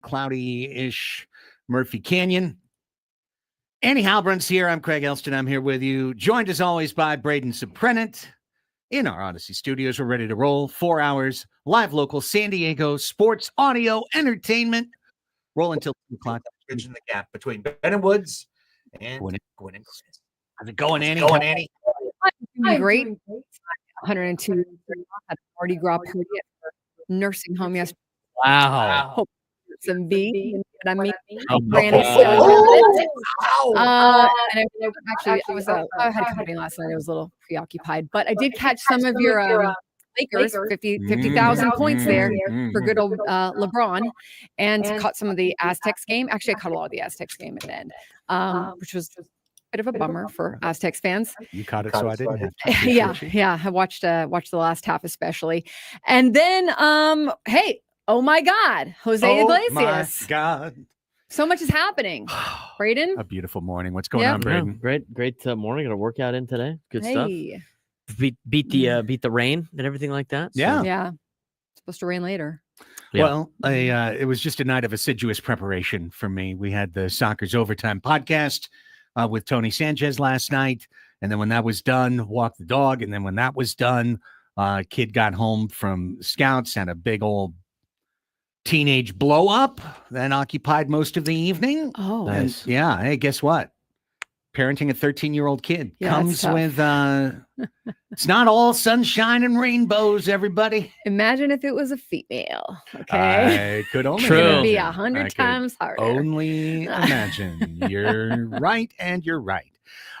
cloudy-ish Murphy Canyon. Annie Halbrun's here. I'm Craig Elsten. I'm here with you, joined as always by Braden Suprenant in our Odyssey studios. We're ready to roll. 4 hours, live local San Diego sports, audio, entertainment. Roll until 2 o'clock. Bridging the gap between Ben and Woods and Gwen and Chris. How's it going, Annie? I'm doing great. 102. Had a Mardi Gras party at her nursing home yesterday. Wow. Hope some B. I mean, Oh, Granny I had company last night. I was a little preoccupied, but I did catch some of your Lakers, 50,000 points there for good old LeBron, and caught some of the Aztecs game. Actually, I caught a lot of the Aztecs game at the end, which was a bit of a bummer for Aztecs fans. You caught it, so I didn't have to. Yeah. I watched the last half especially, and then hey, oh my God, Jose Iglesias! My God, so much is happening. Braden, a beautiful morning. What's going on, Braden? Great morning. Got a workout in today. Good stuff. Beat the rain and everything like that. So. Yeah. It's supposed to rain later. Yeah. Well, it was just a night of assiduous preparation for me. We had the Soccer's Overtime podcast with Tony Sanchez last night. And then when that was done, walked the dog. And then when that was done, kid got home from Scouts, had a big old teenage blow up that occupied most of the evening. Oh, nice. And yeah. Hey, guess what? Parenting a 13-year-old kid comes with, it's not all sunshine and rainbows, everybody. Imagine if it was a female. Okay. I could only be 100 times harder. Only imagine. You're right, and you're right.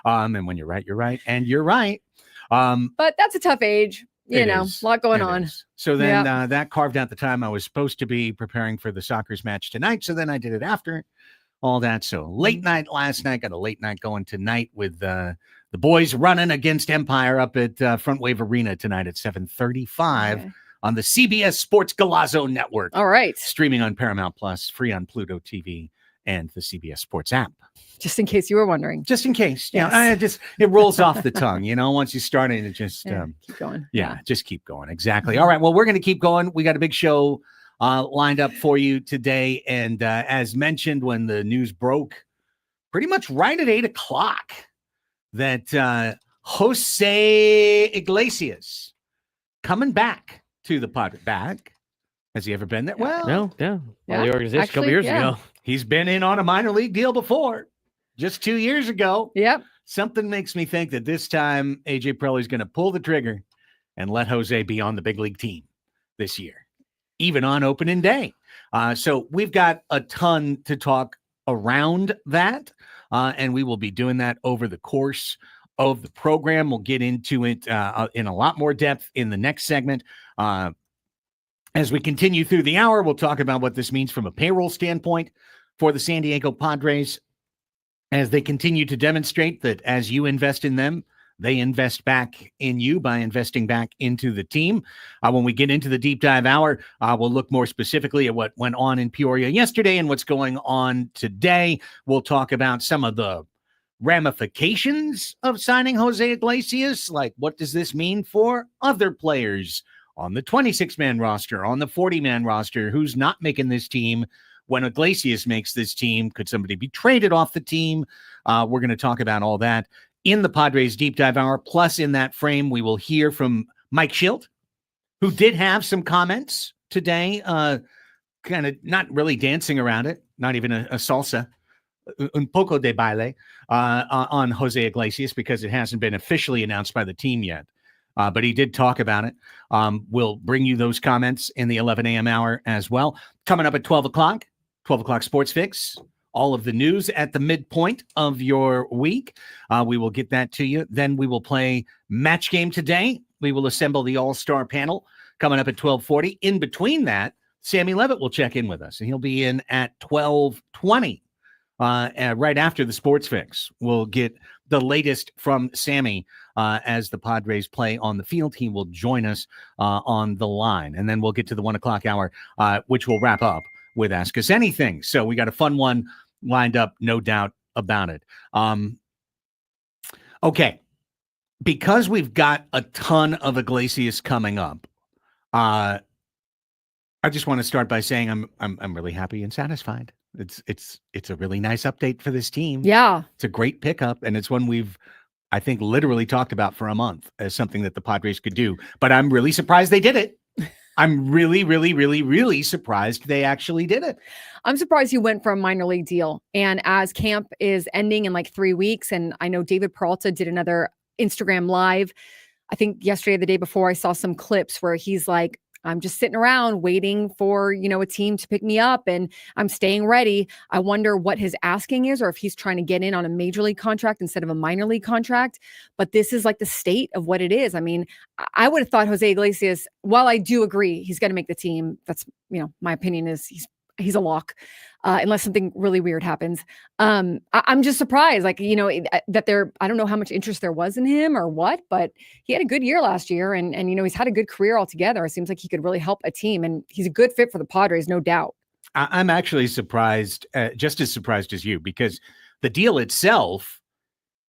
And when you're right, you're right, and you're right. But that's a tough age. You know, a lot going on. So then that carved out the time I was supposed to be preparing for the Soccer's match tonight. So then I did it after all that. So late night last night, got a late night going tonight with the boys running against Empire up at Front Wave Arena tonight at 7:35 on the CBS Sports Golazo Network. All right. Streaming on Paramount Plus, free on Pluto TV and the CBS Sports app. Just in case you were wondering. Just in case. Yes. It rolls off the tongue, once you start it, it just keep going. Yeah, just keep going. Exactly. All right. Well, we're going to keep going. We got a big show lined up for you today. And as mentioned, when the news broke pretty much right at 8 o'clock that Jose Iglesias coming back to the Padres. Back. Has he ever been there? Well, no. The organization a couple years ago. He's been in on a minor league deal before, just 2 years ago. Yep. Something makes me think that this time AJ Preeley's going to pull the trigger and let Jose be on the big league team this year, even on opening day. So we've got a ton to talk around that, and we will be doing that over the course of the program. We'll get into it in a lot more depth in the next segment. As we continue through the hour, we'll talk about what this means from a payroll standpoint for the San Diego Padres as they continue to demonstrate that as you invest in them, they invest back in you by investing back into the team. When we get into the deep dive hour, we'll look more specifically at what went on in Peoria yesterday and what's going on today. We'll talk about some of the ramifications of signing Jose Iglesias. Like, what does this mean for other players on the 26-man roster, on the 40-man roster? Who's not making this team when Iglesias makes this team? Could somebody be traded off the team? We're going to talk about all that in the Padres Deep Dive Hour. Plus, in that frame, we will hear from Mike Schilt, who did have some comments today, kind of not really dancing around it, not even a salsa, un poco de baile, on Jose Iglesias, because it hasn't been officially announced by the team yet. But he did talk about it. We'll bring you those comments in the 11 a.m. hour as well. Coming up at 12 o'clock Sports Fix. All of the news at the midpoint of your week. We will get that to you. Then we will play Match Game Today. We will assemble the all-star panel coming up at 12:40. In between that, Sammy Levitt will check in with us, and he'll be in at 12:20. Right after the Sports Fix, we'll get the latest from Sammy as the Padres play on the field. He will join us on the line, and then we'll get to the 1 o'clock hour, which will wrap up with Ask Us Anything. So we got a fun one lined up, no doubt about it. Okay, because we've got a ton of Iglesias coming up, I just want to start by saying I'm really happy and satisfied. It's a really nice update for this team. Yeah. It's a great pickup, and it's one we've, I think, literally talked about for a month as something that the Padres could do. But I'm really surprised they did it. I'm really, really, really, really surprised they actually did it. I'm surprised he went for a minor league deal. And as camp is ending in like 3 weeks, and I know David Peralta did another Instagram live, I think yesterday or the day before, I saw some clips where he's like, I'm just sitting around waiting for, a team to pick me up, and I'm staying ready. I wonder what his asking is, or if he's trying to get in on a major league contract instead of a minor league contract. But this is like the state of what it is. I mean, I would have thought Jose Iglesias, while I do agree he's going to make the team, that's, my opinion is he's a lock, unless something really weird happens. I'm just surprised, that I don't know how much interest there was in him or what, but he had a good year last year, and he's had a good career altogether. It seems like he could really help a team, and he's a good fit for the Padres, no doubt. I'm actually surprised, just as surprised as you, because the deal itself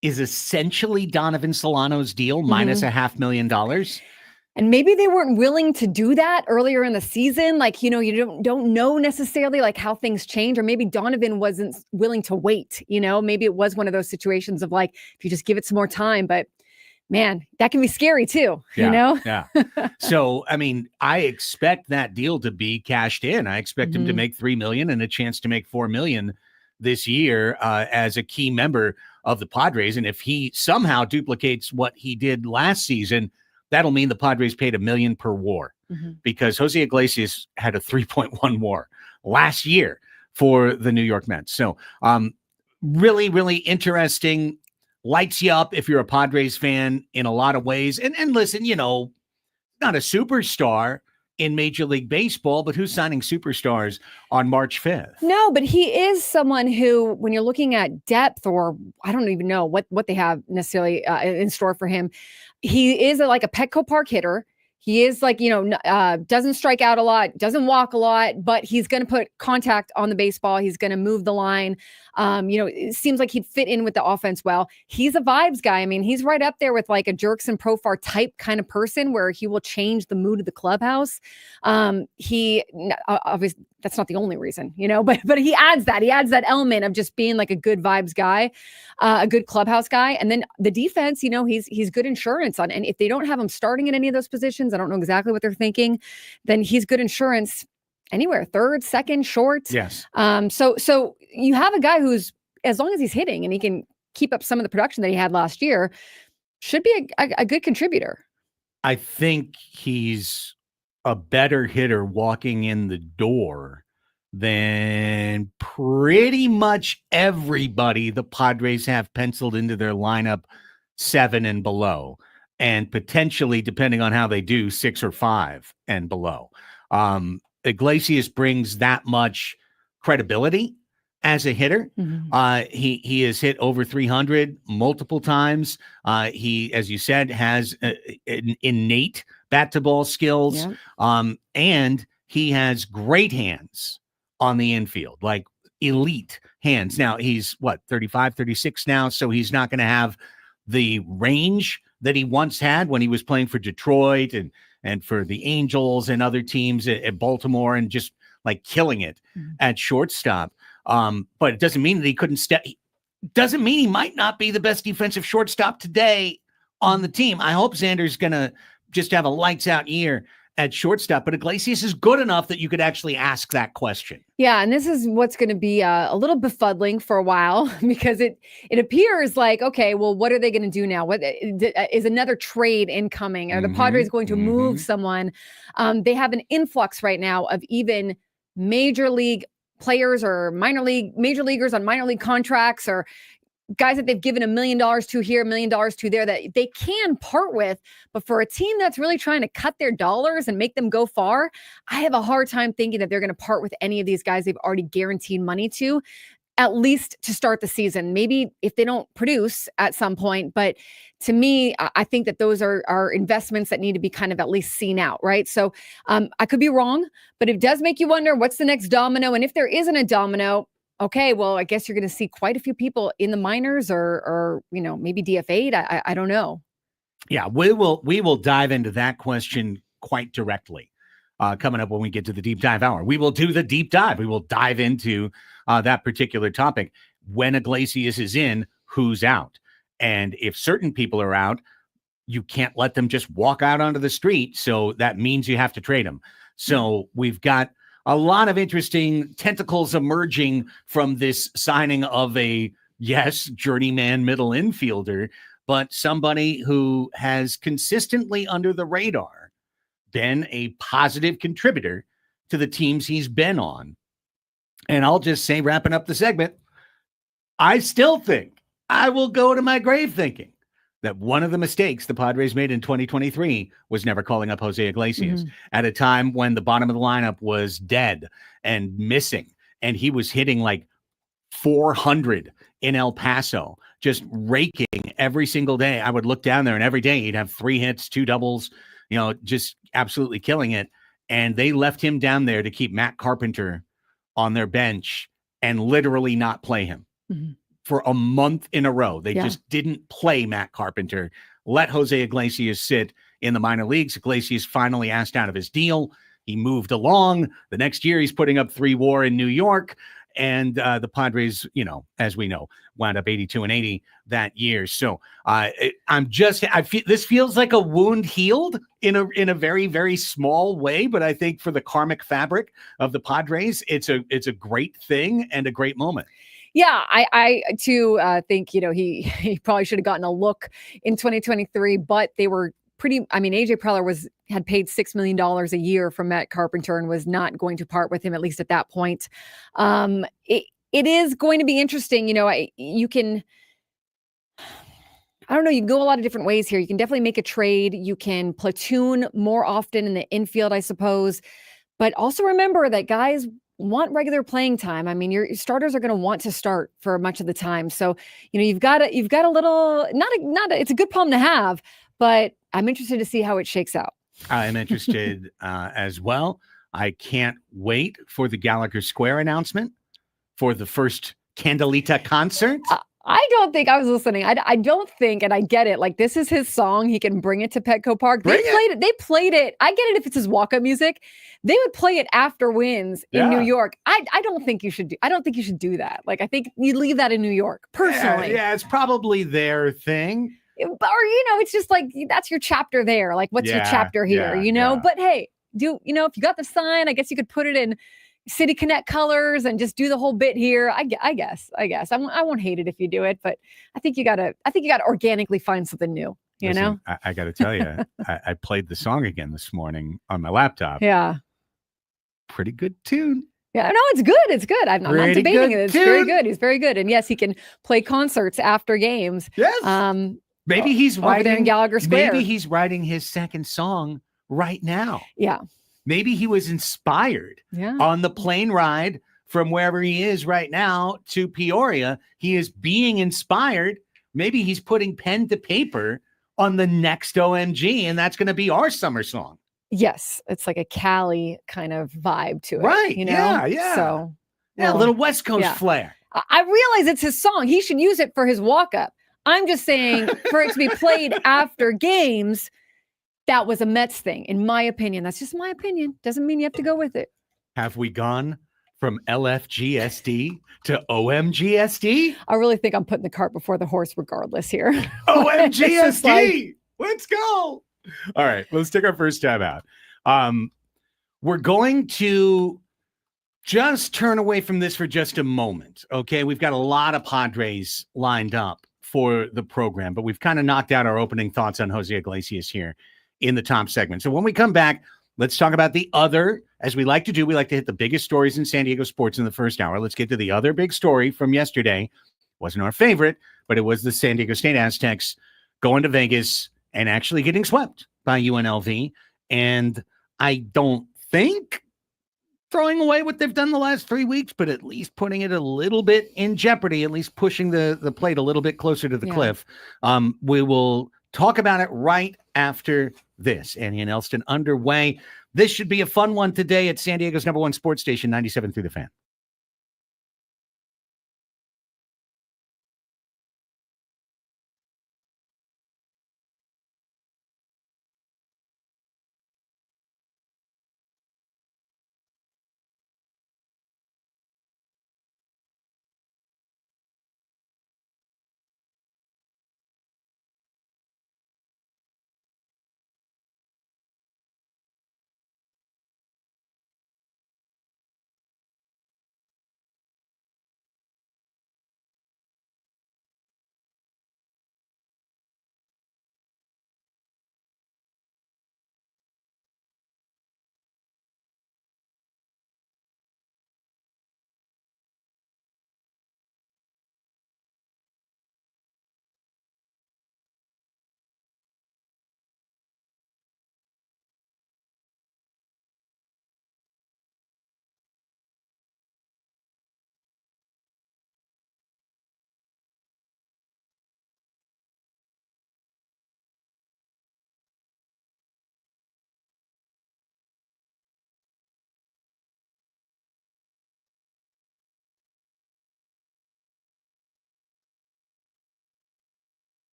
is essentially Donovan Solano's deal minus $500,000. And maybe they weren't willing to do that earlier in the season. Like, you don't know necessarily like how things change, or maybe Donovan wasn't willing to wait. Maybe it was one of those situations of like, if you just give it some more time, but man, that can be scary too, Yeah. So, I mean, I expect that deal to be cashed in. I expect him to make $3 million and a chance to make $4 million this year as a key member of the Padres. And if he somehow duplicates what he did last season, that'll mean the Padres paid $1 million per WAR, because Jose Iglesias had a 3.1 WAR last year for the New York Mets. So really, really interesting. Lights you up if you're a Padres fan in a lot of ways. And listen, not a superstar in Major League Baseball, but who's signing superstars on March 5th? No, but he is someone who, when you're looking at depth, or I don't even know what they have necessarily in store for him, he is like a Petco Park hitter. He is like, doesn't strike out a lot, doesn't walk a lot, but he's going to put contact on the baseball. He's going to move the line. It seems like he'd fit in with the offense well. He's a vibes guy. I mean, he's right up there with like a Jerkson Profar type kind of person where he will change the mood of the clubhouse. He obviously, that's not the only reason, but he adds that element of just being like a good vibes guy, a good clubhouse guy. And then the defense, he's good insurance on, and if they don't have him starting in any of those positions, I don't know exactly what they're thinking, then he's good insurance anywhere, third, second, short. Yes. So you have a guy who's, as long as he's hitting and he can keep up some of the production that he had last year, should be a good contributor. I think he's a better hitter walking in the door than pretty much everybody the Padres have penciled into their lineup 7 and below, and potentially, depending on how they do, 6 or 5 and below. Iglesias brings that much credibility as a hitter. He has hit over 300 multiple times. He, as you said, has an innate bat to ball skills. And he has great hands on the infield, like elite hands. Now he's 35, 36 now. So he's not going to have the range that he once had when he was playing for Detroit and for the Angels and other teams at Baltimore, and just like killing it at shortstop. But it doesn't mean that he couldn't step. Doesn't mean he might not be the best defensive shortstop today on the team. I hope Xander's going to just have a lights out year at shortstop, but Iglesias is good enough that you could actually ask that question. Yeah, and this is what's going to be a little befuddling for a while, because it appears like, okay, well, what are they going to do now? What is another trade incoming? Are the Padres going to move someone? They have an influx right now of even major league players or major leaguers on minor league contracts, or guys that they've given $1 million to here, $1 million to there, that they can part with. But for a team that's really trying to cut their dollars and make them go far, I have a hard time thinking that they're going to part with any of these guys they've already guaranteed money to, at least to start the season. Maybe if they don't produce at some point, but to me, I think that those are investments that need to be kind of at least seen out, right? So I could be wrong, but it does make you wonder, what's the next domino? And if there isn't a domino, okay, well, I guess you're going to see quite a few people in the minors or maybe DFA'd. I don't know. Yeah, we will dive into that question quite directly coming up when we get to the deep dive hour. We will do the deep dive. We will dive into that particular topic. When Iglesias is in, who's out? And if certain people are out, you can't let them just walk out onto the street. So that means you have to trade them. So we've got a lot of interesting tentacles emerging from this signing of a, yes, journeyman middle infielder, but somebody who has consistently under the radar been a positive contributor to the teams he's been on. And I'll just say, wrapping up the segment, I still think, I will go to my grave thinking, that one of the mistakes the Padres made in 2023 was never calling up Jose Iglesias at a time when the bottom of the lineup was dead and missing. And he was hitting like 400 in El Paso, just raking every single day. I would look down there and every day he'd have 3 hits, 2 doubles, just absolutely killing it. And they left him down there to keep Matt Carpenter on their bench and literally not play him. For a month in a row. They just didn't play Matt Carpenter, let Jose Iglesias sit in the minor leagues. Iglesias finally asked out of his deal. He moved along. The next year, he's putting up 3 WAR in New York. And the Padres, as we know, wound up 82-80 that year. So I feel this feels like a wound healed in a very, very small way. But I think for the karmic fabric of the Padres, it's a great thing and a great moment. Yeah, I too think, he probably should have gotten a look in 2023, but they were AJ Preller had paid $6 million a year from Matt Carpenter and was not going to part with him, at least at that point. It is going to be interesting. You can go a lot of different ways here. You can definitely make a trade. You can platoon more often in the infield, I suppose. But also remember that guys want regular playing time. I mean, your starters are going to want to start for much of the time. So, you've got a little, it's a good problem to have, but I'm interested to see how it shakes out. I'm interested as well. I can't wait for the Gallagher Square announcement for the first Candelita concert. I don't think I was listening. I don't think, and I get it. Like, this is his song. He can bring it to Petco Park. They played it. I get it if it's his walk-up music. They would play it after wins in New York. I don't think you should do that. Like, I think you leave that in New York, personally. Yeah, it's probably their thing. Or, it's just like, that's your chapter there. Like, what's your chapter here, But hey, if you got the sign, I guess you could put it in City Connect colors and just do the whole bit here. I guess I won't hate it if you do it, but I think you gotta organically find something new. Listen, I got to tell you, I played the song again this morning on my laptop. Yeah, pretty good tune. Yeah, no, it's good. It's good. I'm not debating it. It's very good. He's very good, and yes, he can play concerts after games. Yes. Maybe he's writing there in Gallagher Square. Maybe he's writing his second song right now. Yeah. Maybe he was inspired on the plane ride from wherever he is right now to Peoria. He is being inspired. Maybe he's putting pen to paper on the next OMG, and that's going to be our summer song. Yes. It's like a Cali kind of vibe to it. Right. Yeah. So, a little West Coast flair. I realize it's his song. He should use it for his walk-up. I'm just saying, for it to be played after games, that was a Mets thing, in my opinion. That's just my opinion. Doesn't mean you have to go with it. Have we gone from LFGSD to OMGSD? I really think I'm putting the cart before the horse regardless here. OMGSD! Let's go! All right, let's take our first time out. We're going to just turn away from this for just a moment, okay? We've got a lot of Padres lined up for the program, but we've kind of knocked out our opening thoughts on Jose Iglesias here in the top segment. So when we come back, let's talk about the other, as we like to do. We like to hit the biggest stories in San Diego sports in the first hour. Let's get to the other big story from yesterday. Wasn't our favorite, but it was the San Diego State Aztecs going to Vegas and actually getting swept by UNLV. And I don't think throwing away what they've done the last 3 weeks, but at least putting it a little bit in jeopardy, at least pushing the plate a little bit closer to the cliff. We will talk about it right after this. Annie and Elsten underway. This should be a fun one today at San Diego's #1 sports station, 97 through the Fan.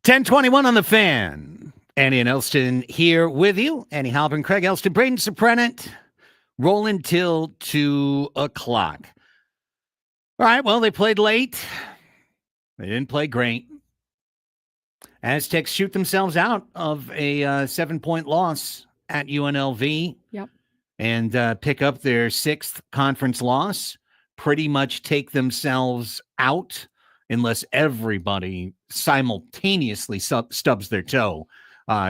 10:21 on the Fan. Annie and Elsten here with you. Annie Halpern, Craig Elsten, Braden Soprennant, rolling till 2 o'clock. All right, well, they played late. They didn't play great. Aztecs shoot themselves out of a 7-point loss at UNLV. Yep. And pick up their 6th conference loss. Pretty much take themselves out unless everybody simultaneously stubs their toe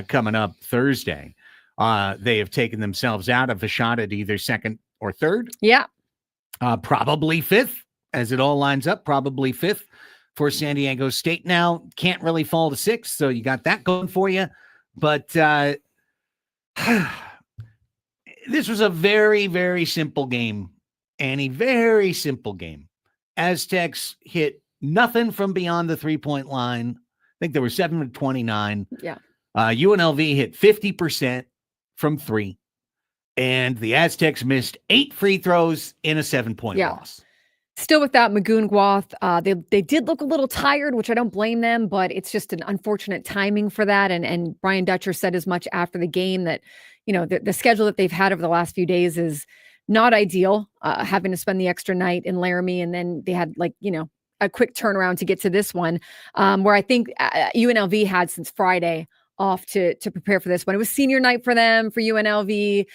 coming up Thursday. They have taken themselves out of a shot at either 2nd or 3rd. Yeah. Probably 5th, as it all lines up, probably 5th for San Diego State. Now, can't really fall to 6th, so you got that going for you. But this was a very, very simple game, Annie. Very simple game. Aztecs hit nothing from beyond the 3-point line. I think there were 7 of 29. Yeah. UNLV hit 50% from 3. And the Aztecs missed 8 free throws in a 7-point loss. Still without Magungwath. They did look a little tired, which I don't blame them, but it's just an unfortunate timing for that. And Brian Dutcher said as much after the game that, you know, the schedule that they've had over the last few days is not ideal, having to spend the extra night in Laramie. And then they had a quick turnaround to get to this one, where I think UNLV had since Friday off to prepare for this one. It was senior night for them, for UNLV.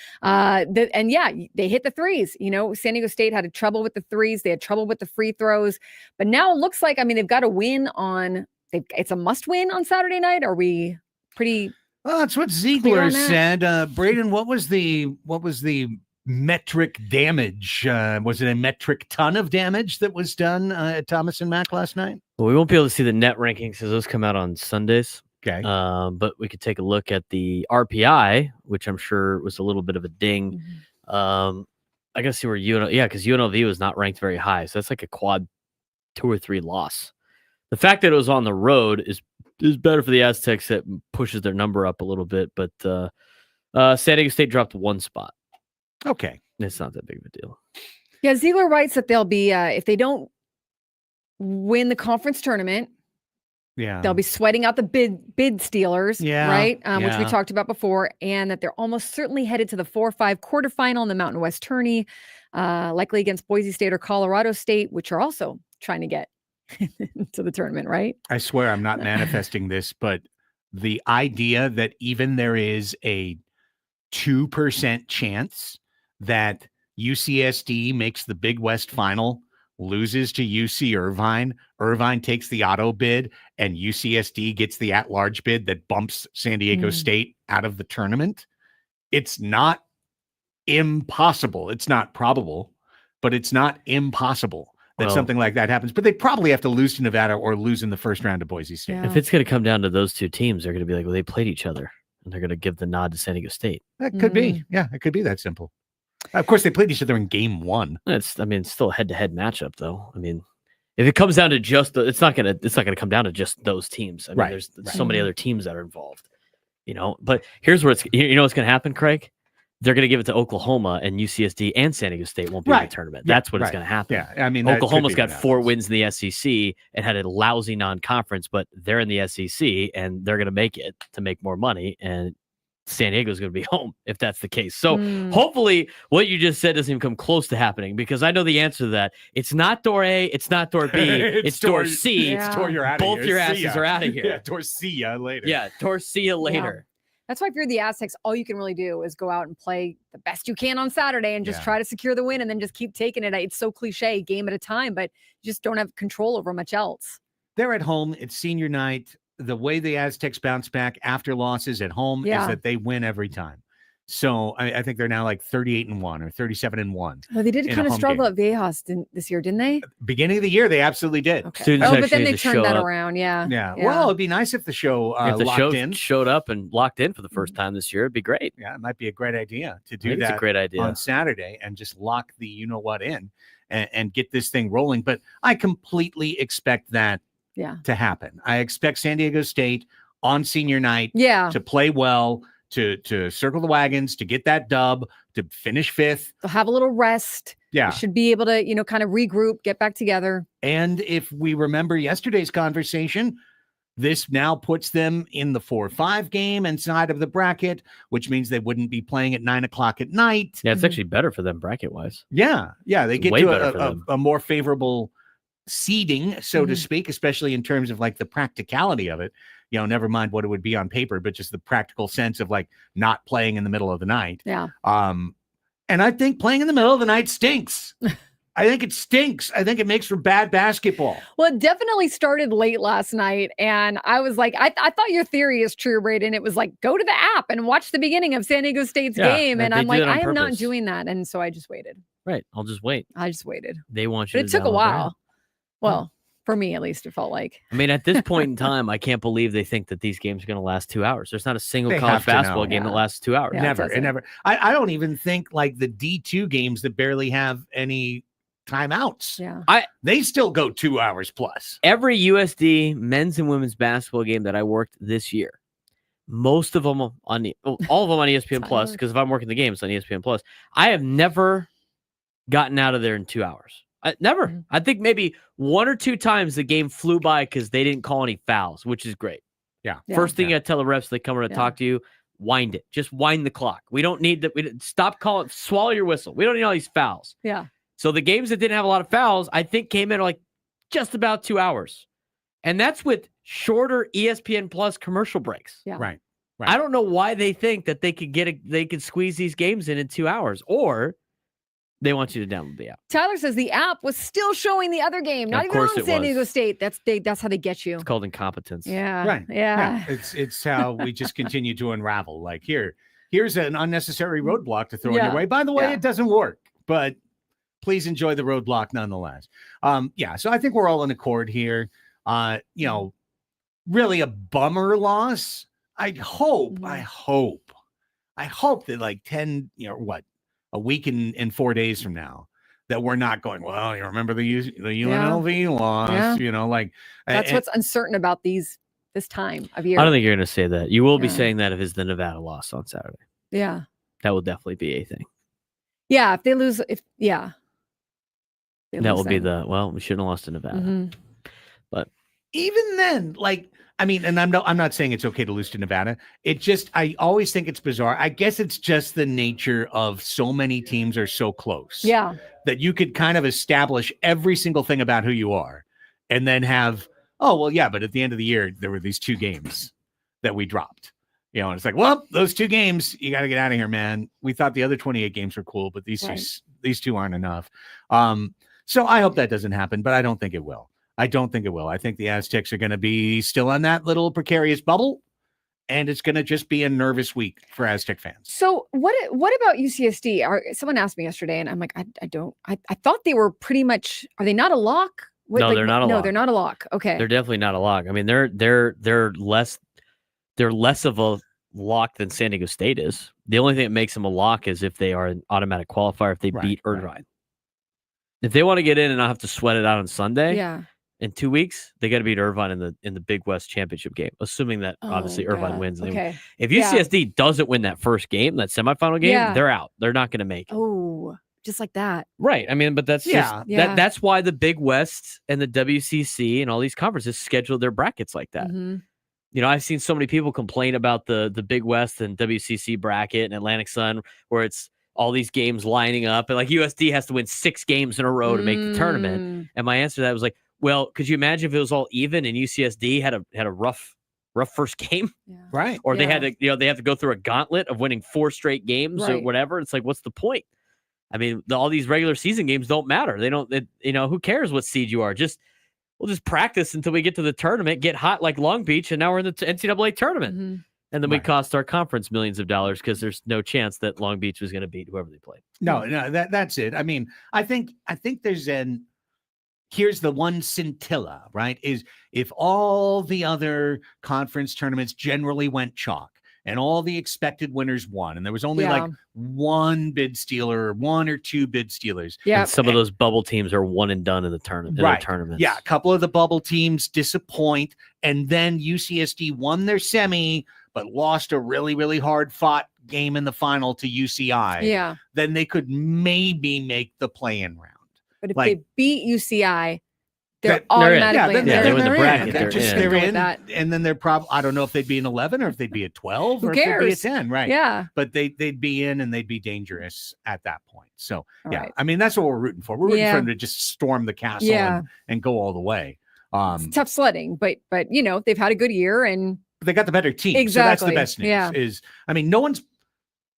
They hit the threes. San Diego State had trouble with the threes. They had trouble with the free throws. But now it looks like, they've got a win it's a must win on Saturday night. Are we pretty... Well, that's what Ziegler said. Braden, what was the metric damage? Was it a metric ton of damage that was done at Thomas and Mack last night? Well, we won't be able to see the net rankings because those come out on Sundays. Okay. But we could take a look at the RPI, which I'm sure was a little bit of a ding. I gotta see where because UNLV was not ranked very high. So that's like a quad 2 or 3 loss. The fact that it was on the road is better for the Aztecs. That pushes their number up a little bit, but San Diego State dropped 1 spot. Okay. It's not that big of a deal. Yeah, Ziegler writes that they'll be, if they don't win the conference tournament, they'll be sweating out the bid stealers, right? Which we talked about before, and that they're almost certainly headed to the 4-5 quarterfinal in the Mountain West tourney, likely against Boise State or Colorado State, which are also trying to get to the tournament, right? I swear I'm not manifesting this, but the idea that even there is a 2% chance that UCSD makes the Big West final, loses to UC Irvine takes the auto bid, and UCSD gets the at-large bid that bumps San Diego State out of the tournament. It's not impossible. It's not probable, but it's not impossible that something like that happens. But they probably have to lose to Nevada or lose in the first round to Boise State. Yeah. If it's going to come down to those 2 teams, they're going to be like, well, they played each other, and they're going to give the nod to San Diego State. That could be. Yeah, it could be that simple. Of course, they played each other in game 1. It's still a head-to-head matchup, though. If it comes down to just it's not gonna come down to just those teams. There's so many other teams that are involved, But here's where what's going to happen, Craig. They're going to give it to Oklahoma, and UCSD and San Diego State won't be in the tournament. That's what is going to happen. Yeah, Oklahoma's got 4 wins in the SEC and had a lousy non-conference, but they're in the SEC and they're going to make it to make more money. And San Diego's going to be home if that's the case. So hopefully what you just said doesn't even come close to happening, because I know the answer to that. It's not door A, it's not door B, it's door C. It's door you're out of here. Both your asses are out of here. Yeah, door see ya later. Yeah, door see ya later. That's why if you're the Aztecs, all you can really do is go out and play the best you can on Saturday and just try to secure the win and then just keep taking it. It's so cliche, game at a time, but you just don't have control over much else. They're at home. It's senior night. The way the Aztecs bounce back after losses at home is that they win every time. So I think they're now like 38-1 or 37-1. Oh, they did kind of struggle at Viejas this year, didn't they? Beginning of the year, they absolutely did. Okay. But then they turned that around. Yeah. Well, it'd be nice if the show showed up and locked in for the first time this year. It'd be great. Yeah, it might be a great idea to do that. It's a great idea on Saturday and just lock the you-know-what in and get this thing rolling. But I completely expect that to happen. I expect San Diego State on senior night to play well, to circle the wagons, to get that dub, to finish 5th. They'll have a little rest. Yeah. They should be able to, kind of regroup, get back together. And if we remember yesterday's conversation, This now puts them in the 4-5 game inside of the bracket, which means they wouldn't be playing at 9:00 at night. Yeah, it's actually better for them bracket wise. Yeah, they It's get way to better for them. a more favorable seeding, so to speak, especially in terms of like the practicality of it. Never mind what it would be on paper, but just the practical sense of like not playing in the middle of the night. Yeah. And I think playing in the middle of the night stinks. I think it stinks. I think it makes for bad basketball. Well, it definitely started late last night. And I was like, I thought your theory is true, Braden. It was like, go to the app and watch the beginning of San Diego State's game. And I'm like, I am not doing that. And so I just waited. Right. I'll just wait. I just waited. They want you But it took a while. Well, for me, at least, it felt like. I mean, at this point in time, I can't believe they think that these games are going to last 2 hours. There's not a single college basketball game that lasts 2 hours. Yeah, never. I don't even think like the D2 games that barely have any timeouts. Yeah. They still go 2 hours plus. Every USD men's and women's basketball game that I worked this year, most of them all of them on ESPN Plus, because if I'm working the games on ESPN Plus, I have never gotten out of there in 2 hours. Never. Mm-hmm. I think maybe 1 or 2 times the game flew by because they didn't call any fouls, which is great. Yeah. First thing I tell the refs, they come around to talk to you, wind it. Just wind the clock. We don't need that. Stop calling. Swallow your whistle. We don't need all these fouls. Yeah. So the games that didn't have a lot of fouls, I think came in like just about 2 hours. And that's with shorter ESPN Plus commercial breaks. Yeah. Right. I don't know why they think that they could squeeze these games in 2 hours, or they want you to download the app. Tyler says the app was still showing the other game, not even on San Diego State. That's how they get you. It's called incompetence. Yeah. Right. Yeah. It's how we just continue to unravel. Like here's an unnecessary roadblock to throw in your way. By the way, it doesn't work, but please enjoy the roadblock nonetheless. So I think we're all in accord here. Really a bummer loss. I hope that like 10, a week and 4 days from now, that we're not going, well, you remember the UNLV loss, that's what's uncertain about this time of year. I don't think you're going to say that. You will be saying that if it's the Nevada loss on Saturday. Yeah. That will definitely be a thing. Yeah. If they lose, that will be we shouldn't have lost to Nevada. Mm-hmm. But even then, and I'm not saying it's okay to lose to Nevada. I always think it's bizarre. I guess it's just the nature of so many teams are so close. Yeah. That you could kind of establish every single thing about who you are and then have, but at the end of the year, there were these 2 games that we dropped. And it's like, well, those 2 games, you got to get out of here, man. We thought the other 28 games were cool, but these 2 aren't enough. So I hope that doesn't happen, but I don't think it will. I think the Aztecs are going to be still on that little precarious bubble, and it's going to just be a nervous week for Aztec fans. So what about UCSD? Someone asked me yesterday, and I'm like, I thought they were pretty much. Are they not a lock? No, they're not a lock. No, they're not a lock. Okay, they're definitely not a lock. I mean, they're less of a lock than San Diego State is. The only thing that makes them a lock is if they are an automatic qualifier if they beat Irvine. Right. If they want to get in and not have to sweat it out on Sunday, in 2 weeks, they got to beat Irvine in the Big West championship game, assuming that obviously Irvine wins. Okay. If UCSD doesn't win that first game, that semifinal game, they're out. They're not going to make it. Oh, just like that. Right. I mean, but that's that's why the Big West and the WCC and all these conferences schedule their brackets like that. Mm-hmm. I've seen so many people complain about the Big West and WCC bracket and Atlantic Sun, where it's all these games lining up, and like USD has to win 6 games in a row to make the tournament. And my answer to that was like, well, could you imagine if it was all even and UCSD had a rough first game, right? Or they had to, they have to go through a gauntlet of winning 4 straight games or whatever. It's like, what's the point? I mean, all these regular season games don't matter. They don't. Who cares what seed you are? We'll just practice until we get to the tournament, get hot like Long Beach, and now we're in the NCAA tournament. Mm-hmm. And then we cost our conference millions of dollars because there's no chance that Long Beach was going to beat whoever they played. No, that's it. I mean, I think here's the one scintilla, right? Is if all the other conference tournaments generally went chalk and all the expected winners won, and there was only like 1 bid stealer, 1 or 2 bid stealers. Yeah. And some of those bubble teams are one and done in the tournament. Right. Tournaments. Yeah. A couple of the bubble teams disappoint. And then UCSD won their semi, but lost a really, really hard fought game in the final to UCI. Yeah. Then they could maybe make the play-in round. But if they beat UCI, they're They're in. automatically then in. Yeah, They're they're in the bracket. Okay, They're just in. they're Go with in, that. and then they're probably, I don't know if they'd be an 11 or if they'd be a 12 Who or if they'd be a cares? 10, right? Yeah. But they'd be in and they'd be dangerous at that point. So All yeah, right. I mean that's what we're rooting for. We're rooting for Yeah. them to just storm the castle Yeah. and go all the way. It's tough sledding, but they've had a good year, and They got the better team. So that's the Exactly. best news. Yeah. I mean,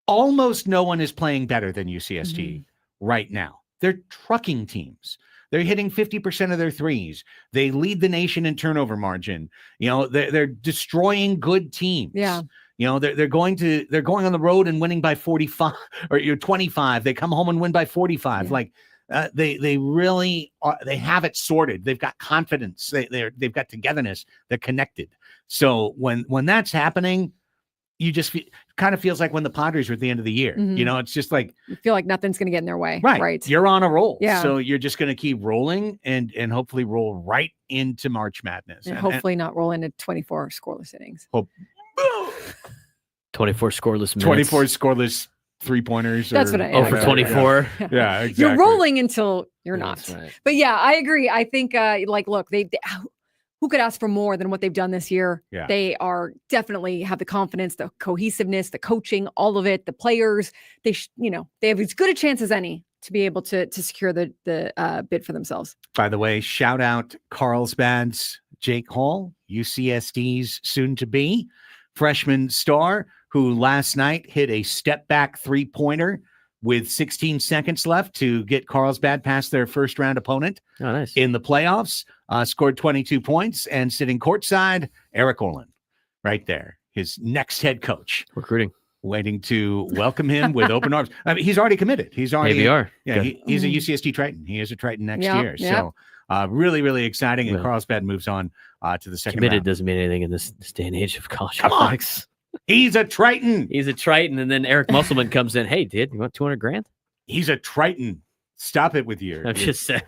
almost no one is playing better than UCST right now. They're trucking teams. They're hitting 50% of their threes. They lead the nation in turnover margin. They're destroying good teams. Yeah. They're going on the road and winning by 45 or 25. They come home and win by 45. Yeah. Like they really are, they have it sorted. They've got confidence. They've got togetherness. They're connected. So when that's happening, you just kind of feels like when the Padres were at the end of the year. It's just like you feel like nothing's going to get in their way. right. You're on a roll. Yeah. So you're just going to keep rolling and hopefully roll right into March Madness. And hopefully not roll into 24 scoreless innings. 24 scoreless minutes. 24 scoreless 3-pointers. That's what I. Oh, for 24. Yeah, exactly. You're rolling until you're not. That's right. But yeah, I agree. I think look, they who could ask for more than what they've done this year? Yeah. They are definitely have the confidence, the cohesiveness, the coaching, all of it, the players. They have as good a chance as any to be able to secure the bid for themselves. By the way, shout out Carlsbad's Jake Hall, UCSD's soon-to-be freshman star, who last night hit a step-back 3-pointer with 16 seconds left to get Carlsbad past their first-round opponent in the playoffs. Scored 22 points, and sitting courtside, Eric Olin, right there, his next head coach. Recruiting. Waiting to welcome him with open arms. I mean, he's already committed. He's already ABR. Yeah, he's a UCSD Triton. He is a Triton next year. Yeah. So really, really exciting. And Well, Carlsbad moves on to the second Committed round. doesn't mean anything in this day and age of college Come on. athletics. He's a Triton. He's a Triton, and then Eric Musselman comes in. Hey, dude, you want 200 grand? He's a Triton. Stop it with your. I'm just saying,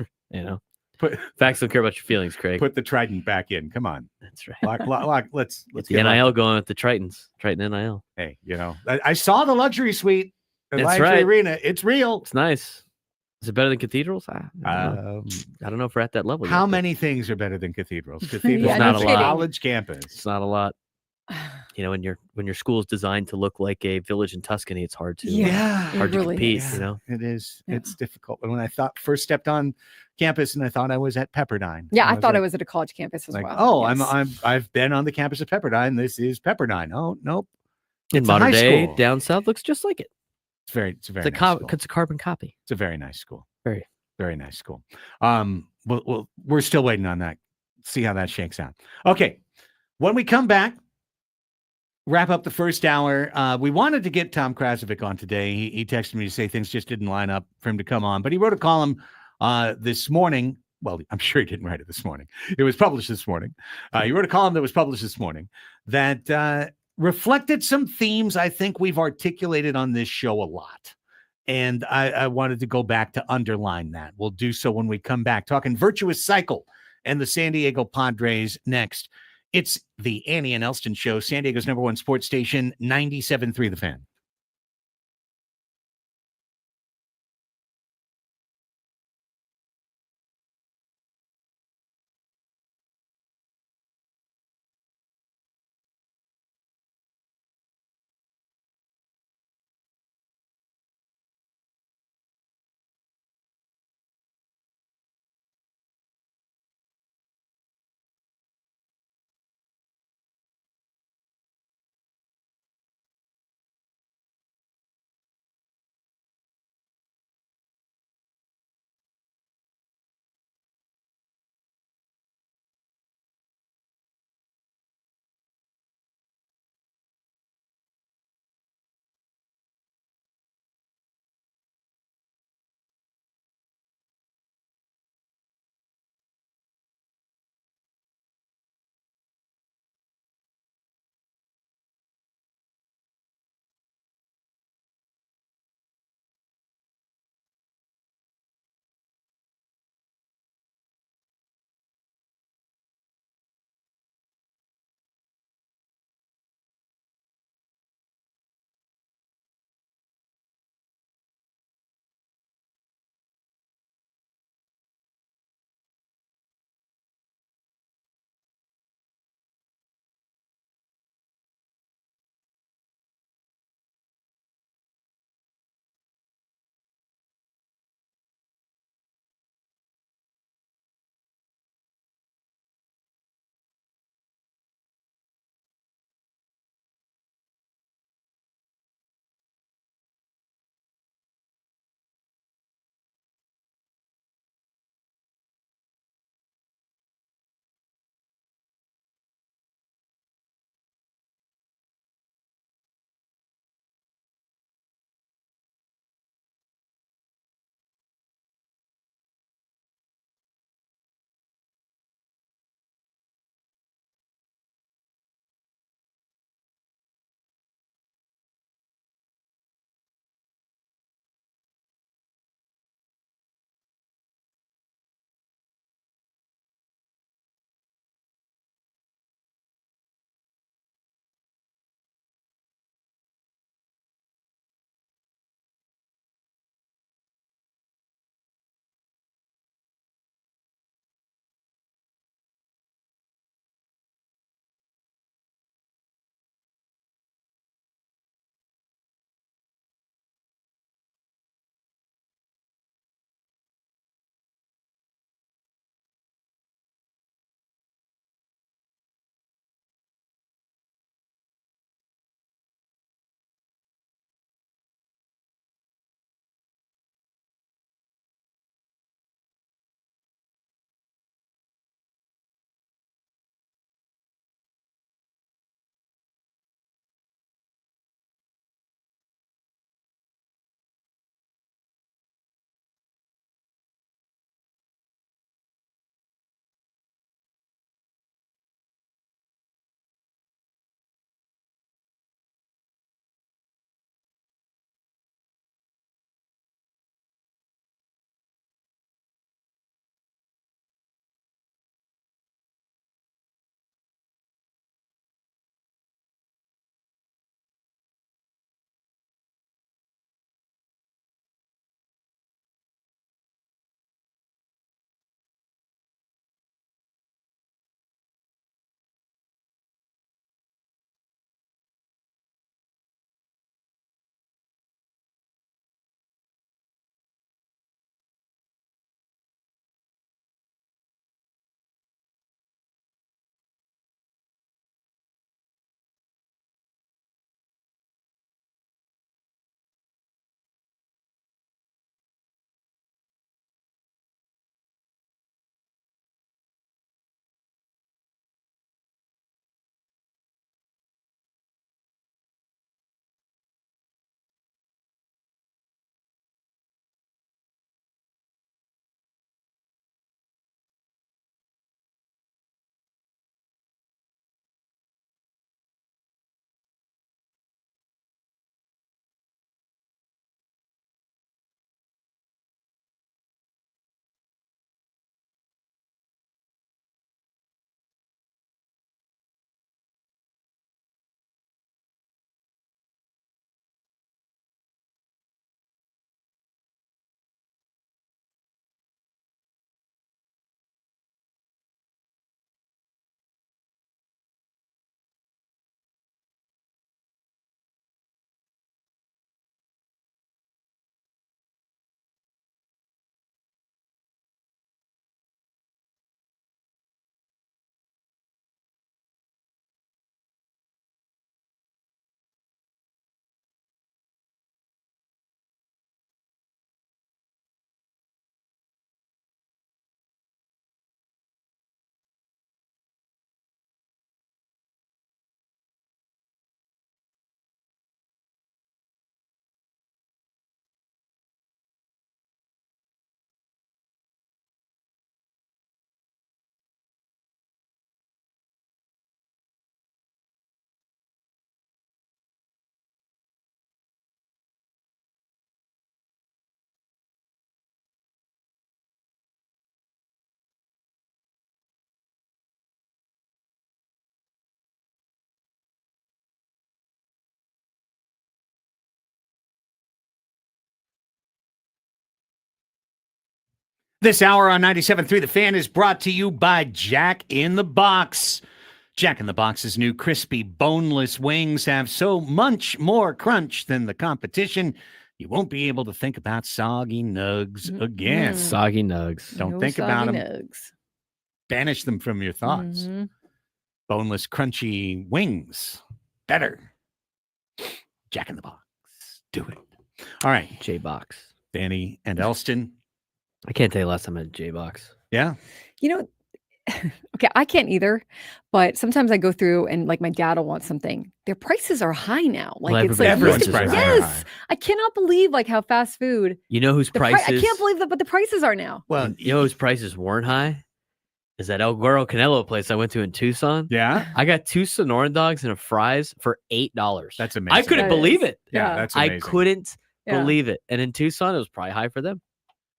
facts don't care about your feelings, Craig. Put the Trident back in. Come on. That's right. Lock. Let's Get get the NIL going with the Tritons. Triton NIL. Hey, I saw the luxury suite at That's Live right. Arena. It's real. It's nice. Is it better than cathedrals? I don't know if we're at that level. How yet, but many things are better than cathedrals? Cathedrals, Yeah, no not a kidding. college campus. It's not a lot. When your school's designed to look like a village in Tuscany, it's hard to hard to really compete. is. It is. Yeah. It's difficult. And when I first stepped on campus, and I thought I was at Pepperdine. Yeah, I thought like, I was at a college campus as like, well. oh, Yes. I've been on the campus of Pepperdine. This is Pepperdine. Oh, nope. In It's a modern high day, school. down south looks just like it. It's a very It's nice a school. it's a carbon copy. It's a very nice school. Very. Very nice school. We're still waiting on that. See how that shakes out. Okay. When we come back, wrap up the first hour. We wanted to get Tom Krasovic on today. He texted me to say things just didn't line up for him to come on, but he wrote a column this morning. Well, I'm sure he didn't write it this morning. It was published this morning. He wrote a column that was published this morning that reflected some themes I think we've articulated on this show a lot. And I wanted to go back to underline that. We'll do so when we come back, talking virtuous cycle and the San Diego Padres next. It's the Annie and Elsten Show, San Diego's #1 sports station, 97.3 The Fan. This hour on 97.3 The Fan is brought to you by Jack in the Box. Jack in the Box's new crispy, boneless wings have so much more crunch than the competition. You won't be able to think about soggy nugs again. Soggy nugs. Don't No think about soggy them. nugs. Banish them from your thoughts. Mhm. Boneless, crunchy wings. Better. Jack in the Box. Do it. All right. J-Box. Danny and Elsten. I can't tell you last time I had J-Box. Yeah. You know, okay, I can't either, but sometimes I go through and like my dad will want something. Their prices are high now. Like Well, it's like everyone's yes, prices are high. I cannot believe like how fast food. You know whose I prices? can't believe that, but the prices are now. Well, You know whose prices weren't high? Is that El Guero Canelo place I went to in Tucson? yeah. I got 2 Sonoran dogs and a fries for $8. That's amazing. I couldn't That believe is. it. Yeah, Yeah. that's I amazing. couldn't Yeah. believe it. And in Tucson, it was probably high for them.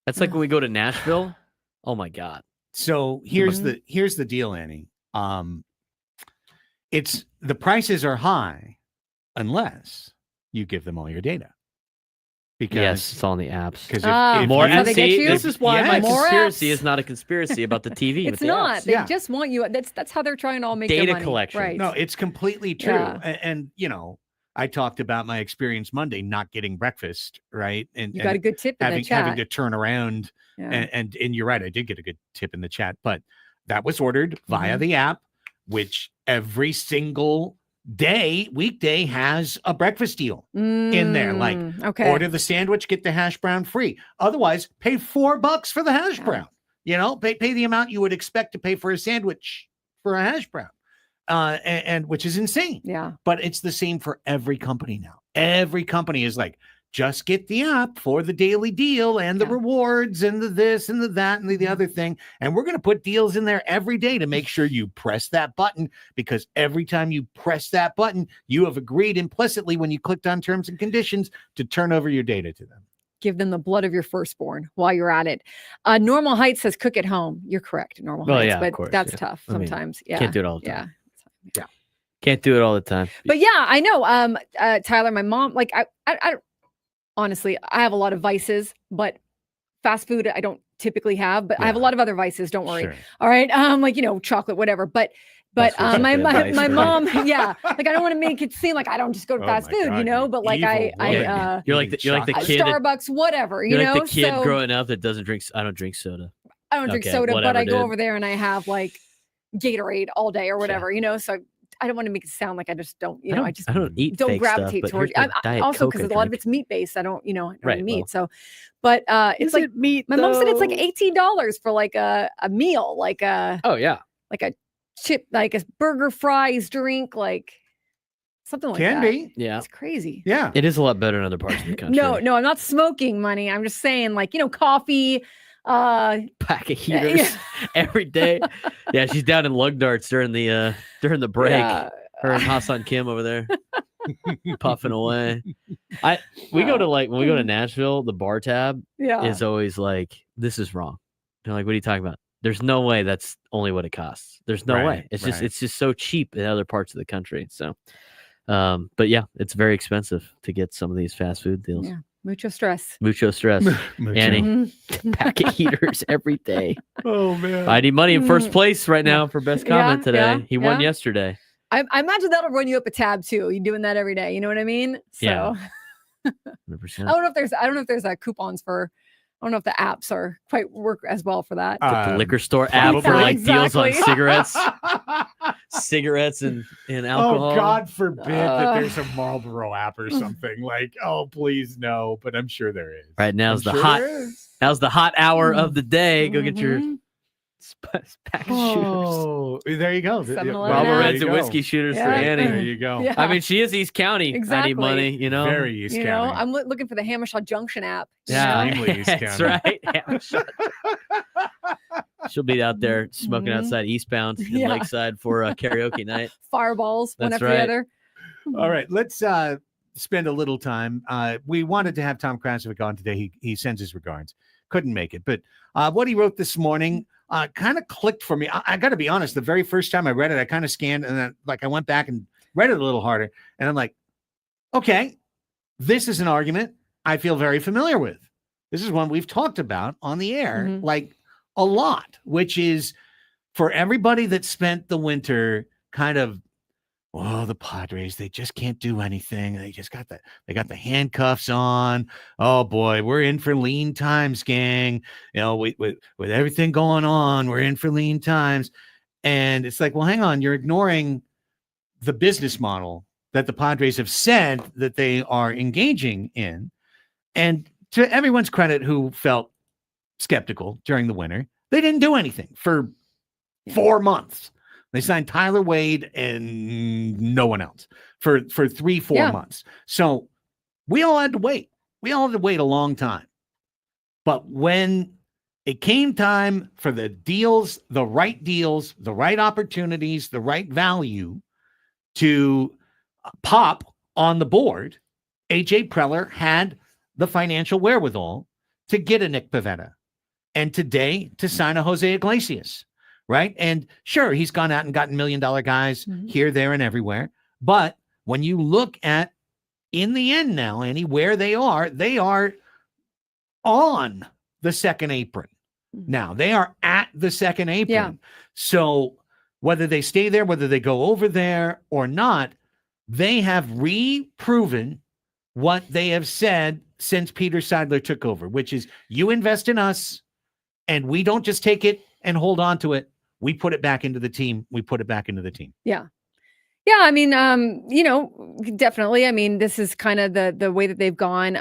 That's like when we go to Nashville. Oh my God. So here's the deal, Annie. It's the prices are high unless you give them all your data. Because Yes, it's all in the apps. because Ah, More that's how they get see, you? this is why my Yes. More conspiracy apps. is not a conspiracy about the TV. It's with the not. apps. They Yeah. just want you. That's how they're trying to all make Data their money. collection. Right. no, it's completely true. Yeah. And you know, I talked about my experience Monday not getting breakfast, right? And You got a good tip in having the chat. having to turn around Yeah. and you're right, I did get a good tip in the chat, but that was ordered via Mhm. the app, which every single weekday has a breakfast deal in there. Like okay. order the sandwich, get the hash brown free. Otherwise, pay $4 for the hash Yeah. brown. You know, pay the amount you would expect to pay for a sandwich for a hash brown. And which is insane. Yeah. But it's the same for every company now. Every company is like, just get the app for the daily deal and the Yeah. rewards and the this and the that and the other thing. And we're going to put deals in there every day to make sure you press that button, because every time you press that button, you have agreed implicitly when you clicked on terms and conditions to turn over your data to them. Give them the blood of your firstborn while you're at it. Normal Heights says cook at home. You're correct. Normal Well, Heights, yeah, of but course, that's yeah. tough I mean, sometimes. Yeah. Can't do it all the Yeah. time. Can't do it all the time. But yeah, I know. Tyler, my mom, like I honestly, I have a lot of vices, but fast food I don't typically have, but I have a Yeah. lot of other vices. Don't worry. Sure. All right. Like, chocolate, whatever. But That's what's my up there, vice, my right? mom, yeah. Like I don't want to make it seem like I don't just go to Oh fast my food, God, you but like evil I woman. You're like the kid. that- Starbucks, whatever, You're like the kid so growing up that doesn't drink. I don't drink soda. I don't drink Okay, soda, but whatever, I go dude. over there and I have like Gatorade all day or whatever, so I don't want to make it sound like I just don't, I just I don't eat don't fake gravitate stuff, but towards here's my Diet also Coke because I a lot of drink. it's meat based. I don't eat Right, meat. well. So, but it's Is like it meat? my mom said it's like though? $18 for like a meal, like a Oh yeah. chip, like a burger, fries, drink, like something like Can that. be. Yeah. It's crazy. Yeah. It is a lot better in other parts of the country. No, I'm not smoking money. I'm just saying, like, coffee. Pack of heaters every day. Yeah, she's down in lug darts during the break. Yeah. Her and Hassan Kim over there puffing away. We go to when we go to Nashville, the bar tab Yeah. is always like, this is wrong. They're like, what are you talking about? There's no way that's only what it costs. There's no Right, way. It's right. just so cheap in other parts of the country. So but yeah, it's very expensive to get some of these fast food deals. Yeah. Mucho stress. Mucho stress. Annie, Mhm. pack of heaters every day. Oh man. I need money in first place right now for best comment today. Yeah, He won yeah. yesterday. I imagine that'll run you up a tab too. You're doing that every day. You know what I mean? So Yeah. I 100%. don't know if there's coupons for. I don't know if the apps are quite work as well for that. The liquor store app for probably. like deals on Exactly. cigarettes and alcohol. Oh, God forbid that Uh. there's a Marlboro app or something. Like, oh, please no. But I'm sure there is. Right now's I'm the sure hot there is. now's the hot hour of the day. Go get your Mhm. pack of shooters. Oh, there you go. 7-Eleven Marlboro app. Reds and whiskey shooters for Yeah. Annie. There you go. Yeah. I mean, she is East County. I Exactly. need money, Very East County. I'm looking for the Hammershaw Junction app. Yeah, Extremely East that's County. right. She'll be out there smoking Mhm. outside eastbound in Yeah. Lakeside for karaoke night. Fireballs, one That's after the right. other. All right, let's spend a little time. We wanted to have Tom Krasovic on today. He sends his regards. Couldn't make it, but what he wrote this morning kind of clicked for me. I got to be honest. The very first time I read it, I kind of scanned and then I went back and read it a little harder, and I'm like, okay, this is an argument I feel very familiar with. This is one we've talked about on the air Mhm. like a lot, which is for everybody that spent the winter kind of, oh, the Padres, they just can't do anything. They got the handcuffs on. Oh boy, we're in for lean times, gang. You know, with everything going on, we're in for lean times. And it's like, well, hang on, you're ignoring the business model that the Padres have said that they are engaging in. And to everyone's credit who felt skeptical during the winter, they didn't do anything for 4 months. They signed Tyler Wade and no one else for 3-4 months. So we all had to wait. We all had to wait a long time. But when it came time for the deals, the right opportunities, the right value to pop on the board, AJ Preller had the financial wherewithal to get a Nick Pivetta, and today to sign a Jose Iglesias, right? And sure, he's gone out and gotten $1 million guys here, there, and everywhere. But when you look at, in the end now, Annie, where they are on the second apron. Now, they are at the second apron. Yeah. So whether they stay there, whether they go over there or not, they have re-proven what they have said since Peter Seidler took over, which is you invest in us and we don't just take it and hold on to it. We put it back into the team. Yeah. Yeah, I mean, definitely. I mean, this is kind of the way that they've gone,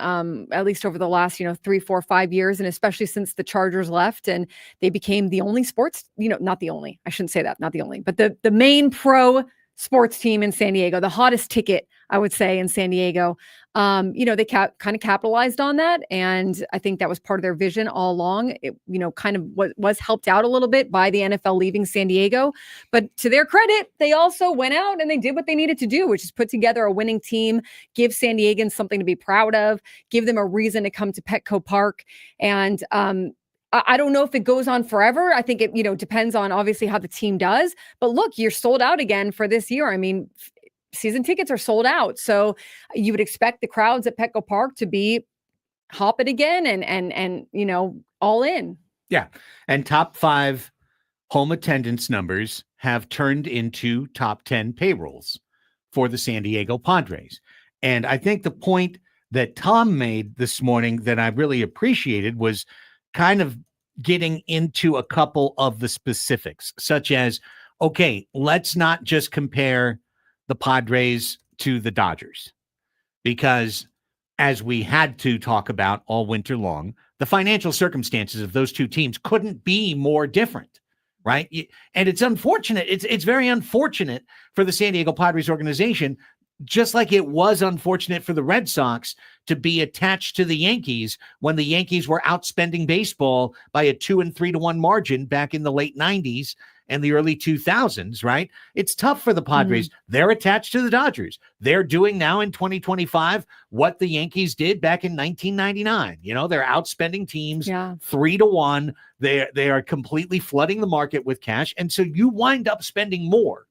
at least over the last, 3, 4, 5 years, and especially since the Chargers left and they became the only sports, not the only, I shouldn't say that, not the only, but the main pro sports team in San Diego, the hottest ticket, I would say, in San Diego. They kind of capitalized on that. And I think that was part of their vision all along. It, kind of was helped out a little bit by the NFL leaving San Diego. But to their credit, they also went out and they did what they needed to do, which is put together a winning team, give San Diegans something to be proud of, give them a reason to come to Petco Park. And, I don't know if it goes on forever. I think it, depends on obviously how the team does. But look, you're sold out again for this year. I mean, season tickets are sold out. So you would expect the crowds at Petco Park to be hopping again and all in. Yeah. And top 5 home attendance numbers have turned into top 10 payrolls for the San Diego Padres. And I think the point that Tom made this morning that I really appreciated was kind of getting into a couple of the specifics, such as, okay, let's not just compare the Padres to the Dodgers, because as we had to talk about all winter long, the financial circumstances of those two teams couldn't be more different, right? And it's unfortunate. It's very unfortunate for the San Diego Padres organization, just like it was unfortunate for the Red Sox to be attached to the Yankees when the Yankees were outspending baseball by a 2 and 3 to 1 margin back in the late 90s and the early 2000s, right? It's tough for the Padres. They're attached to the Dodgers. They're doing now in 2025 what the Yankees did back in 1999. They're outspending teams 3 to 1. They are completely flooding the market with cash. And so you wind up spending more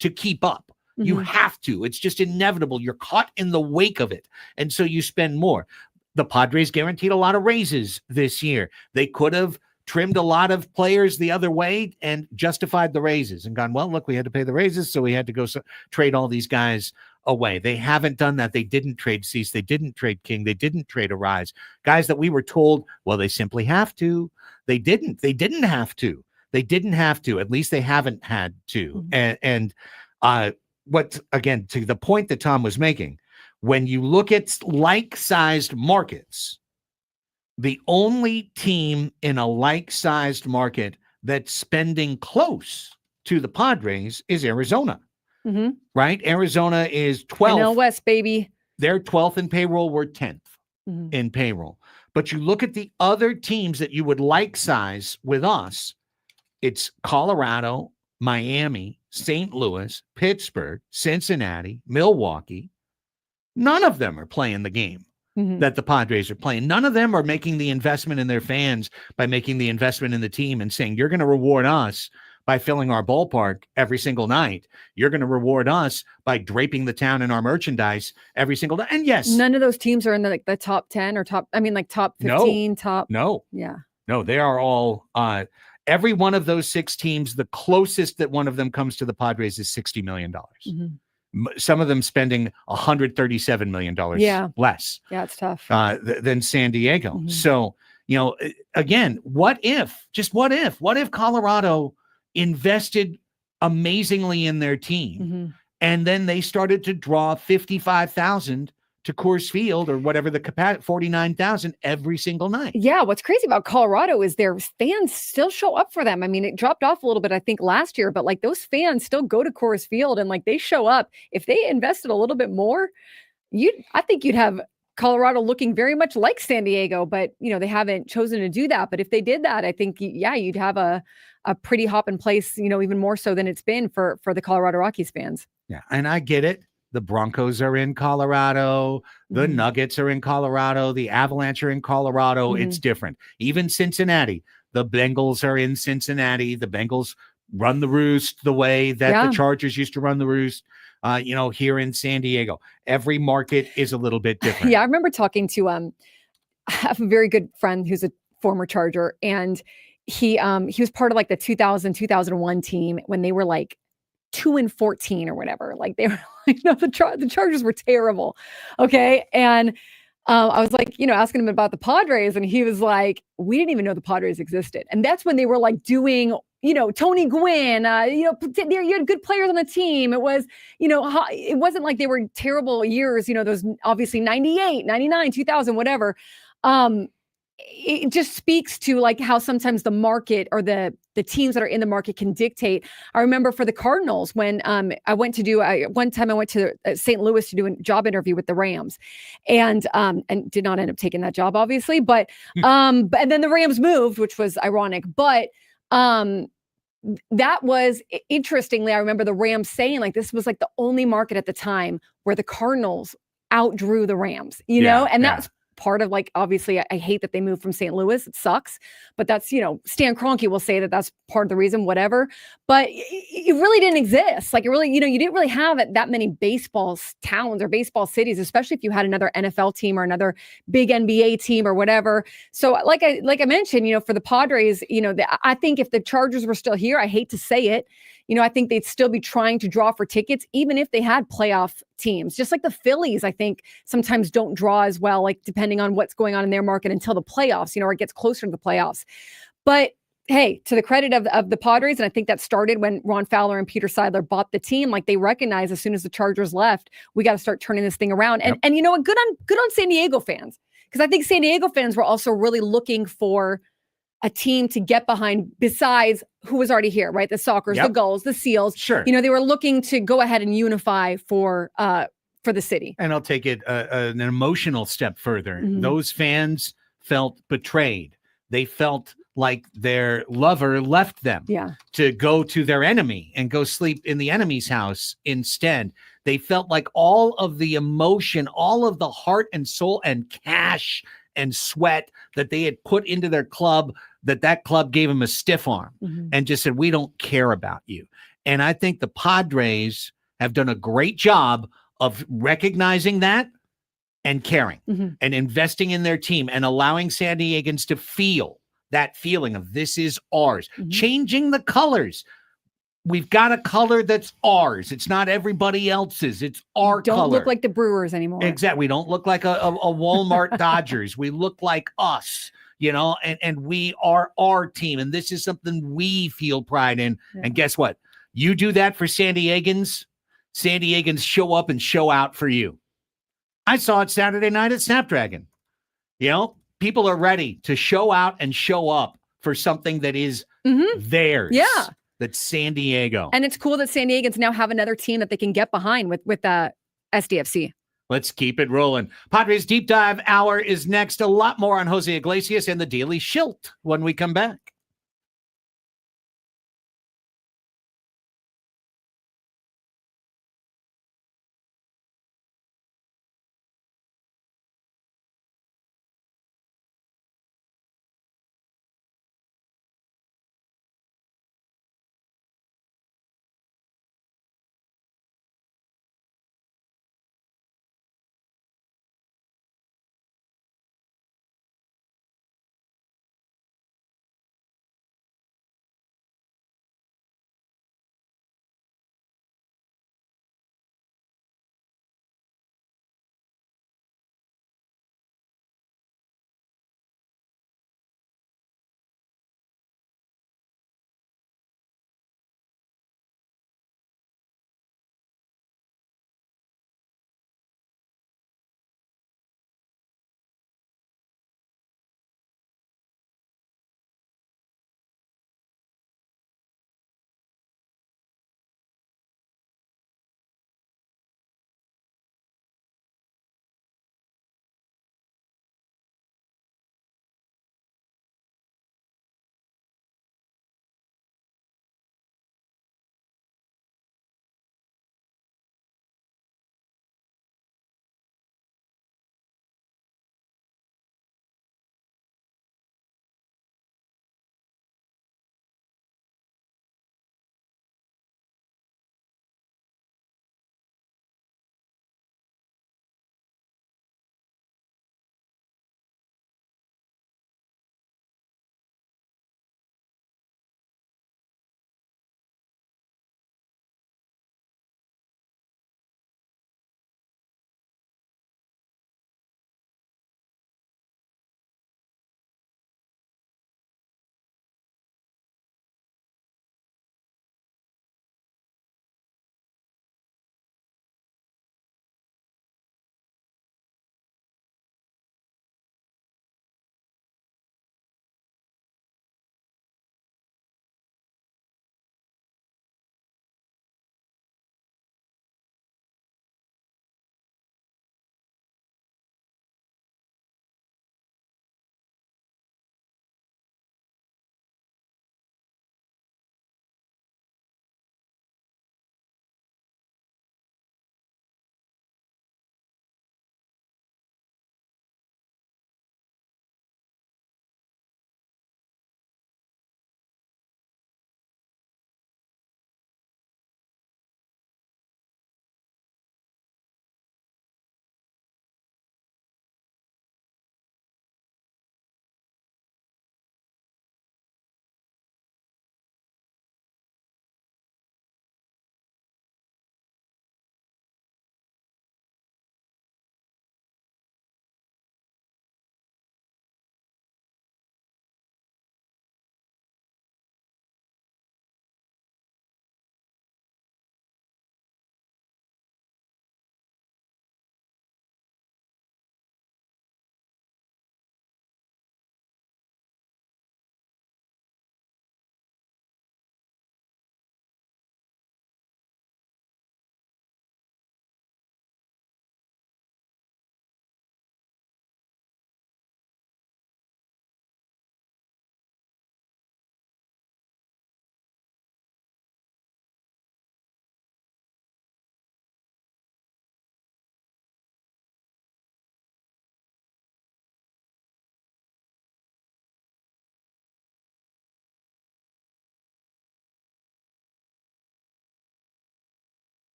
to keep up. You have to. It's just inevitable. You're caught in the wake of it. And so you spend more. The Padres guaranteed a lot of raises this year. They could have trimmed a lot of players the other way and justified the raises and gone, well, look, we had to pay the raises, so we had to go trade all these guys away. They haven't done that. They didn't trade Cease. They didn't trade King. They didn't trade Arise. Guys that we were told, well, they simply have to. They didn't. They didn't have to. They didn't have to. At least they haven't had to. And what, again, to the point that Tom was making, when you look at like-sized markets, the only team in a like-sized market that's spending close to the Padres is Arizona, right? Arizona is 12th. NL West, baby. They're 12th in payroll. We're 10th in payroll. But you look at the other teams that you would like size with us, it's Colorado, Miami, St. Louis, Pittsburgh, Cincinnati, Milwaukee. None of them are playing the game that the Padres are playing. None of them are making the investment in their fans by making the investment in the team and saying, you're going to reward us by filling our ballpark every single night. You're going to reward us by draping the town in our merchandise every single day. And yes, none of those teams are in the top 10 or top 15, top. No, Yeah. no, they are all, every one of those 6 teams, the closest that one of them comes to the Padres is $60 million. Some of them spending $137 million less. Yeah, it's tough. Than San Diego. So, again, what if Colorado invested amazingly in their team and then they started to draw 55,000 to Coors Field or whatever the capacity, 49,000 every single night. Yeah, what's crazy about Colorado is their fans still show up for them. I mean, it dropped off a little bit, I think, last year, but like those fans still go to Coors Field and like they show up. If they invested a little bit more, I think you'd have Colorado looking very much like San Diego, but they haven't chosen to do that. But if they did that, I think, you'd have a pretty hopping place, even more so than it's been for the Colorado Rockies fans. Yeah, and I get it. The Broncos are in Colorado. The Nuggets are in Colorado. The Avalanche are in Colorado. It's different. Even Cincinnati. The Bengals are in Cincinnati. The Bengals run the roost the way that the Chargers used to run the roost, here in San Diego. Every market is a little bit different. Yeah, I remember talking to I have a very good friend who's a former Charger, and he was part of like the 2001 team when they were like 2-14 or whatever. Like they were like, the Chargers were terrible. Okay. And I was like, asking him about the Padres, and he was like, we didn't even know the Padres existed. And that's when they were like doing, Tony Gwynn, you had good players on the team. It was, it wasn't like they were terrible years, those obviously 98, 99, 2000, whatever. It just speaks to like how sometimes the market or the teams that are in the market can dictate. I remember for the Cardinals when one time I went to St. Louis to do a job interview with the Rams, and did not end up taking that job, obviously. But and then the Rams moved, which was ironic. But that was interestingly, I remember the Rams saying like this was like the only market at the time where the Cardinals outdrew the Rams, and that's part of like, obviously I hate that they moved from St. Louis. It sucks, but that's, Stan Kroenke will say that that's part of the reason, whatever, but it really didn't exist. Like it really, you didn't really have that many baseball towns or baseball cities, especially if you had another NFL team or another big NBA team or whatever. So like I mentioned, for the Padres, I think if the Chargers were still here, I hate to say it, I think they'd still be trying to draw for tickets, even if they had playoff teams. Just like the Phillies, I think sometimes don't draw as well, like depending on what's going on in their market until the playoffs, or it gets closer to the playoffs. But hey, to the credit of the Padres, and I think that started when Ron Fowler and Peter Seidler bought the team, like they recognized as soon as the Chargers left, we got to start turning this thing around. And you know what? Good on San Diego fans, because I think San Diego fans were also really looking for a team to get behind besides who was already here, right? The Sockers, the Gulls, the Seals. Sure. They were looking to go ahead and unify for the city. And I'll take it an emotional step further. Those fans felt betrayed. They felt like their lover left them to go to their enemy and go sleep in the enemy's house instead. They felt like all of the emotion, all of the heart and soul and cash and sweat that they had put into their club, that club gave them a stiff arm and just said, we don't care about you. And I think the Padres have done a great job of recognizing that and caring and investing in their team and allowing San Diegans to feel that feeling of this is ours, changing the colors. We've got a color that's ours. It's not everybody else's. It's our color. Don't look like the Brewers anymore. Exactly. We don't look like a Walmart Dodgers. We look like us, and we are our team. And this is something we feel pride in. Yeah. And guess what? You do that for San Diegans show up and show out for you. I saw it Saturday night at Snapdragon. People are ready to show out and show up for something that is theirs. Yeah. That's San Diego. And it's cool that San Diegans now have another team that they can get behind with SDFC. Let's keep it rolling. Padres Deep Dive Hour is next. A lot more on Jose Iglesias and the Daily Schilt when we come back.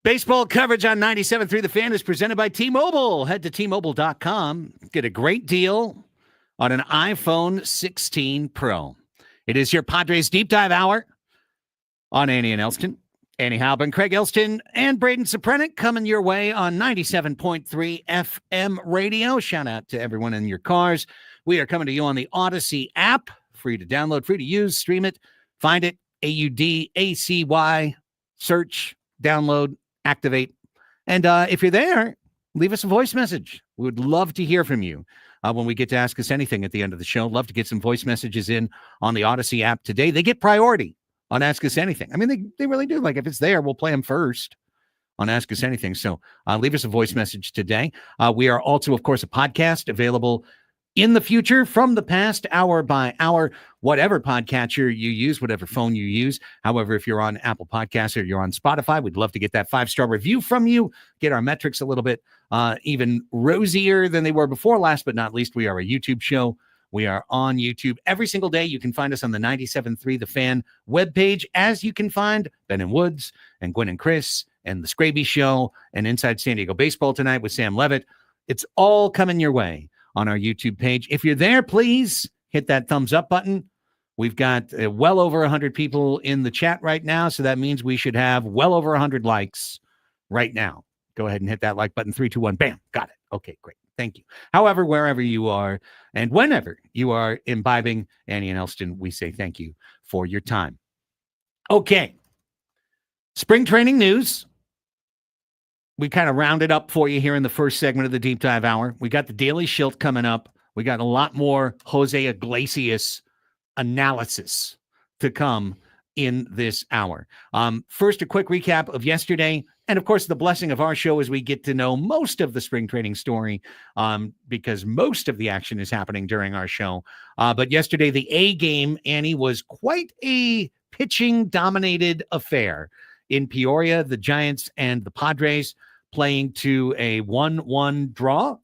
Baseball coverage on 97.3 The Fan is presented by T-Mobile. Head to T-Mobile.com. Get a great deal on an iPhone 16 Pro. It is your Padres Deep Dive Hour on Annie and Elsten. Annie Halbin, Craig Elsten, and Braden Soprenik coming your way on 97.3 FM radio. Shout out to everyone in your cars. We are coming to you on the Odyssey app. Free to download, free to use, stream it, find it, AUDACY, search, download, activate. And if you're there, leave us a voice message. We would love to hear from you when we get to ask us anything at the end of the show. Love to get some voice messages in on the Odyssey app today. They get priority on Ask Us Anything. I mean, they really do. Like, if it's there, we'll play them first on Ask Us Anything. So leave us a voice message today. We are also, of course, a podcast available in the future, from the past, hour by hour, whatever podcatcher you use, whatever phone you use. However, if you're on Apple Podcasts or you're on Spotify, we'd love to get that 5-star review from you, get our metrics a little bit even rosier than they were before. Last but not least, we are a YouTube show. We are on YouTube every single day. You can find us on the 97.3 The Fan webpage, as you can find Ben and Woods and Gwen and Chris and The Scraby Show and Inside San Diego Baseball Tonight with Sam Levitt. It's all coming your way on our YouTube page. If you're there, please hit that thumbs up button. We've got well over 100 people in the chat right now, so that means we should have well over 100 likes right now. Go ahead and hit that like button. 3, 2, 1, bam, got it. Okay, great. Thank you. However, wherever you are and whenever you are imbibing Annie and Elsten, we say thank you for your time. Okay. Spring training news. We kind of rounded up for you here in the first segment of the Deep Dive Hour. We got the Daily Shilt coming up. We got a lot more Jose Iglesias analysis to come in this hour. First, a quick recap of yesterday. And, of course, the blessing of our show is we get to know most of the spring training story because most of the action is happening during our show. But yesterday, the A game, Annie, was quite a pitching-dominated affair. In Peoria, the Giants and the Padres playing to a 1-1 draw.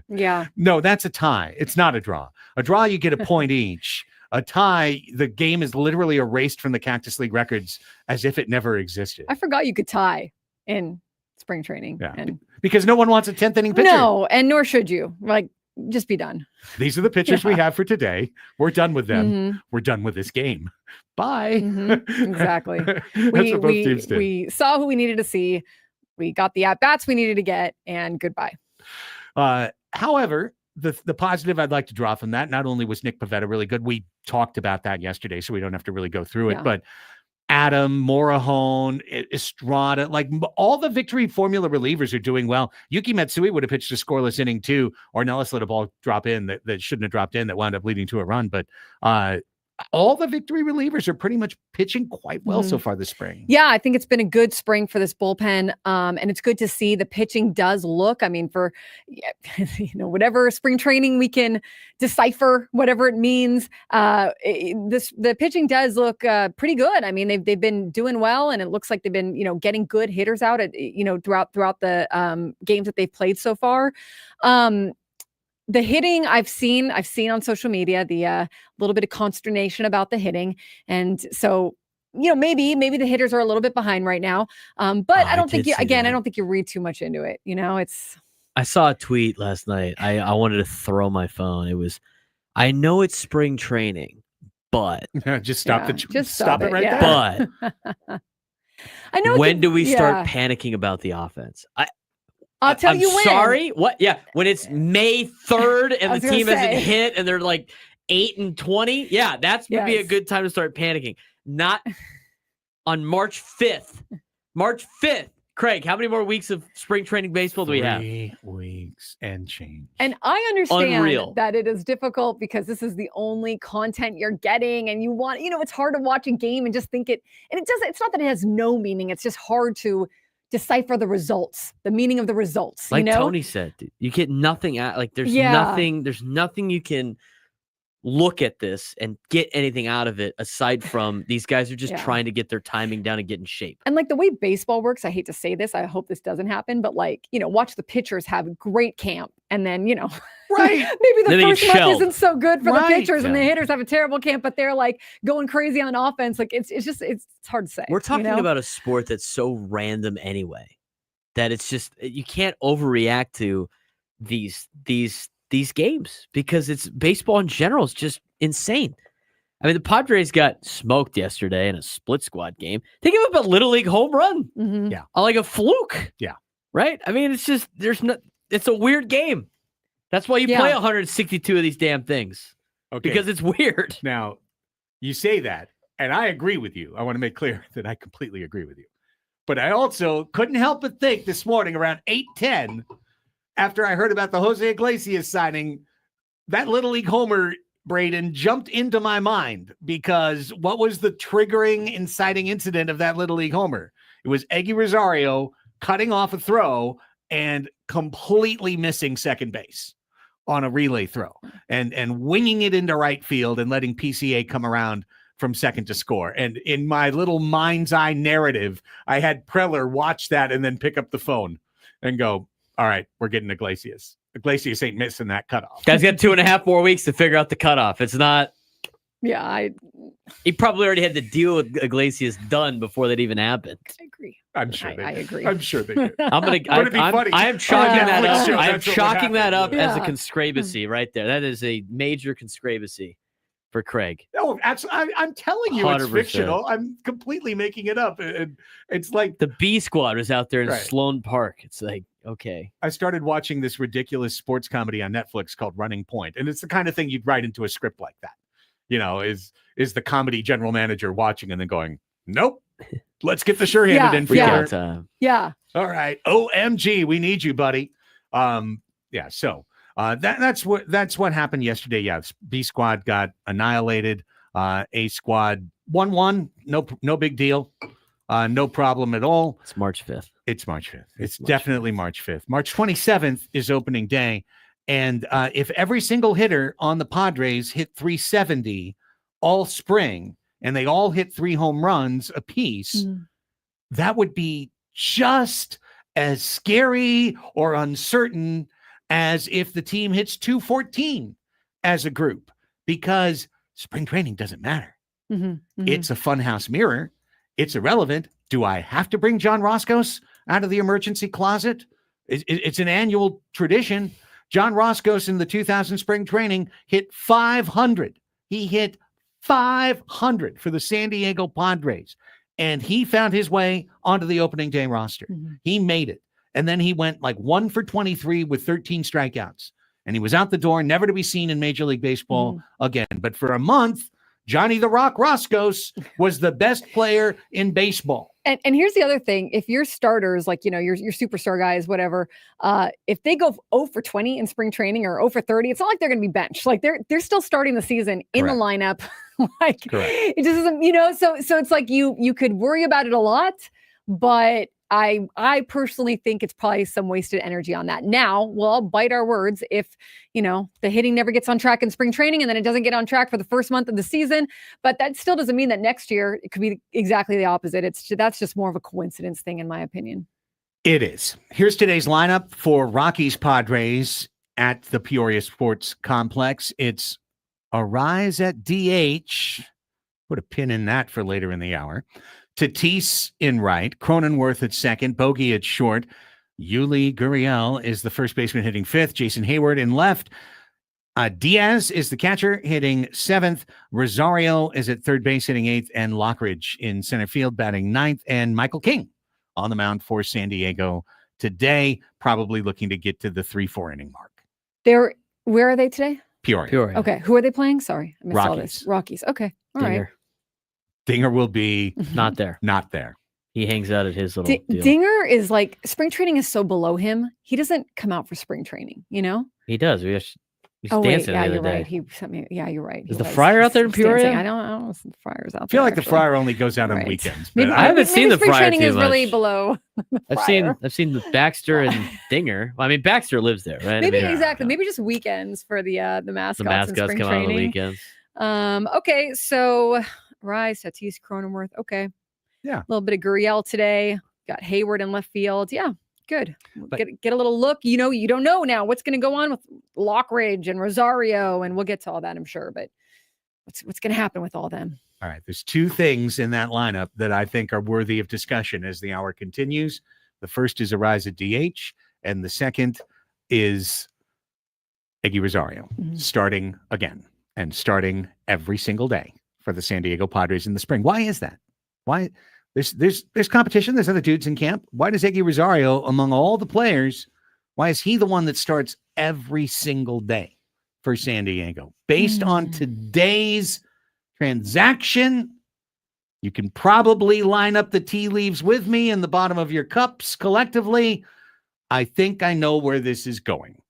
Yeah. No, that's a tie. It's not a draw. A draw, you get a point each. A tie, the game is literally erased from the Cactus League records as if it never existed. I forgot you could tie in spring training. Yeah. And because no one wants a 10th inning pitcher. no, and nor should you. Like, just be done. These are the pitchers we have for today. We're done with them. Mm-hmm. We're done with this game. Bye. Mm-hmm. Exactly. That's what both teams did. We saw who we needed to see. We got the at-bats we needed to get, and goodbye. However, the positive I'd like to draw from that, not only was Nick Pivetta really good, we talked about that yesterday, so we don't have to really go through it, but Adam, Morahone, Estrada, like all the victory formula relievers are doing well. Yuki Matsui would have pitched a scoreless inning too. Ornelas let a ball drop in that shouldn't have dropped in that wound up leading to a run. But all the victory relievers are pretty much pitching quite well so far this spring. Yeah, I think it's been a good spring for this bullpen. And it's good to see the pitching does look, I mean, for, whatever spring training we can decipher, whatever it means, the pitching does look pretty good. I mean, they've been doing well, and it looks like they've been, getting good hitters out at, throughout the games that they've played so far. The hitting I've seen on social media, the little bit of consternation about the hitting. And so, maybe the hitters are a little bit behind right now. But I don't think I don't think you read too much into it. I saw a tweet last night. I wanted to throw my phone. It was, I know it's spring training, but just stop stop it right there. But I know. When do we start panicking about the offense? I'll tell you when. Sorry? What? Yeah. When it's May 3rd and the team hasn't hit and they're like 8-20. Yeah, that would be a good time to start panicking. Not on March 5th. March 5th. Craig, how many more weeks of spring training baseball do we have? 3 weeks and change. And I understand that it is difficult because this is the only content you're getting, and you want, it's hard to watch a game and just think it, and it's not that it has no meaning. It's just hard to decipher the results, the meaning of the results. Like Tony said, dude, you get nothing out. Like there's nothing you can look at this and get anything out of it aside from these guys are just trying to get their timing down and get in shape. And like the way baseball works, I hate to say this, I hope this doesn't happen, but watch the pitchers have a great camp, and then Right. Maybe the Then they get first month shelled. isn't so good for the Right. pitchers, and the Yeah. hitters have a terrible camp, but they're like going crazy on offense. Like it's hard to say. We're talking you know? about a sport that's so random anyway that it's just you can't overreact to these games because it's baseball in general is just insane. I mean, the Padres got smoked yesterday in a split squad game. They gave up a little league home run, Mhm. on like a fluke. Yeah. Right. I mean, it's just it's a weird game. That's why you play 162 of these damn things Okay. because it's weird. Now, you say that, and I agree with you. I want to make clear that I completely agree with you. But I also couldn't help but think this morning around 8:10, after I heard about the Jose Iglesias signing, that Little League homer, Braden, jumped into my mind because what was the triggering, inciting incident of that Little League homer? It was Eggy Rosario cutting off a throw and completely missing second base on a relay throw and winging it into right field and letting PCA come around from second to score. And in my little mind's eye narrative, I had Preller watch that and then pick up the phone and go, all right, we're getting Iglesias. Iglesias ain't missing that cutoff. Guy's got 2.5 more weeks to figure out the cutoff. It's not. Yeah, He probably already had the deal with Iglesias done before that even happened. I agree. I'm sure I agree. I'm sure they did. Wouldn't it be funny? I am chalking that Netflix up. show, I am that's what would chalking that up happen. as a Yeah. conscrabacy right there. That is a major conscrabacy for Craig. No, absolutely. I'm telling you, it's 100%. fictional. I'm completely making it up. It's like The B squad was out there in Right. Sloan Park. It's like, okay. I started watching this ridiculous sports comedy on Netflix called Running Point, and it's the kind of thing you'd write into a script like that. You know, is the comedy general manager watching and then going, nope, let's get the sure-handed Yeah, Freak out infielder. time. Yeah. All right, OMG, we need you, buddy. Yeah. So that's what happened yesterday. Yeah, B squad got annihilated. A squad 1-1. No big deal. No problem at all. It's March 5th. It's March 5th. It's March definitely March 5th. March 27th is opening day. And if every single hitter on the Padres hit 370 all spring and they all hit 3 home runs apiece, that would be just as scary or uncertain as if the team hits 214 as a group, because spring training doesn't matter. It's a funhouse mirror. It's irrelevant. Do I have to bring John Roscos out of the emergency closet? It's an annual tradition. John Roscos in the 2000 spring training hit 500. He hit 500 for the San Diego Padres, and he found his way onto the opening day roster. He made it. And then he went like 1 for 23 with 13 strikeouts, and he was out the door, never to be seen in Major League Baseball again. But for a month, Johnny the Rock Roscos was the best player in baseball. And here's the other thing. If your starters, like, your superstar guys, whatever, if they go 0 for 20 in spring training or 0 for 30, it's not like they're going to be benched. Like they're still starting the season in the lineup. Like it just isn't, so it's like you could worry about it a lot, but I personally think it's probably some wasted energy on that. Now, we'll all bite our words if, the hitting never gets on track in spring training and then it doesn't get on track for the first month of the season. But that still doesn't mean that next year it could be exactly the opposite. That's just more of a coincidence thing, in my opinion. It is. Here's today's lineup for Rockies Padres at the Peoria Sports Complex. It's Arise at DH. Put a pin in that for later in the hour. Tatis in right, Cronenworth at second, Bogey at short. Yuli Gurriel is the first baseman hitting fifth. Jason Hayward in left. Diaz is the catcher hitting seventh. Rosario is at third base hitting eighth, and Lockridge in center field batting ninth, and Michael King on the mound for San Diego today, probably looking to get to the 3-4 inning mark. Where are they today? Peoria. Okay. Who are they playing? Sorry, I missed all Rockies. this. Rockies. Okay. All right. Dinger will be Not there. not there. He hangs out at his little deal. Dinger is like, spring training is so below him. He doesn't come out for spring training, He does. He's Oh, wait. dancing Yeah, the other you're day. right. He sent me. Yeah, you're right. Is He the was. Friar out there in He's dancing. Peoria? I don't know if the Friar's out there. I feel like the actually. Friar only goes out on Right. weekends. Maybe, But I haven't maybe seen the spring Friar training too is really much. below the Friar. I've seen the Baxter and Dinger. Well, I mean, Baxter lives there, right? Maybe I mean, exactly. Maybe just weekends for the mascots. the in mascots spring come out on the training. weekends. Okay, so Rise, Tatis, Cronenworth. Okay. Yeah. A little bit of Gurriel today. Got Hayward in left field. Yeah. Good. But- Get a little look. You don't know now what's going to go on with Lockridge and Rosario, and we'll get to all that, I'm sure. But what's going to happen with all them? All right. There's two things in that lineup that I think are worthy of discussion as the hour continues. The first is Ariza DH, and the second is Iggy Rosario starting again and starting every single day for the San Diego Padres in the spring. Why is that? Why? There's competition. There's other dudes in camp. Why does Iggy Rosario, among all the players, why is he the one that starts every single day for San Diego? Based on today's transaction, you can probably line up the tea leaves with me in the bottom of your cups collectively. I think I know where this is going.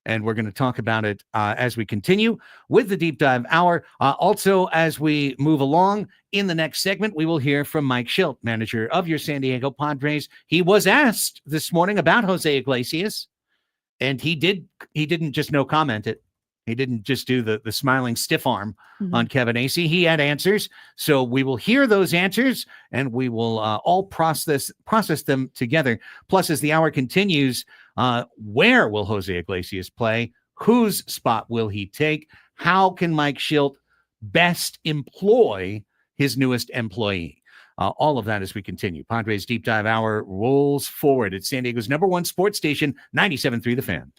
And we're going to talk about it as we continue with the Deep Dive Hour. Also, as we move along in the next segment, we will hear from Mike Schilt, manager of your San Diego Padres. He was asked this morning about Jose Iglesias, and he didn't just no comment it. He didn't just do the smiling stiff arm on Kevin Acee. He had answers. So we will hear those answers, and we will all process them together. Plus, as the hour continues, where will Jose Iglesias play? Whose spot will he take? How can Mike Schilt best employ his newest employee? All of that as we continue. Padres Deep Dive Hour rolls forward at San Diego's #1 sports station, 97.3 The Fan.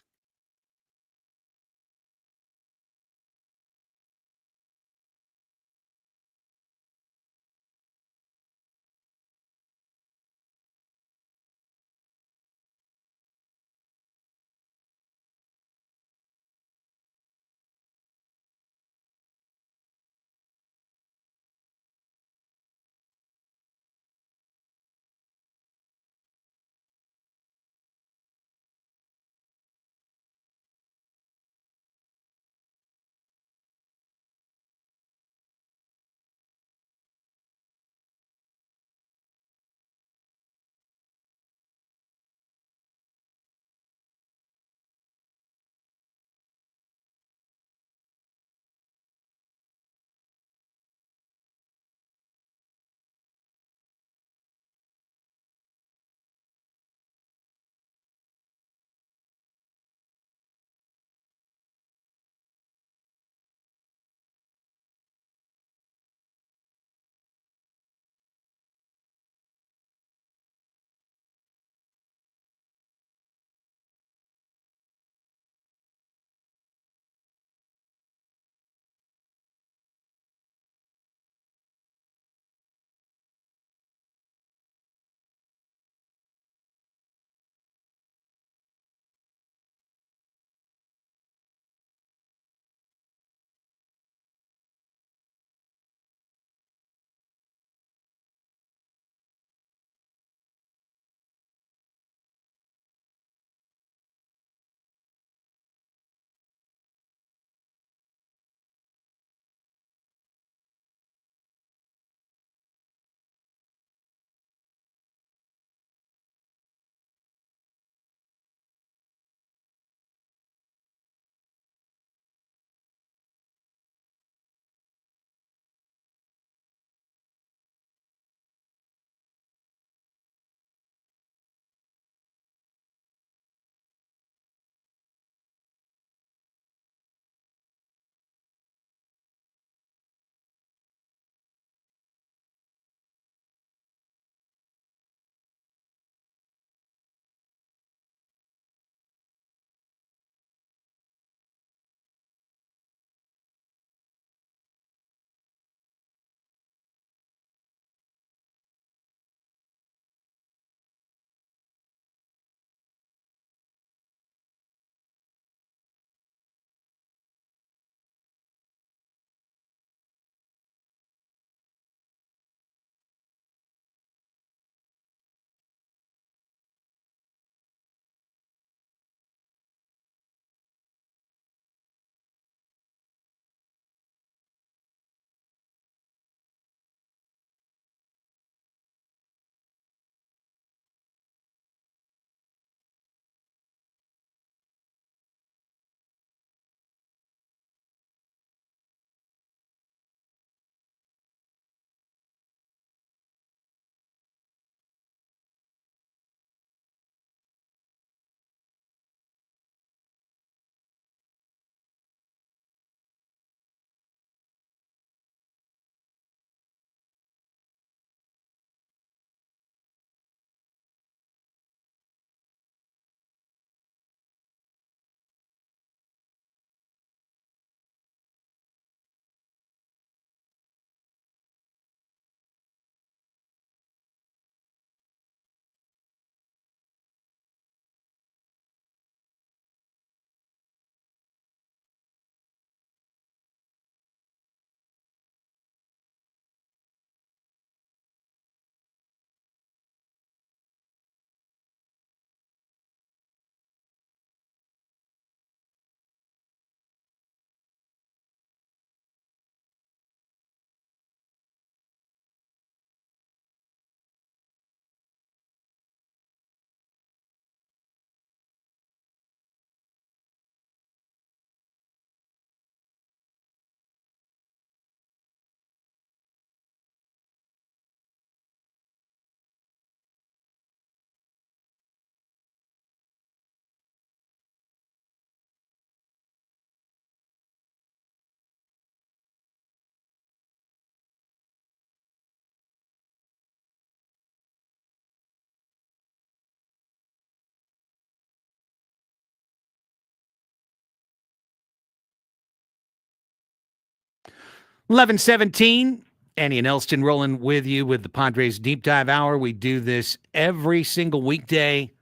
11:17. Annie and Elsten rolling with you with the Padres Deep Dive Hour. We do this every single weekday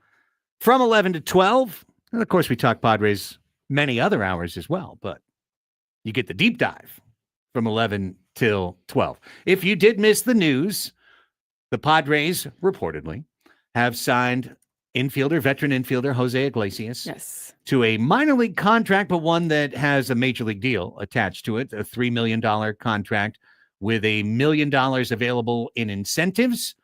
from 11 to 12. And of course, we talk Padres many other hours as well, but you get the deep dive from 11 till 12. If you did miss the news, the Padres reportedly have signed veteran infielder Jose Iglesias to a minor league contract, but one that has a major league deal attached to it, a $3 million contract with $1 million available in incentives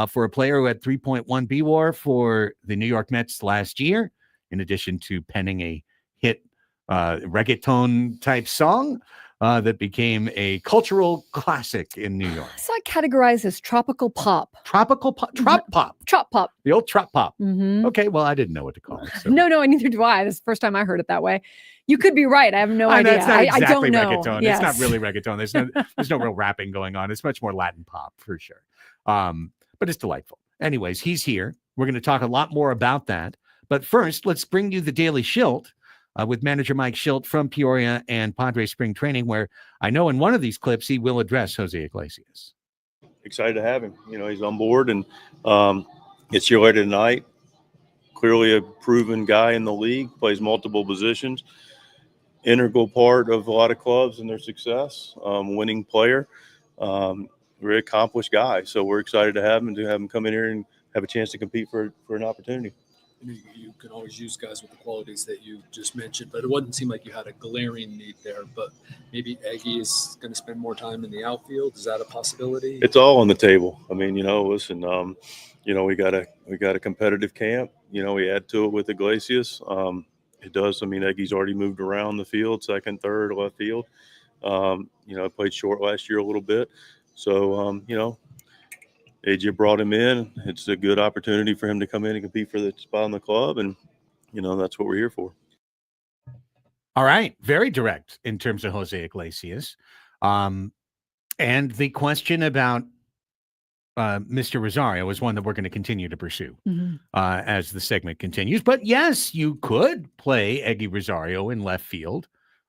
for a player who had 3.1 BWAR for the New York Mets last year, in addition to penning a hit reggaeton type song that became a cultural classic in New York. So I categorize as tropical pop. Tropical pop? Trop pop. Trop pop. The old trop pop. Mm-hmm. Okay, well, I didn't know what to call it. So. No, neither do I. This is the first time I heard it that way. You could be right. I have no idea. It's not exactly I don't know. reggaeton. Yes. It's not really reggaeton. There's no real rapping going on. It's much more Latin pop for sure. But it's delightful. Anyways, he's here. We're going to talk a lot more about that. But first, let's bring you the Daily Schilt with manager Mike Schilt from Peoria and Padres Spring Training, where I know in one of these clips he will address Jose Iglesias. Excited to have him. He's on board, and it's here later tonight. Clearly a proven guy in the league, plays multiple positions, integral part of a lot of clubs and their success, winning player, very accomplished guy. So we're excited to have him come in here and have a chance to compete for an opportunity. You can always use guys with the qualities that you just mentioned, but it wouldn't seem like you had a glaring need there. But maybe Eggy is going to spend more time in the outfield. Is that a possibility? It's all on the table. I mean, listen, we got a competitive camp. We add to it with Iglesias. It does. I mean, Eggy's already moved around the field, second, third, left field. Played short last year a little bit. So, AJ brought him in. It's a good opportunity for him to come in and compete for the spot in the club. And, that's what we're here for. All right. Very direct in terms of Jose Iglesias. And the question about Mr. Rosario is one that we're going to continue to pursue as the segment continues. But yes, you could play Eggy Rosario in left field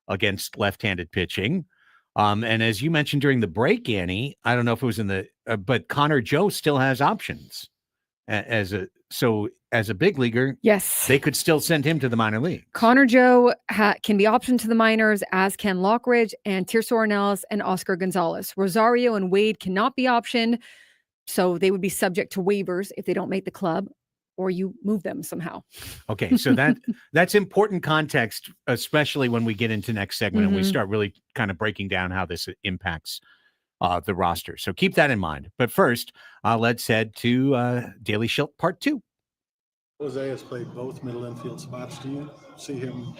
against left-handed pitching. And as you mentioned during the break, Annie, I don't know if it was in but Connor Joe still has options as a big leaguer. Yes. They could still send him to the minor league. Connor Joe can be optioned to the minors, as can Lockridge and Tirso Ornelas and Oscar Gonzalez. Rosario and Wade cannot be optioned, so they would be subject to waivers if they don't make the club, or you move them somehow. Okay, so that's important context, especially when we get into next segment and we start really kind of breaking down how this impacts the roster. So keep that in mind. But first, let's head to Daily Schilt Part 2. Jose has played both middle infield spots. Do you see him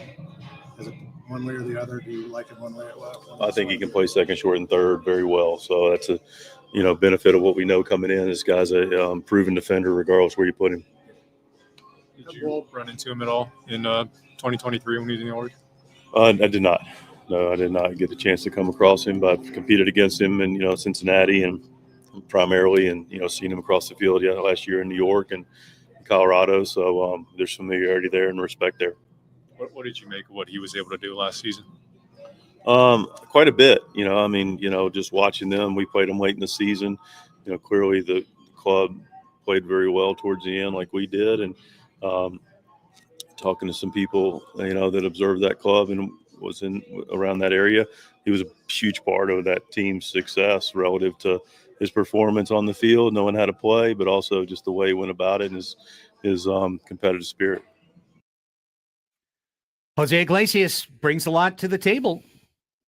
as one way or the other? Do you like him one way or left? I think he can play second, short, and third very well. So that's a benefit of what we know coming in. This guy's a proven defender regardless where you put him. Did you run into him at all in 2023 when he was in the org? I did not. No, I did not get a chance to come across him, but I've competed against him in Cincinnati and primarily, and seen him across the field last year in New York and Colorado. So there's familiarity there and respect there. What did you make of what he was able to do last season? Quite a bit. Just watching them. We played them late in the season. Clearly the club played very well towards the end, like we did, and talking to some people, that observed that club and was in around that area. He was a huge part of that team's success relative to his performance on the field, knowing how to play, but also just the way he went about it and his competitive spirit. Jose Iglesias brings a lot to the table.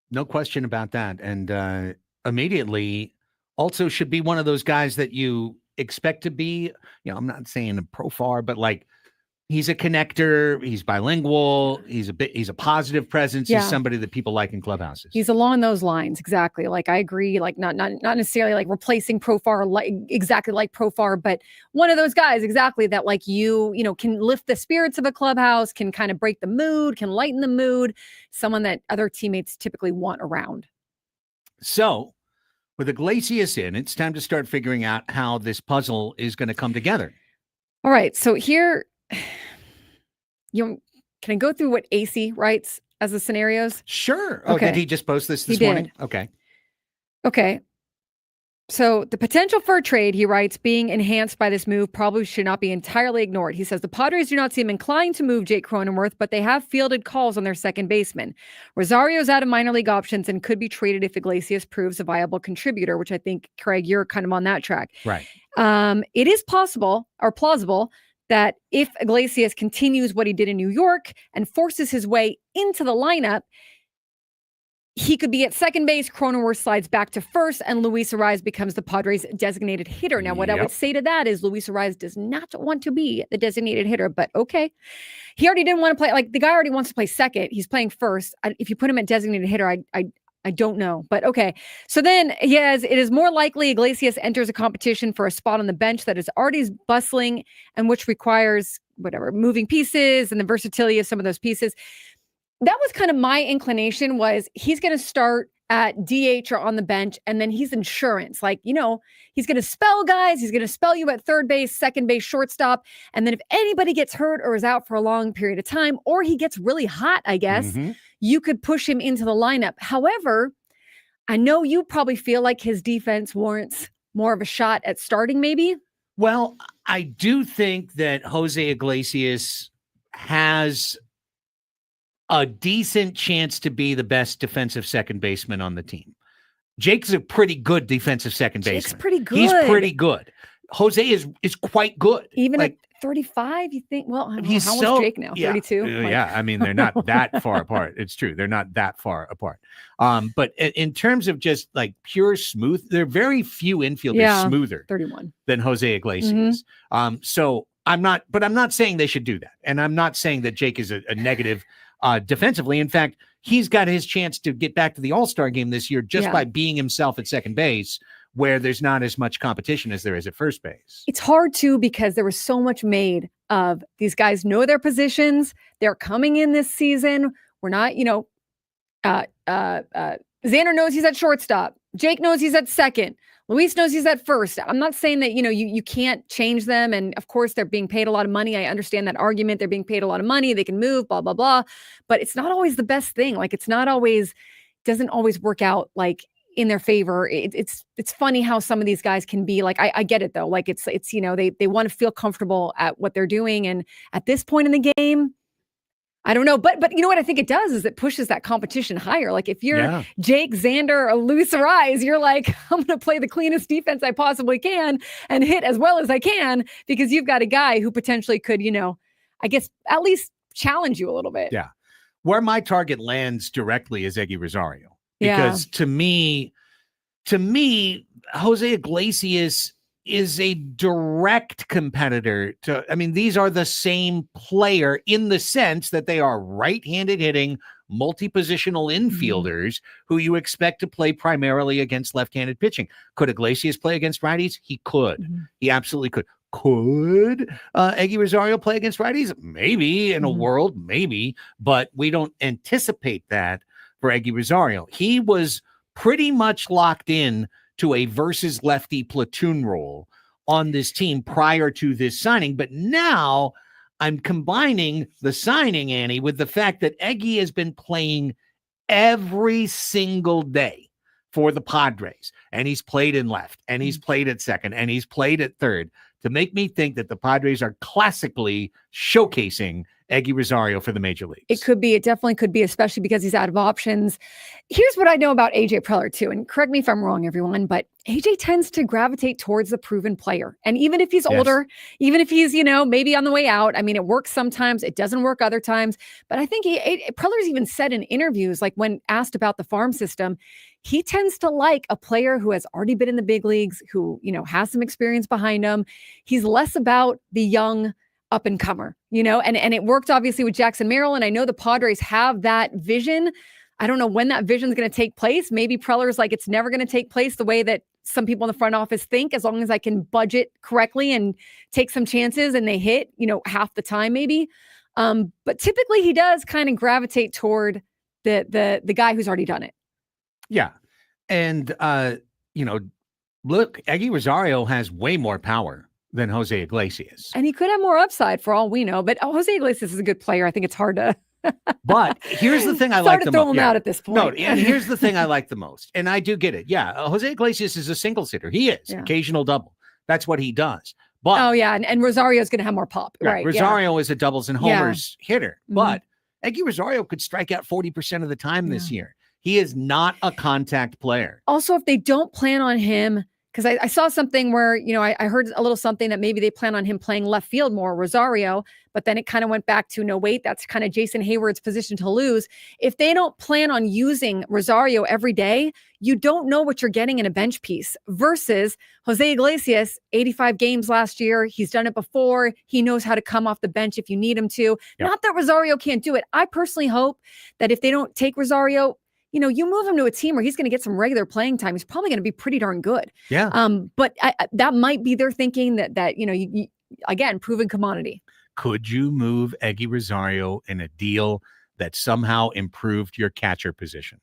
No question about that. And immediately also should be one of those guys that you expect to be, I'm not saying a profar, but like he's a connector, he's bilingual, he's a positive presence, he's somebody that people like in clubhouses. He's along those lines, exactly. Like I agree, like not necessarily like replacing Profar, like exactly like Profar, but one of those guys exactly that like you can lift the spirits of a clubhouse, can kind of break the mood, can lighten the mood, someone that other teammates typically want around. So with Iglesias in, it's time to start figuring out how this puzzle is going to come together. All right, so here, can I go through what AC writes as the scenarios? Sure. Oh, okay. Did he just post this he morning? did. Okay. Okay. So the potential for a trade, he writes, being enhanced by this move probably should not be entirely ignored. He says the Padres do not seem inclined to move Jake Cronenworth, but they have fielded calls on their second baseman. Rosario's out of minor league options and could be traded if Iglesias proves a viable contributor, which I think, Craig, you're kind of on that track. Right. It is possible or plausible that if Iglesias continues what he did in New York and forces his way into the lineup, he could be at second base, Cronenworth slides back to first, and Luis Arraez becomes the Padres' designated hitter. Now, what I would say to that is Luis Arraez does not want to be the designated hitter, but okay. He already didn't want to play, like the guy already wants to play second. He's playing first. If you put him at designated hitter, I don't know, but okay. So then it is more likely Iglesias enters a competition for a spot on the bench that is already bustling and which requires moving pieces and the versatility of some of those pieces. That was kind of my inclination, was he's going to start at DH or on the bench, and then he's insurance. Like, he's going to spell guys. He's going to spell you at third base, second base, shortstop. And then if anybody gets hurt or is out for a long period of time, or he gets really hot, I guess, you could push him into the lineup. However, I know you probably feel like his defense warrants more of a shot at starting maybe. Well, I do think that Jose Iglesias has a decent chance to be the best defensive second baseman on the team. Jake's a pretty good defensive second baseman. Jake's pretty good. He's pretty good. Jose is quite good. Even at 35, you think? Well, I don't know. How old's Jake now? 32? Yeah, I mean, they're not that far apart. It's true. They're not that far apart. But in terms of just like pure smooth, there are very few infielders smoother 31 than Jose Iglesias. So I'm not saying they should do that. And I'm not saying that Jake is a negative defensively. In fact, he's got his chance to get back to the All-Star game this year just by being himself at second base, where there's not as much competition as there is at first base. It's hard too, because there was so much made of these guys know their positions. They're coming in this season. We're not, Xander knows he's at shortstop. Jake knows he's at second. Luis knows he's at first. I'm not saying that, you can't change them. And of course, they're being paid a lot of money. I understand that argument. They're being paid a lot of money. They can move, blah, blah, blah. But it's not always the best thing. Like, doesn't always work out like in their favor. It's funny how some of these guys can be like, I get it though. Like it's they want to feel comfortable at what they're doing. And at this point in the game, I don't know, but you know what I think it does is it pushes that competition higher. Like if you're Jake, Xander, or Luis Arraez, you're like, I'm going to play the cleanest defense I possibly can and hit as well as I can, because you've got a guy who potentially could, I guess at least challenge you a little bit. Yeah. Where my target lands directly is Eggy Rosario, because to me, Jose Iglesias is a direct competitor these are the same player in the sense that they are right-handed hitting, multi-positional infielders who you expect to play primarily against left-handed pitching. Could Iglesias play against righties? He could. He absolutely could. Could Eggy Rosario play against righties? Maybe in a world, maybe, but we don't anticipate that for Eggy Rosario. He was pretty much locked in to a versus lefty platoon role on this team prior to this signing. But now I'm combining the signing, Annie, with the fact that Eggy has been playing every single day for the Padres. And he's played in left, and he's played at second, and he's played at third, to make me think that the Padres are classically showcasing Eggy Rosario for the major leagues. It could be. It definitely could be, especially because he's out of options. Here's what I know about AJ Preller too, and correct me if I'm wrong, everyone, but AJ tends to gravitate towards the proven player. And even if he's older, even if he's, maybe on the way out, it works sometimes, it doesn't work other times. But I think Preller's even said in interviews, like when asked about the farm system, he tends to like a player who has already been in the big leagues, who, has some experience behind him. He's less about the young up and comer, and it worked obviously with Jackson Merrill. And I know the Padres have that vision. I don't know when that vision is going to take place. Maybe Preller's like, it's never going to take place the way that some people in the front office think, as long as I can budget correctly and take some chances and they hit, half the time maybe. But typically he does kind of gravitate toward the guy who's already done it. Yeah. And, look, Eggy Rosario has way more power than Jose Iglesias. And he could have more upside for all we know, but Jose Iglesias is a good player. I think it's hard to But here's the thing I like Started the throwing most. him out at this No, point. and here's the thing I like the most, and I do get it. Yeah, Jose Iglesias is a single sitter. He is Yeah. occasional double. That's what he does. But Oh yeah, and Rosario's going to have more pop, right? Rosario is a doubles and Yeah. homers hitter, but Eggy Rosario could strike out 40% of the time this year. He is not a contact player. Also, if they don't plan on him, because I saw something where, I heard a little something that maybe they plan on him playing left field more, Rosario, but then it kind of went back to, no, wait, that's kind of Jason Hayward's position to lose. If they don't plan on using Rosario every day, you don't know what you're getting in a bench piece versus Jose Iglesias, 85 games last year. He's done it before. He knows how to come off the bench if you need him to. Yep. Not that Rosario can't do it. I personally hope that if they don't take Rosario, you move him to a team where he's going to get some regular playing time. He's probably going to be pretty darn good. Yeah. But that might be their thinking that you, again, proven commodity. Could you move Eggy Rosario in a deal that somehow improved your catcher position?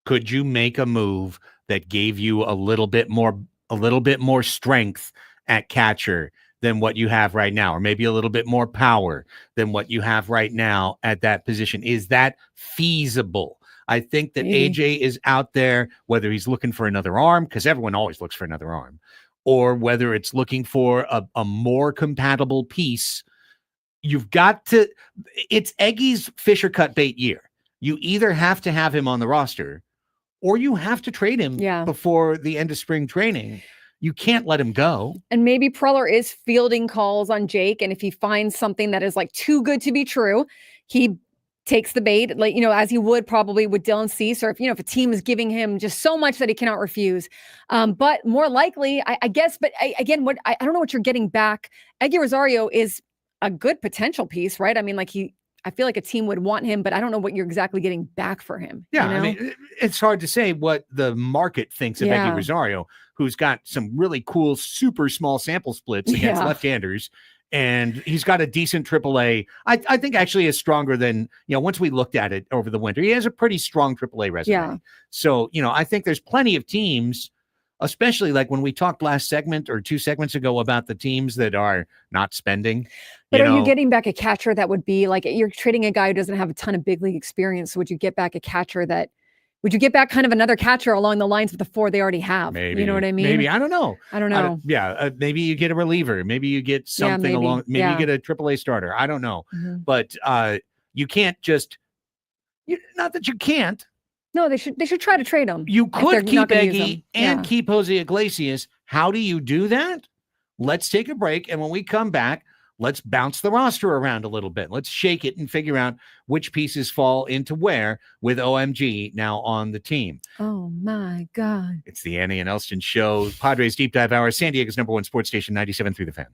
Could you make a move that gave you a little bit more strength at catcher than what you have right now, or maybe a little bit more power than what you have right now at that position? Is that feasible? I think that AJ is out there, whether he's looking for another arm, because everyone always looks for another arm, or whether it's looking for a more compatible piece. You've got to, it's Eggy's Fisher cut bait year. You either have to have him on the roster or you have to trade him before the end of spring training. You can't let him go. And maybe Preller is fielding calls on Jake. And if he finds something that is like too good to be true, he takes the bait, like, as he would probably with Dylan Cease, or if a team is giving him just so much that he cannot refuse. But more likely, I guess, but I don't know what you're getting back. Eggy Rosario is a good potential piece, right? I mean, I feel like a team would want him, but I don't know what you're exactly getting back for him. Yeah, I mean, it's hard to say what the market thinks of Eggy Rosario, who's got some really cool, super small sample splits against left-handers. And he's got a decent AAA. I think actually is stronger than, once we looked at it over the winter, he has a pretty strong AAA resume. Yeah. So, I think there's plenty of teams, especially like when we talked last segment or 2 segments ago about the teams that are not spending. But are you getting back a catcher that would be like, you're trading a guy who doesn't have a ton of big league experience? So would you get back a catcher would you get back kind of another catcher along the lines of the 4 they already have? Maybe. You know what I mean? Maybe. I don't know. Maybe you get a reliever. Maybe you get something along. Maybe you get a AAA starter. I don't know. Mm-hmm. But you can't just, not that you can't. No, they should try to trade him. You could keep Eggy and keep Jose Iglesias. How do you do that? Let's take a break. And when we come back, let's bounce the roster around a little bit. Let's shake it and figure out which pieces fall into where with OMG now on the team. Oh, my God. It's the Annie and Elsten Show. Padres Deep Dive Hour, San Diego's #1 sports station, 97.3 The Fan.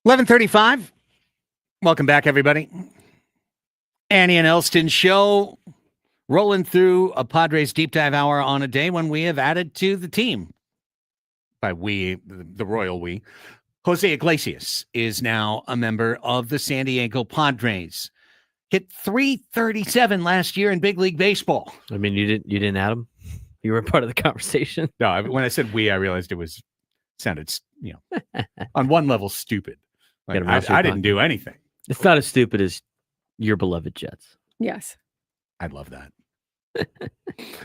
11:35. Welcome back, everybody. Annie and Elsten show, rolling through a Padres deep dive hour on a day when we have added to the team. By we, the royal we. Jose Iglesias is now a member of the San Diego Padres. Hit .337 last year in big league baseball. I mean, you didn't add him? You were part of the conversation? No, when I said we, I realized it sounded, on one level stupid. Like, I didn't do anything. It's not as stupid as your beloved Jets. Yes. I'd love that.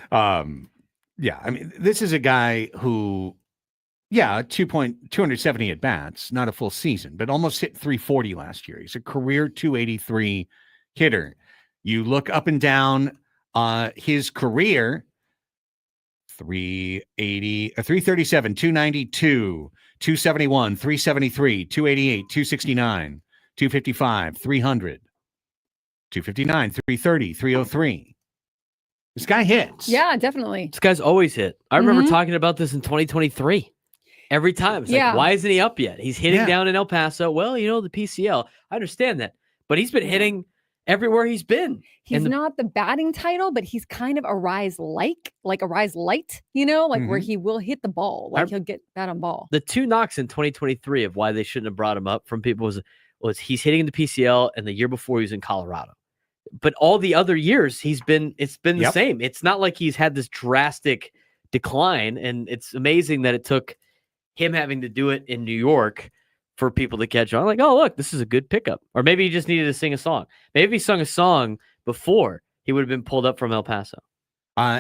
Yeah, I mean, this is a guy who, 270 at bats, not a full season, but almost hit340 last year. He's a career 283 hitter. You look up and down his career, 337, 292, 271, 373, 288, 269, 255, 300, 259, 330, 303. This guy hits. Yeah, definitely. This guy's always hit. I remember talking about this in 2023. Every time. It's like, why isn't he up yet? He's hitting down in El Paso. Well, the PCL. I understand that. But he's been hitting everywhere he's been. He's not the batting title, but he's kind of a Rise like a Rise light, where he will hit the ball. Like he'll get that on ball. The two knocks in 2023 of why they shouldn't have brought him up from people was he's hitting the PCL, and the year before he was in Colorado. But all the other years it's been the same. It's not like he's had this drastic decline, and it's amazing that it took him having to do it in New York for people to catch on. Like, oh, look, this is a good pickup. Or maybe he just needed to sing a song. Maybe if he sung a song before, he would have been pulled up from El Paso.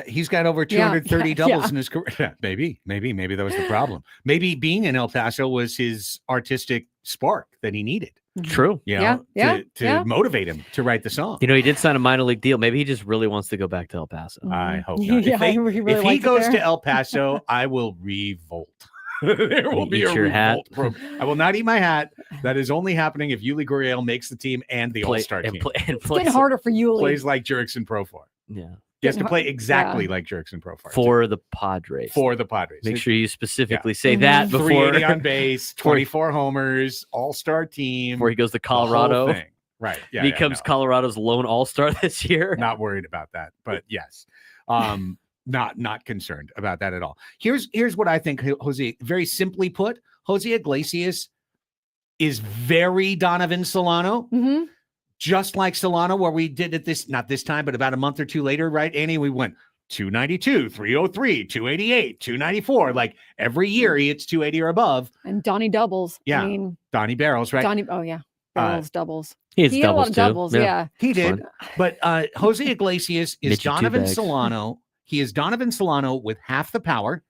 He's got over 230 doubles in his career. Maybe that was the problem. Maybe being in El Paso was his artistic spark that he needed. True. To motivate him to write the song. He did sign a minor league deal. Maybe he just really wants to go back to El Paso. I hope not. If he goes to El Paso, I will revolt. There will be a revolt program. I will not eat my hat. That is only happening if Yuli Gurriel makes the team and the All-Star team. It's getting harder for Yuli. Plays like Jurickson Pro 4. Yeah. He has to play exactly like Jurickson Pro 4. For the Padres. Make sure you specifically say that before. 380 on base, 24 homers, All-Star team. Before he goes to Colorado. Right. Yeah. Becomes Colorado's lone All-Star this year. Not worried about that, but yes. Not concerned about that at all. Here's what I think, Jose, very simply put, Jose Iglesias is very Donovan Solano. Just like Solano, where we did it not this time, but about a month or two later, right, Annie? We went 292, 303, 288, 294. Like every year he hits 280 or above. And Donnie doubles. Yeah. Donnie barrels, right? Barrels, doubles. He had a lot of doubles, He did. But Jose Iglesias is Donovan Solano. He is Donovan Solano with half the power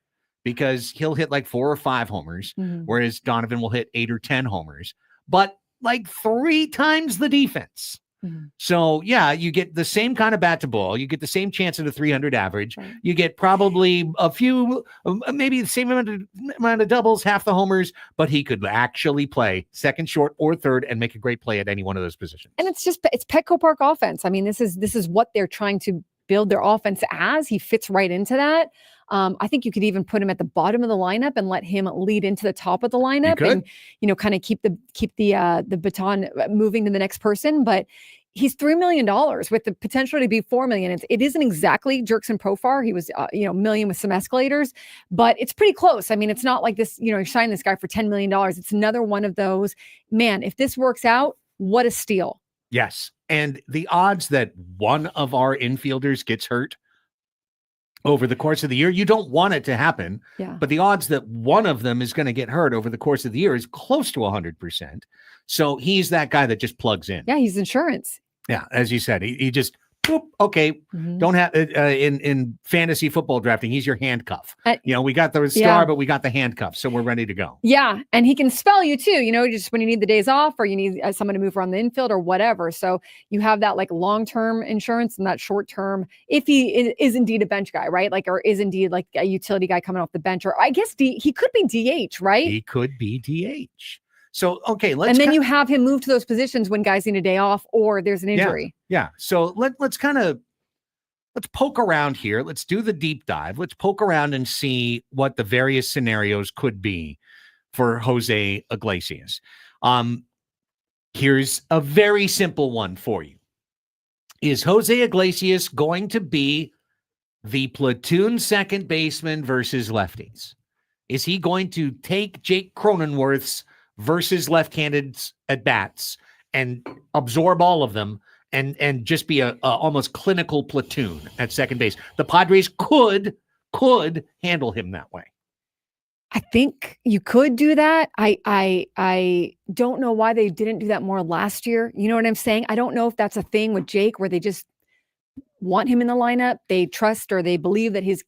because he'll hit like 4 or 5 homers, whereas Donovan will hit 8 or 10 homers, but like 3 times the defense. So, you get the same kind of bat to ball. You get the same chance at a 300 average. Right. You get probably a few, maybe the same amount of doubles, half the homers, but he could actually play second, short, or third and make a great play at any one of those positions. And it's Petco Park offense. I mean, this is what they're trying to build their offense as. He fits right into that. I think you could even put him at the bottom of the lineup and let him lead into the top of the lineup and, kind of keep the baton moving to the next person. But he's $3 million with the potential to be $4 million. It isn't exactly Jurickson Profar. He was, $1 million with some escalators, but it's pretty close. I mean, it's not like this, you're signing this guy for $10 million. It's another one of those, man, if this works out, what a steal. Yes. And the odds that one of our infielders gets hurt over the course of the year, you don't want it to happen. Yeah. But the odds that one of them is going to get hurt over the course of the year is close to 100%. So he's that guy that just plugs in. Yeah, he's insurance. Yeah, as you said, he just boop, okay. Don't have in fantasy football drafting. He's your handcuff. We got the star, but we got the handcuff, so we're ready to go. Yeah, and he can spell you too. Just when you need the days off, or you need someone to move around the infield, or whatever. So you have that like long-term insurance and that short-term. If he is indeed a bench guy, right? Like, or is indeed like a utility guy coming off the bench, or I guess he could be DH, right? He could be DH. So, okay, and then you have him move to those positions when guys need a day off or there's an injury. Yeah. So let's poke around here. Let's do the deep dive. Let's poke around and see what the various scenarios could be for Jose Iglesias. Here's a very simple one for you. Is Jose Iglesias going to be the platoon second baseman versus lefties? Is he going to take Jake Cronenworth's versus left-handed at bats and absorb all of them and just be a almost clinical platoon at second base? The Padres could handle him that way. I think you could do that. I don't know why they didn't do that more last year. You know what I'm saying? I don't know if that's a thing with Jake where they just want him in the lineup. They trust or they believe that his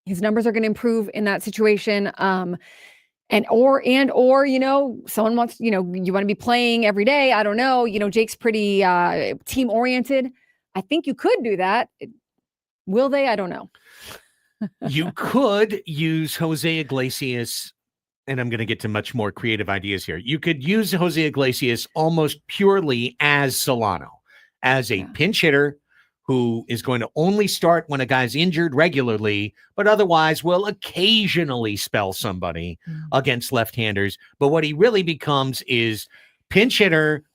numbers are going to improve in that situation. Or, you know, someone wants, you know, you want to be playing every day. I don't know. You know, Jake's pretty team oriented. I think you could do that. Will they? I don't know. You could use Jose Iglesias, and I'm going to get to much more creative ideas here. You could use Jose Iglesias almost purely as Solano, as a pinch hitter who is going to only start when a guy's injured regularly, but otherwise will occasionally spell somebody against left-handers. But what he really becomes is pinch hitter /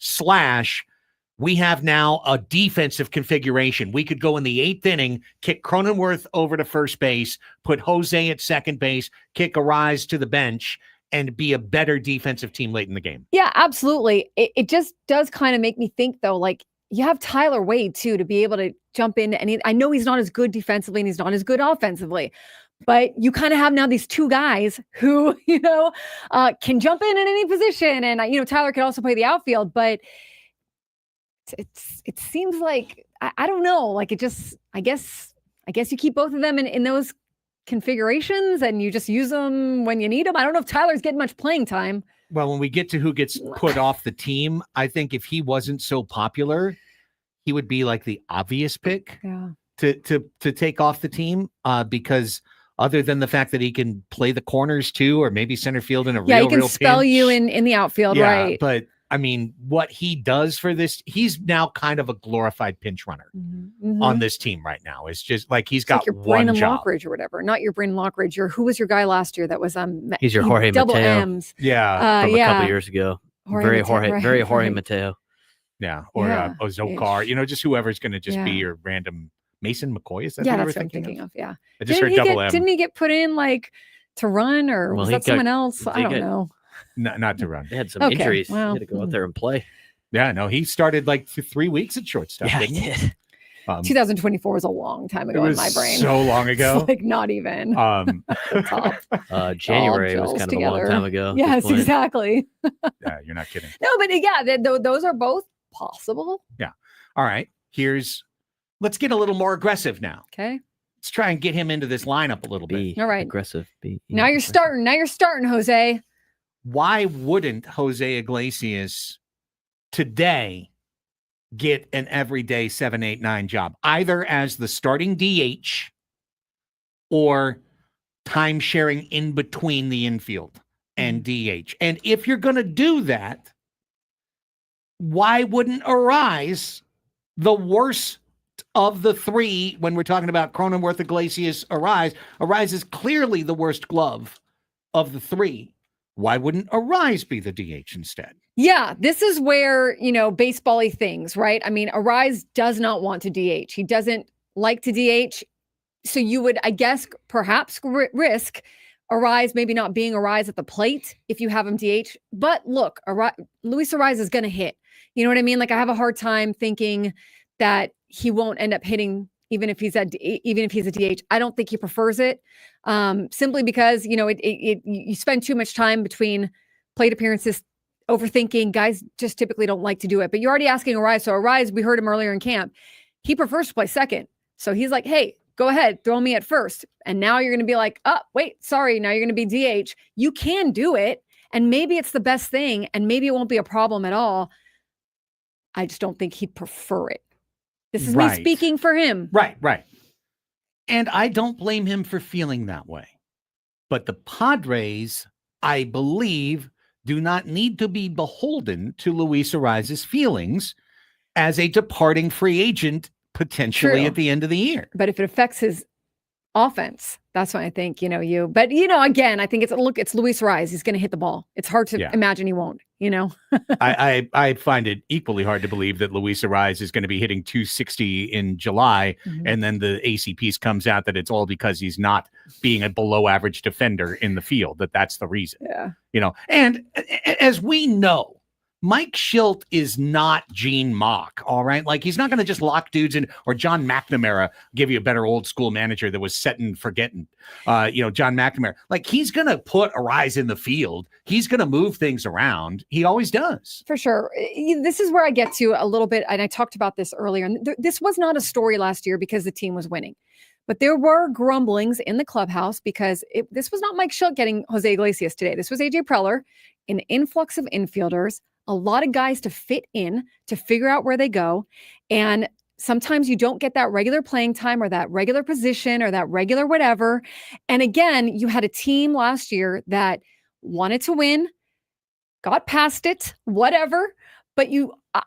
we have now a defensive configuration. We could go in the 8th inning, kick Cronenworth over to first base, put Jose at second base, kick Arise to the bench, and be a better defensive team late in the game. Yeah, absolutely. It just does kind of make me think, though, like you have Tyler Wade, too, to be able to jump in. And I know he's not as good defensively and he's not as good offensively, but you kind of have now these two guys who, you know, can jump in any position. And, you know, Tyler can also play the outfield, but it seems like I don't know, like it just I guess you keep both of them in those configurations and you just use them when you need them. I don't know if Tyler's getting much playing time. Well, when we get to who gets put off the team, I think if he wasn't so popular, he would be like the obvious pick to take off the team because other than the fact that he can play the corners too, or maybe center field in a he can spell pinch. you in the outfield, right? But I mean, what he does for this, he's now kind of a glorified pinch runner on this team right now. It's just like he's got like your one Brandon job. Lockridge or whatever. Not your Brandon Lockridge. Who was your guy last year that was he's your Jorge double Mateo. M's. Yeah. From a couple years ago. Very Jorge right. Mateo. Yeah. Or Zokar, you know, just whoever's going to just be your random Mason McCoy. Is that what that's you're what I'm thinking of? Yeah. I just heard double M. Didn't he get put in like to run or was that someone else? I don't know. Not to run. They had some injuries. Well, he had to go out there and play. Yeah, no, he started like 3 weeks at shortstop. Yeah, he did. 2024 was a long time ago in my brain. So long ago. It's like not even. January was kind of a long time ago. Yes, exactly. Yeah, you're not kidding. No, but yeah, those are both possible. Yeah. All right. Let's get a little more aggressive now. Okay. Let's try and get him into this lineup a little bit. All right. Aggressive. Now you're starting, Jose. Why wouldn't Jose Iglesias today get an everyday 7, 8, 9 job, either as the starting DH or time sharing in between the infield and DH? And if you're going to do that, why wouldn't Arise, the worst of the three, when we're talking about Cronenworth, Iglesias, Arise is clearly the worst glove of the three. Why wouldn't Arise be the DH instead? Yeah, this is where, you know, baseball-y things, right? I mean, Arise does not want to DH. He doesn't like to DH. So you would, I guess, perhaps risk Arise maybe not being Arise at the plate if you have him DH. But look, Luis Arise is going to hit. You know what I mean? Like I have a hard time thinking that he won't end up hitting even if he's a DH. I don't think he prefers it simply because, you know, you spend too much time between plate appearances overthinking. Guys just typically don't like to do it. But you're already asking Arise. So Arise, we heard him earlier in camp. He prefers to play second. So he's like, hey, go ahead, throw me at first. And now you're going to be like, oh, wait, sorry. Now you're going to be DH. You can do it. And maybe it's the best thing. And maybe it won't be a problem at all. I just don't think he'd prefer it. This is me speaking for him. Right. And I don't blame him for feeling that way. But the Padres, I believe, do not need to be beholden to Luis Ariza's feelings as a departing free agent potentially at the end of the year. But if it affects his offense, that's why I think, again, I think it's Luis Ariza. He's going to hit the ball. It's hard to imagine he won't. I find it equally hard to believe that Luis Ariz is going to be hitting 260 in July, and then the AC piece comes out that it's all because he's not being a below average defender in the field, that's the reason. Yeah. And as we know, Mike Schilt is not Gene Mock, all right? Like, he's not going to just lock dudes in, or John McNamara, give you a better old school manager that was set and forgetting, John McNamara. Like, he's going to put Ariz in the field. He's going to move things around. He always does. For sure. This is where I get to a little bit, and I talked about this earlier, and this was not a story last year because the team was winning. But there were grumblings in the clubhouse because this was not Mike Schilt getting Jose Iglesias today. This was AJ Preller, an influx of infielders, a lot of guys to fit in, to figure out where they go. And sometimes you don't get that regular playing time or that regular position or that regular whatever. And again, you had a team last year that wanted to win, got past it, whatever. But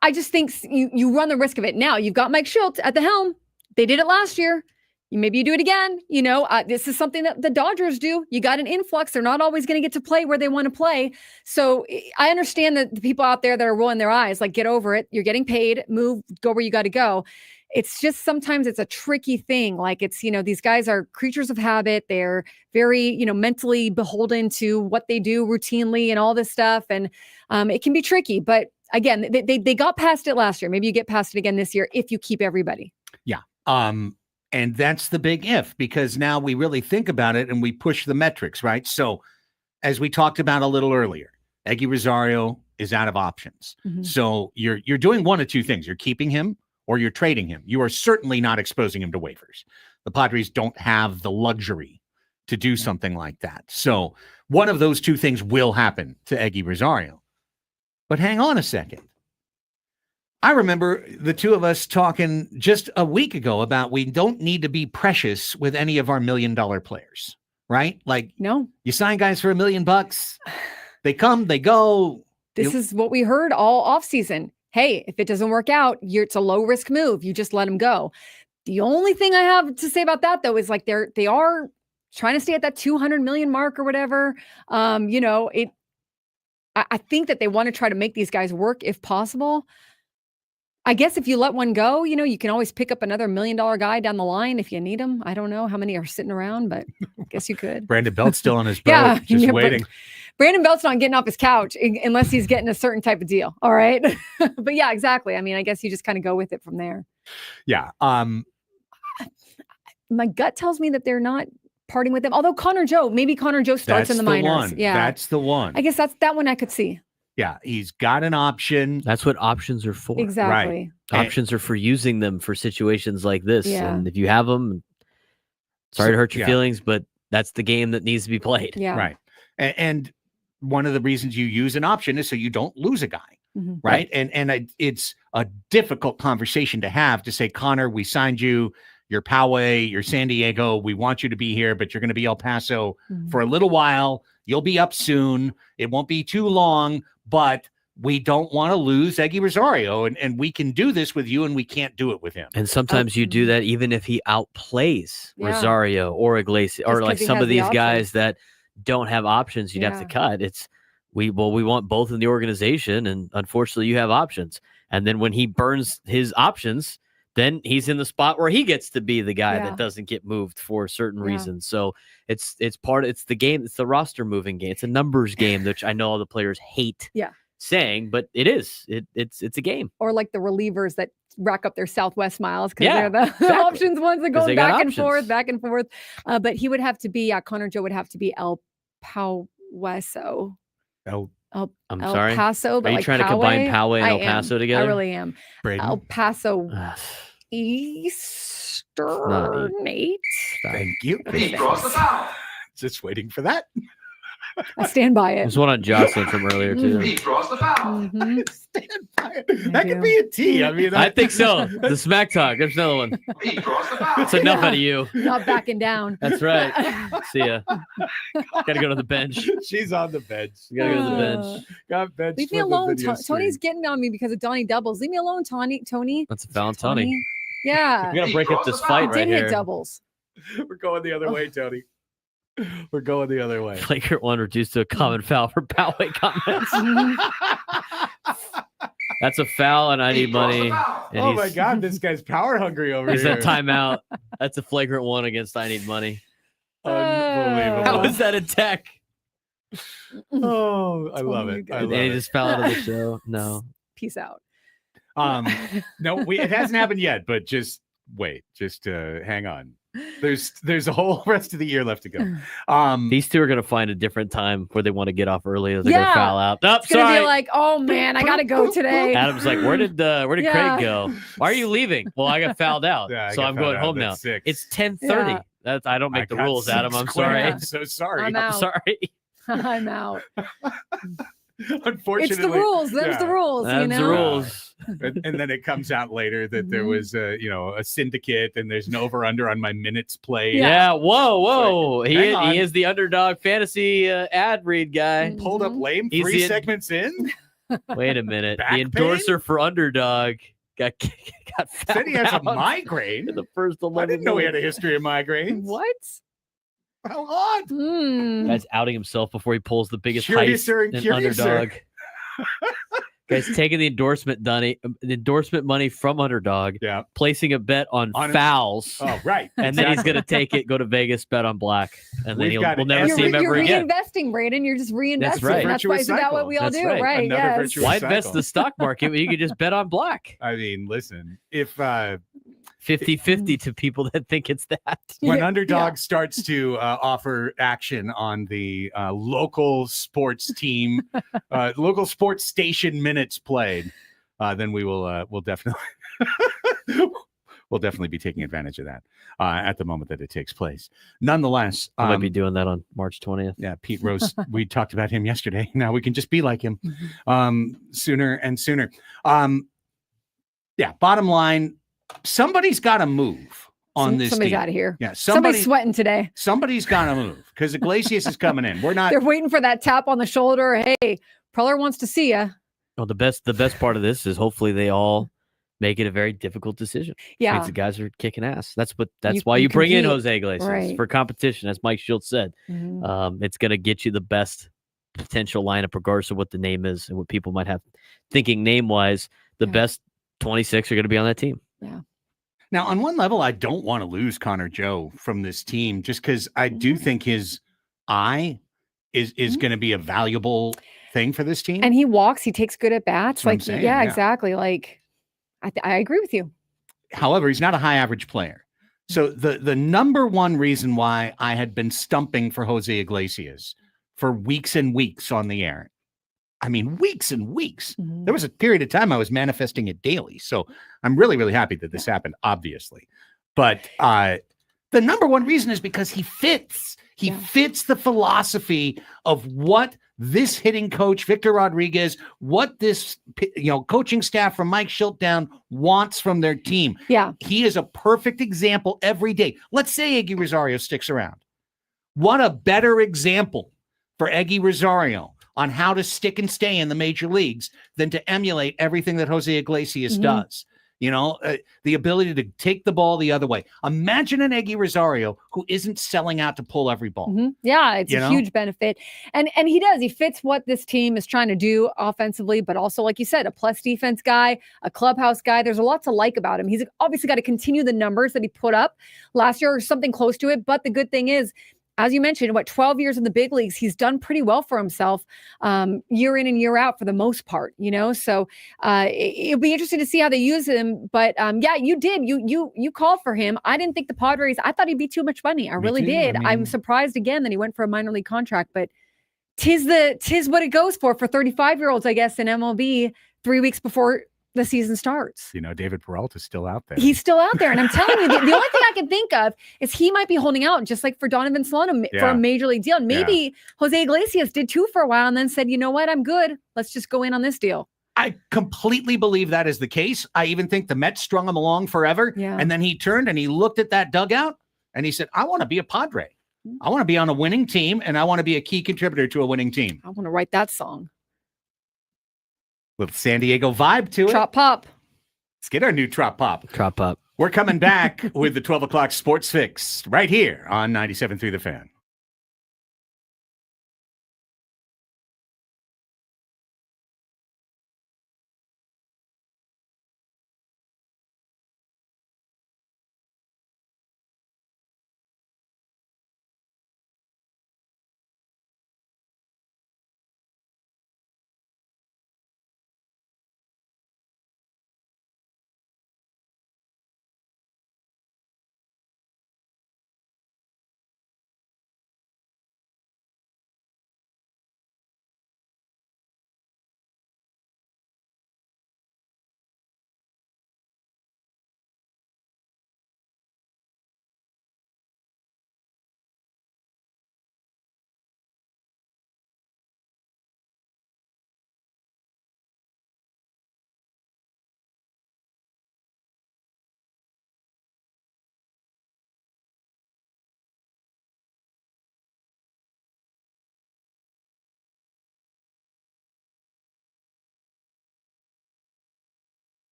I just think you run the risk of it. Now you've got Mike Schilt at the helm. They did it last year. Maybe you do it again. This is something that the Dodgers do. You got an influx. They're not always going to get to play where they want to play. So I understand that the people out there that are rolling their eyes, like, get over it. You're getting paid. Move, go where you got to go. It's just sometimes it's a tricky thing. Like, it's, these guys are creatures of habit. They're very, mentally beholden to what they do routinely and all this stuff. And it can be tricky. But again, they got past it last year. Maybe you get past it again this year if you keep everybody. Yeah. And that's the big if, because now we really think about it and we push the metrics, right? So as we talked about a little earlier, Eggy Rosario is out of options. So you're doing one of two things. You're keeping him or you're trading him. You are certainly not exposing him to waivers. The Padres don't have the luxury to do something like that. So one of those two things will happen to Eggy Rosario. But hang on a second. I remember the two of us talking just a week ago about we don't need to be precious with any of our $1 million players, right? Like, no, you sign guys for $1 million, they come, they go. This is what we heard all offseason. Hey, if it doesn't work out, it's a low risk move. You just let them go. The only thing I have to say about that, though, is like they are trying to stay at that 200 million mark or whatever. I think that they want to try to make these guys work if possible. I guess if you let one go, you can always pick up another $1 million guy down the line if you need him. I don't know how many are sitting around, but I guess you could. Brandon Belt's still on his boat, just waiting. Brandon Belt's not getting off his couch unless he's getting a certain type of deal. All right. But yeah, exactly. I mean, I guess you just kind of go with it from there. Yeah. My gut tells me that they're not parting with him. Although maybe Connor Joe starts in the minors. One. Yeah. That's the one. I guess that one I could see. Yeah, he's got an option. That's what options are for. Exactly. Right. Options are for using them for situations like this. Yeah. And if you have them, sorry to hurt your feelings, but that's the game that needs to be played. Yeah. Right. And one of the reasons you use an option is so you don't lose a guy. Right. And it's a difficult conversation to have to say, Connor, we signed you. You're Poway, you're San Diego. We want you to be here, but you're going to be El Paso for a little while. You'll be up soon. It won't be too long, but we don't want to lose Eggy Rosario. And we can do this with you, and we can't do it with him. And sometimes you do that even if he outplays Rosario or Iglesias or like some of these guys that don't have options you'd have to cut. We want both in the organization, and unfortunately you have options. And then when he burns his options, then he's in the spot where he gets to be the guy that doesn't get moved for certain reasons. So it's the game. It's the roster moving game. It's a numbers game, which I know all the players hate saying, but it is. It's a game. Or like the relievers that rack up their Southwest miles because they're the options ones that go back and forth. But he would have to be, Connor Joe would have to be El Paso. I'm sorry. Paso, but are you trying to combine Poway and El Paso together? I really am. Braden? El Paso Easternate. Thank you. Just waiting for that. I stand by it. There's one on Jocelyn from earlier too. Stand by it. That could be a T. I mean, I think so. The smack talk. There's another one. It's enough out of you. Not backing down. That's right. See ya. Gotta go to the bench. She's on the bench. You gotta go to the bench. Got bench. Leave me alone. Tony's getting on me because of Donnie doubles. Leave me alone, Tony. That's a Valentini. Yeah. We're gonna break up this fight right here. Hit doubles. We're going the other way, Tony. We're going the other way. Flagrant one reduced to a common foul for Poway comments. That's a foul, and I need money. And Oh my God, this guy's power hungry over He's here. a timeout. That's a flagrant one against I need money. Unbelievable. How is that a tech? Oh, I love it. I And love he it. just fell out of the show. No. Peace out. No, it hasn't happened yet, but just wait. Just hang on. There's a whole rest of the year left to go. These two are going to find a different time where they want to get off early. They're going Yeah. to foul out. Oh, It's gonna sorry. be like, oh man, I gotta go today. Adam's like, where did Yeah. Craig go? Why are you leaving? Well, I got fouled out, Yeah, I so got I'm fouled going out. home now. That's 6. It's 10:30. Yeah. That's I don't make the got rules, Adam. 6 I'm square. sorry. I'm so sorry. I'm I'm out. sorry. I'm out. Unfortunately, It's the rules. There's the yeah. rules. That's you know? the rules. And then it comes out later that there was a syndicate and there's an over under on my minutes played. Yeah. Whoa. Hang on. He is the underdog fantasy ad read guy. Pulled up lame He's 3 the- segments in. Wait a minute. Back The endorser for underdog got fouled Said he has a out migraine. in the first 11 I didn't know he had a minutes. history of migraines. What? How odd. Guy's outing himself before he pulls the biggest Curiouser heist and in curiouser. underdog. Guy's taking the endorsement money from underdog, Yeah. placing a bet on fouls, Oh, right. and then he's Exactly. going to take it, go to Vegas, bet on black, and then We've got we'll never every- see him You're ever again. reinvesting, Braden. You're just reinvesting. That's right. That's why Virtuous isn't that cycle. what we all That's do? right. Right. Another Yes. virtuous Why cycle. invest in the stock market when you can just bet on black? I mean, listen, if 50-50 to people that think it's that. when Yeah, Underdog starts to offer action on the local sports team, local sports station minutes played, then we'll definitely we'll definitely be taking advantage of that at the moment that it takes place. Nonetheless, I might be doing that on March 20th. yeah, Pete Rose, we talked about him yesterday. Now we can just be like him sooner and sooner. Yeah, bottom line, somebody's got to move on this Somebody's team. out of here. Yeah, Somebody's sweating today. somebody's got to move because Iglesias is coming in. We're not. They're waiting for that tap on the shoulder. Hey, Preller wants to see you. Well, the best part of this is hopefully they all make it a very difficult decision. Yeah. Means the guys are kicking ass. That's You- why you you bring in compete. Jose Iglesias Right. for competition, as Mike Schultz said. Mhm. It's going to get you the best potential lineup, regardless of what the name is and what people might have thinking name wise. The Yeah. best 26 are going to be on that team. Now, on one level, I don't want to lose Connor Joe from this team just because I do think his eye is going to be a valuable thing for this team. And he walks. He takes good at bats. That's what I'm Like, saying, yeah, yeah. exactly. Like, I agree with you. However, he's not a high average player. So the number one reason why I had been stumping for Jose Iglesias for weeks and weeks on the air, I mean, weeks and weeks. Mhm. There was a period of time I was manifesting it daily. So I'm really, really happy that this happened, obviously. But the number one reason is because he fits. He Yeah. fits the philosophy of what this hitting coach, Victor Rodriguez, what this coaching staff from Mike Schultz wants from their team. Yeah. He is a perfect example every day. Let's say Eggy Rosario sticks around. What a better example for Eggy Rosario on how to stick and stay in the major leagues than to emulate everything that Jose Iglesias Mhm. does. The ability to take the ball the other way. Imagine an Eggy Rosario who isn't selling out to pull every ball. Mhm. Yeah, it's You a know? huge benefit. And he does. He fits what this team is trying to do offensively, but also, like you said, a plus defense guy, a clubhouse guy. There's a lot to like about him. He's obviously got to continue the numbers that he put up last year or something close to it. But the good thing is, as you mentioned, 12 years in the big leagues, he's done pretty well for himself year in and year out for the most part, So it'll be interesting to see how they use him. But yeah, you did. You called for him. I didn't think the Padres, I thought he'd be too much money. I Me really too. did. I mean- I'm surprised again that he went for a minor league contract, but tis what it goes for 35-year-olds, I guess, in MLB 3 weeks before the season starts. David Peralta's still out there. He's still out there. And I'm telling you, the only thing I can think of is he might be holding out, just like for Donovan Solano for Yeah. a major league deal. And maybe Jose Iglesias did too for a while and then said, you know what, I'm good. Let's just go in on this deal. I completely believe that is the case. I even think the Mets strung him along forever. Yeah. And then he turned and he looked at that dugout and he said, I want to be a Padre. I want to be on a winning team and I want to be a key contributor to a winning team. I want to write that song. Little San Diego vibe to it. Trop pop. Let's get our new Trop Pop. Crop up. We're coming back with the 12 o'clock Sports Fix right here on 97.3 The Fan.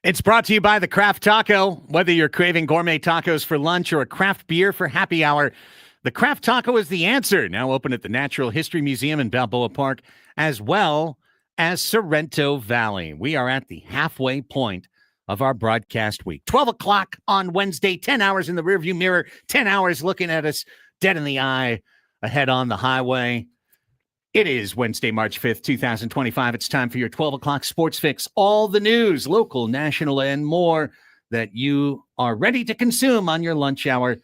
It's brought to you by the Craft Taco. Whether you're craving gourmet tacos for lunch or a craft beer for happy hour, the Craft Taco is the answer. Now open at the Natural History Museum in Balboa Park, as well as Sorrento Valley. We are at the halfway point of our broadcast week. 12 o'clock on Wednesday, 10 hours in the rearview mirror, 10 hours looking at us dead in the eye ahead on the highway. It is Wednesday, March 5th, 2025. It's time for your 12 o'clock sports fix. All the news, local, national, and more that you are ready to consume on your lunch hour.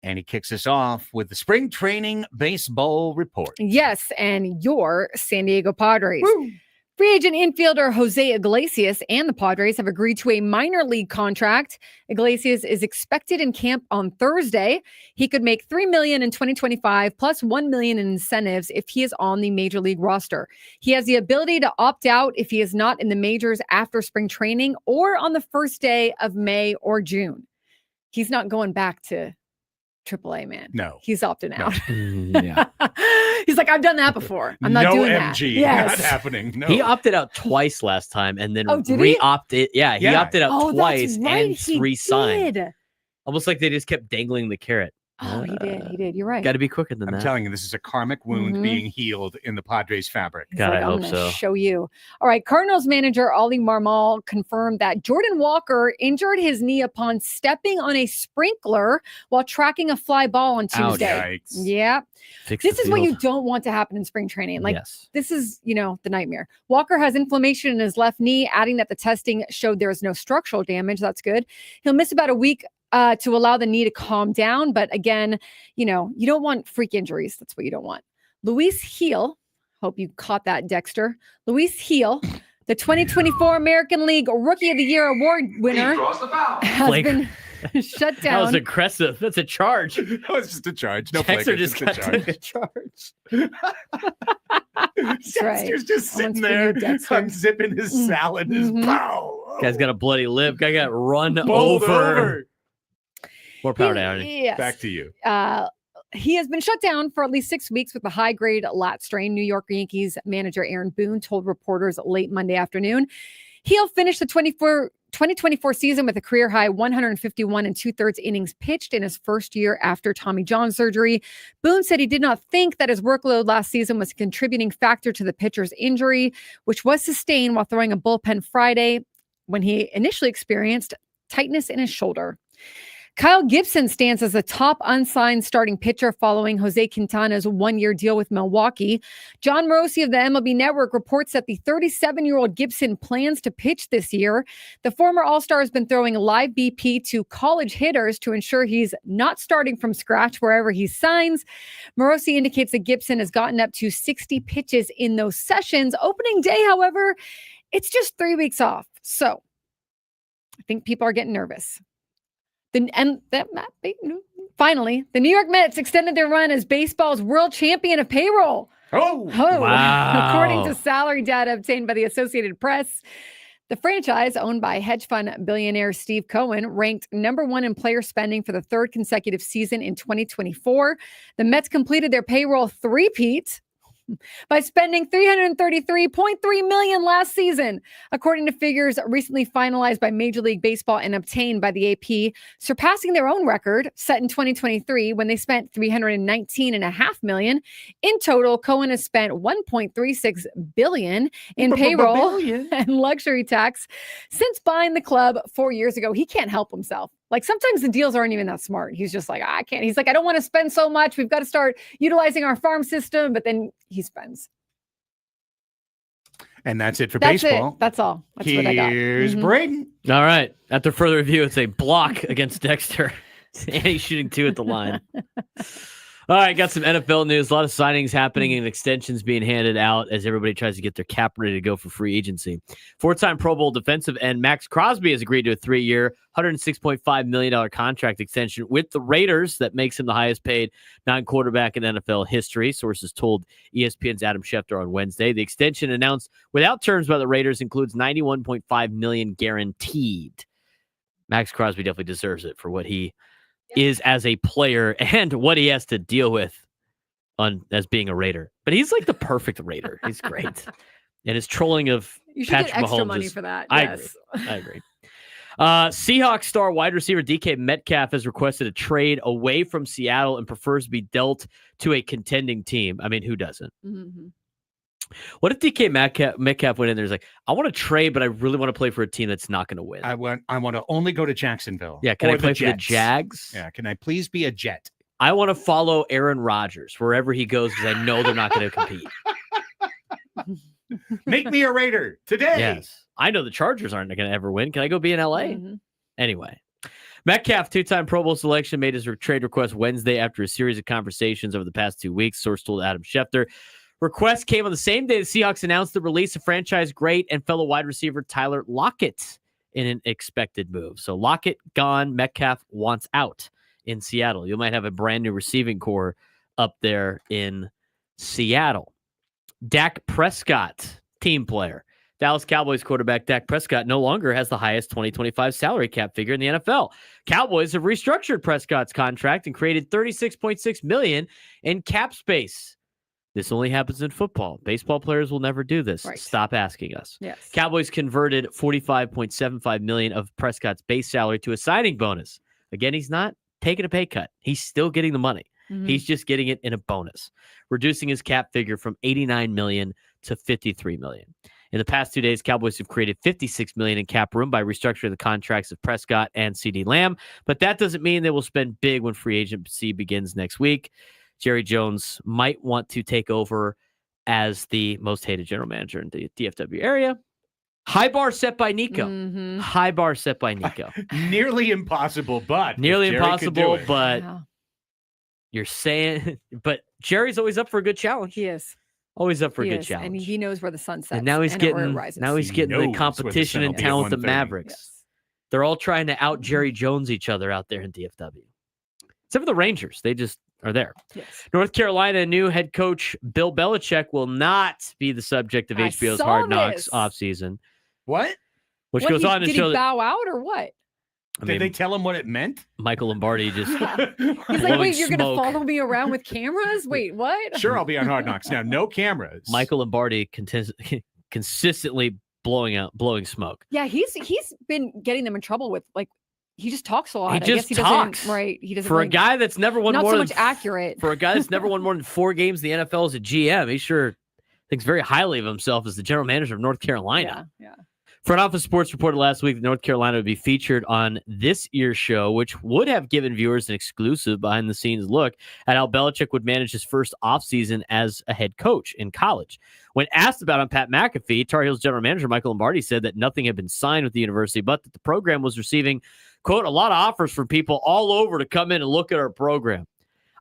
And he kicks us off with the spring training baseball report. Yes, and your San Diego Padres. Woo. Free agent infielder Jose Iglesias and the Padres have agreed to a minor league contract. Iglesias is expected in camp on Thursday. He could make $3 million in 2025 plus $1 million in incentives if he is on the major league roster. He has the ability to opt out if he is not in the majors after spring training or on the first day of May or June. He's not going back to AAA, man. No. He's opting out. Yeah. He's like, I've done that before. I'm not doing that. MG, Yes. not happening. No. He opted out twice last time and then did he? re-opted. Yeah, he Yeah. opted out twice that's right. and He re-signed. did. Almost like they just kept dangling the carrot. Oh, he did. He did. You're right. Got to be quicker than I'm that. telling you, this is a karmic wound Mhm. being healed in the Padres fabric. He's God, like, I I'm hope gonna so. show you. All right. Cardinals manager Ollie Marmol confirmed that Jordan Walker injured his knee upon stepping on a sprinkler while tracking a fly ball on Ouch. Tuesday. Yikes. Yeah. Fix This the is what you field. don't want to happen in spring training. Like, yes. this is, the nightmare. Walker has inflammation in his left knee, adding that the testing showed there is no structural damage. That's good. He'll miss about a week to allow the knee to calm down. But again, you don't want freak injuries. That's what you don't want. Luis Heel, hope you caught that, Dexter. Luis Heel, the 2024 American League Rookie of the Year award winner, has Blake. been shut That was down. aggressive. That's a charge. That was just a charge. No Dexter flaker, just just a got charge. to That's right. Dexter's just Someone's sitting for you, there, Dexter. unzipping his salad. His Mhm. pow. Guy's got a bloody lip. Guy got run Bowled over. More power to Arnie. Yes. Back to you. He has been shut down for at least 6 weeks with a high-grade lat strain. New York Yankees manager Aaron Boone told reporters late Monday afternoon. He'll finish the 2024 season with a career-high 151 and two-thirds innings pitched in his first year after Tommy John surgery. Boone said he did not think that his workload last season was a contributing factor to the pitcher's injury, which was sustained while throwing a bullpen Friday when he initially experienced tightness in his shoulder. Kyle Gibson stands as the top unsigned starting pitcher following Jose Quintana's one-year deal with Milwaukee. John Morosi of the MLB Network reports that the 37-year-old Gibson plans to pitch this year. The former All-Star has been throwing live BP to college hitters to ensure he's not starting from scratch wherever he signs. Morosi indicates that Gibson has gotten up to 60 pitches in those sessions. Opening day, however, it's just 3 weeks off. So I think people are getting nervous. Finally, the New York Mets extended their run as baseball's world champion of payroll. Oh, Wow. According to salary data obtained by the Associated Press, the franchise, owned by hedge fund billionaire Steve Cohen, ranked number one in player spending for the third consecutive season in 2024. The Mets completed their payroll three-peat by spending $333.3 million last season, according to figures recently finalized by Major League Baseball and obtained by the AP, surpassing their own record set in 2023 when they spent $319.5 million. In total, Cohen has spent $1.36 billion in payroll and luxury tax since buying the club 4 years ago. He can't help himself. Like, sometimes the deals aren't even that smart. He's just like, I can't. He's like, I don't want to spend so much. We've got to start utilizing our farm system. But then he spends. And that's it for That's baseball. it. That's all. That's what I got. Here's Mhm. Braden. All right. After further review, it's a block against Dexter. And he's shooting two at the line. All right, got some NFL news. A lot of signings happening and extensions being handed out as everybody tries to get their cap ready to go for free agency. Four-time Pro Bowl defensive end Max Crosby has agreed to a 3-year, $106.5 million contract extension with the Raiders. That makes him the highest paid non-quarterback in NFL history, sources told ESPN's Adam Schefter on Wednesday. The extension announced without terms by the Raiders includes $91.5 million guaranteed. Max Crosby definitely deserves it for what he is as a player and what he has to deal with as being a Raider. But he's like the perfect Raider. He's great. And his trolling of You should Patrick get extra Mahomes money is- for that. I Yes. agree. Seahawks star wide receiver DK Metcalf has requested a trade away from Seattle and prefers to be dealt to a contending team. I mean, who doesn't? Mm-hmm. What if DK Metcalf went in there and is like, I want to trade, but I really want to play for a team that's not going to win? I want to only go to Jacksonville. Yeah, can or I play for the Jets. Jags? Yeah, can I please be a Jet? I want to follow Aaron Rodgers wherever he goes because I know they're not going to compete. Make me a Raider today. Yes. I know the Chargers aren't going to ever win. Can I go be in LA? Mm-hmm. Anyway. Metcalf, two-time Pro Bowl selection, made his trade request Wednesday after a series of conversations over the past 2 weeks, source told Adam Schefter. Request came on the same day the Seahawks announced the release of franchise great and fellow wide receiver Tyler Lockett in an expected move. So Lockett gone, Metcalf wants out in Seattle. You might have a brand new receiving core up there in Seattle. Dak Prescott, team player. Dallas Cowboys quarterback Dak Prescott no longer has the highest 2025 salary cap figure in the NFL. Cowboys have restructured Prescott's contract and created $36.6 million in cap space. This only happens in football. Baseball players will never do this. Right. Stop asking us. Yes. Cowboys converted $45.75 million of Prescott's base salary to a signing bonus. Again, he's not taking a pay cut. He's still getting the money. Mm-hmm. He's just getting it in a bonus, reducing his cap figure from $89 million to $53 million. In the past 2 days, Cowboys have created $56 million in cap room by restructuring the contracts of Prescott and CeeDee Lamb, but that doesn't mean they will spend big when free agency begins next week. Jerry Jones might want to take over as the most hated general manager in the DFW area. High bar set by Nico. Mm-hmm. High bar set by Nico. Nearly impossible, but Nearly if Jerry could do impossible, it. but Yeah, you're saying, but Jerry's always up for a good challenge. he is. Always up for a He good is. challenge. And he knows where the sun sets. And now he's and where it getting rises. the knows where the competition sun and will be at talent of 1:30. Mavericks. Yes. They're all trying to out Jerry Jones each other out there in DFW. Except for the Rangers. They just are there. Yes. North Carolina new head coach Bill Belichick will not be the subject of I HBO's saw Hard Knocks this. offseason, What? which What, goes on to did show he that bow out or what? I Did they mean, tell him what it meant? Michael Lombardi just He's like, blowing wait, you're going to smoke. follow me around with cameras? Wait, what? Sure, I'll be on Hard Knocks. Now, no cameras. Michael Lombardi consistently blowing smoke. Yeah, he's been getting them in trouble with, like, he just talks a lot. He I just guess talks. Doesn't, right. He doesn't For a really- guy that's never won not more so than much accurate. For a guy that's never won more than 4 games in the NFL as a GM, he sure thinks very highly of himself as the general manager of North Carolina. Yeah. Front Office Sports reported last week that North Carolina would be featured on this year's show, which would have given viewers an exclusive behind-the-scenes look at how Belichick would manage his first offseason as a head coach in college. When asked about it on Pat McAfee, Tar Heels general manager Michael Lombardi said that nothing had been signed with the university, but that the program was receiving, quote, a lot of offers from people all over to come in and look at our program.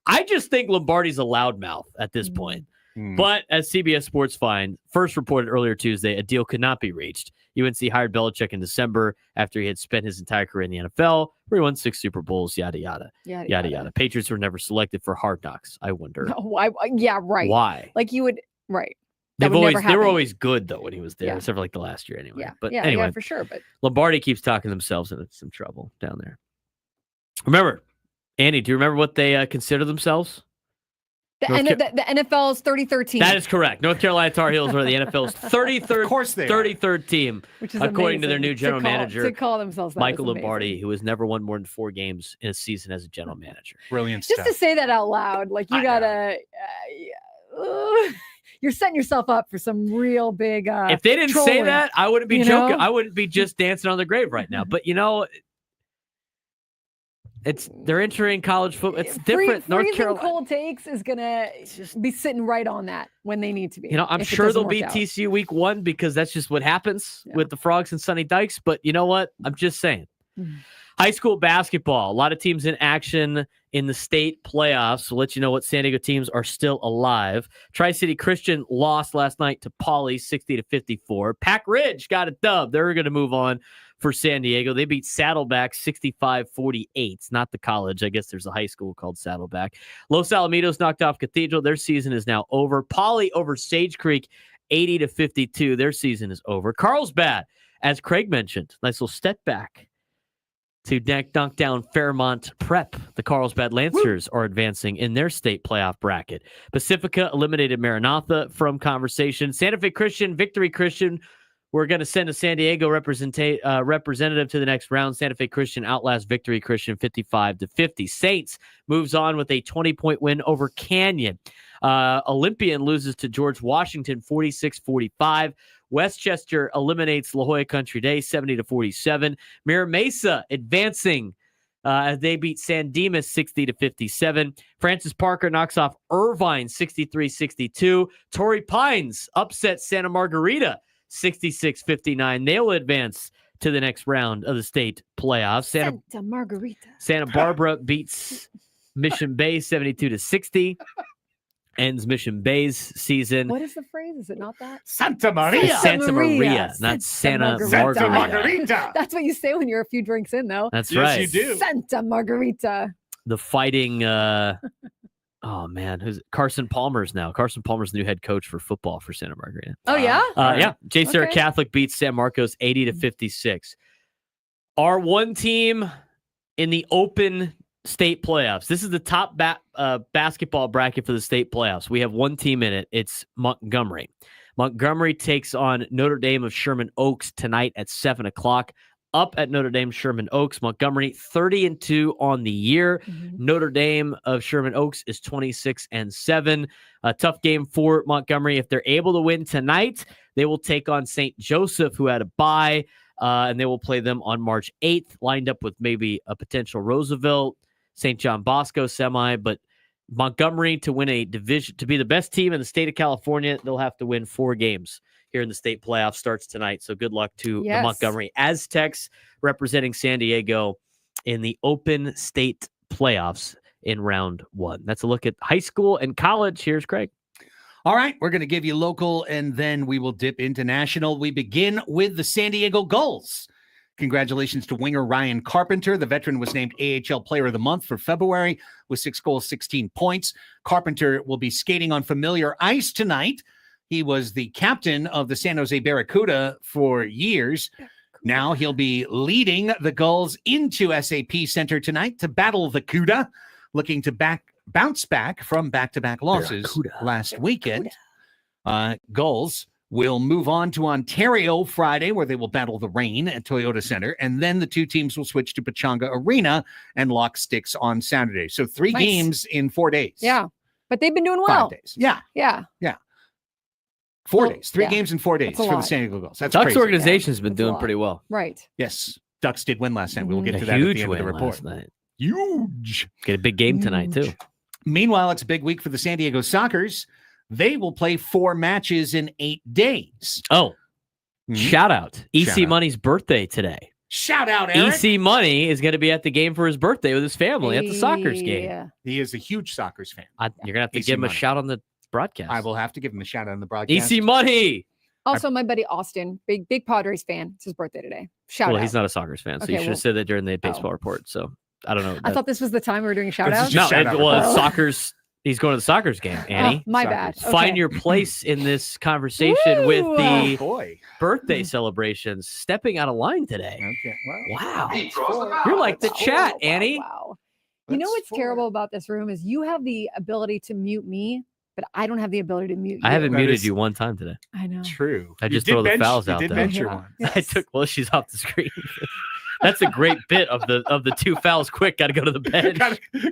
I just think Lombardi's a loudmouth at this point. Hmm. But as CBS Sports first reported earlier Tuesday, a deal could not be reached. UNC hired Belichick in December after he had spent his entire career in the NFL, where he won 6 Super Bowls, yada, yada, yada, yada. Patriots were never selected for Hard Knocks. I wonder Yeah, right. why. Like you would, right. They That would never were happen. always good, though, when he was there, Yeah. except for like the last year anyway. Yeah. But yeah, anyway, yeah, for sure. But Lombardi keeps talking themselves into some trouble down there. Remember, Annie, do you remember what they consider themselves? the NFL's 33rd team. That is correct. North Carolina Tar Heels were the NFL's 33rd, Of course they are. 33rd team, which is according to their amazing. new general manager, to call themselves that Michael is amazing. Lombardi, who has never won more than 4 games in a season as a general manager. Brilliant Just stuff. to say that out loud, like you I gotta, you're setting yourself up for some real big. If they didn't say trolling, that, I wouldn't be you joking. know? I wouldn't be just dancing on the grave right now. But they're entering college football. It's different. North Freezing Carolina. cold takes is gonna be sitting right on that when they need to be. I'm if it sure doesn't they'll beat work out. TCU week 1 because that's just what happens Yeah. with the Frogs and Sonny Dykes. But you know what? I'm just saying. Mhm. High school basketball. A lot of teams in action in the state playoffs. We'll let you know what San Diego teams are still alive. Tri-City Christian lost last night to Pauley 60-54. Pack Ridge got a dub. They're going to move on for San Diego. They beat Saddleback 65-48. It's not the college. I guess there's a high school called Saddleback. Los Alamitos knocked off Cathedral. Their season is now over. Pauley over Sage Creek 80-52. Their season is over. Carlsbad, as Craig mentioned, nice little step back to dunk down Fairmont Prep. The Carlsbad Lancers are advancing in their state playoff bracket. Pacifica eliminated Maranatha from conversation. Santa Fe Christian, Victory Christian We're going to send a San Diego representative to the next round. Santa Fe Christian outlasts Victory Christian 55-50. Saints moves on with a 20-point win over Canyon. Olympian loses to George Washington 46-45. Westchester eliminates La Jolla Country Day 70-47. Mira Mesa advancing as they beat San Dimas 60-57. Francis Parker knocks off Irvine 63-62. Torrey Pines upsets Santa Margarita 66-59. They'll advance to the next round of the state playoffs. Santa Margarita. Santa Barbara beats Mission Bay 72-60. Ends Mission Bay's season. What is the phrase? Is it not that? Santa Maria. It's Santa Maria, not Santa Margarita. Santa Margarita. That's what you say when you're a few drinks in, though. That's Yes, right. you do. Santa Margarita. The fighting, oh man, who's Carson Palmer's now? Carson Palmer's the new head coach for football for Santa Margarita. Oh, yeah? Yeah. J. Sarah Okay. Catholic beats San Marcos 80-56. Our one team in the open state playoffs. This is the top basketball bracket for the state playoffs. We have one team in it. It's Montgomery. Montgomery takes on Notre Dame of Sherman Oaks tonight at 7:00. Up at Notre Dame Sherman Oaks. Montgomery 30-2 on the year. Notre Dame of Sherman Oaks is 26-7. A tough game for Montgomery. If they're able to win tonight, they will take on St. Joseph, who had a bye, and they will play them on March 8th, lined up with maybe a potential Roosevelt, St. John Bosco semi. But Montgomery, to win a division, to be the best team in the state of California, they'll have to win 4 games here in the state playoff. Starts tonight. So good luck to the Montgomery Aztecs representing San Diego in the open state playoffs in round 1. That's a look at high school and college. Here's Craig. All right, we're going to give you local, and then we will dip into national. We begin with the San Diego Gulls. Congratulations to winger Ryan Carpenter. The veteran was named AHL Player of the Month for February with 6 goals, 16 points. Carpenter will be skating on familiar ice tonight. He was the captain of the San Jose Barracuda for years. Now he'll be leading the Gulls into SAP Center tonight to battle the CUDA, looking to bounce back from back-to-back losses last weekend. Gulls will move on to Ontario Friday, where they will battle the Reign at Toyota Center, and then the two teams will switch to Pechanga Arena and lock sticks on Saturday. So 3 games in 4 days. Yeah, but they've been doing well. 5 days. Yeah. 4 days. 3 games in 4 days for the San Diego Gulls. That's Ducks crazy. organization's been doing pretty well. Right. Yes. Ducks did win last night. We will get A to that at the huge end of win the report. last night. Huge. Get a big game tonight, too. Meanwhile, it's a big week for the San Diego Sockers. They will play 4 matches in 8 days. Oh, shout out. EC Shout out. Money's birthday today. Shout out, Eric. EC Money is going to be at the game for his birthday with his family at the Sockers game. He is a huge Sockers fan. You're going to have to EC give him a Money. shout on the broadcast. I will have to give him a shout out on the broadcast. EC Money. Also, my buddy Austin, big Padres fan. It's his birthday today. Shout out. Well, he's not a Sockers fan, so Okay, you should have said that during the baseball report. So I don't know. I thought this was the time we were doing a shout This is out. just shout out. Well, Sockers. He's going to the Sockers game, Annie. My Sockers. bad. Find Okay. your place in this conversation with Woo! the boy. birthday celebrations. Stepping out of line today. Okay. Wow. You're like the chat, Annie. Wow. You know what's terrible about this room is you have the ability to mute me, but I don't have the ability to mute you. I haven't That muted is- you one time today. I know. True. I You just did throw the bench- fouls you out did there. bench your Yeah. one. I took. Well, she's off the screen. That's a great bit of the 2 fouls. Quick, got to go to the bench.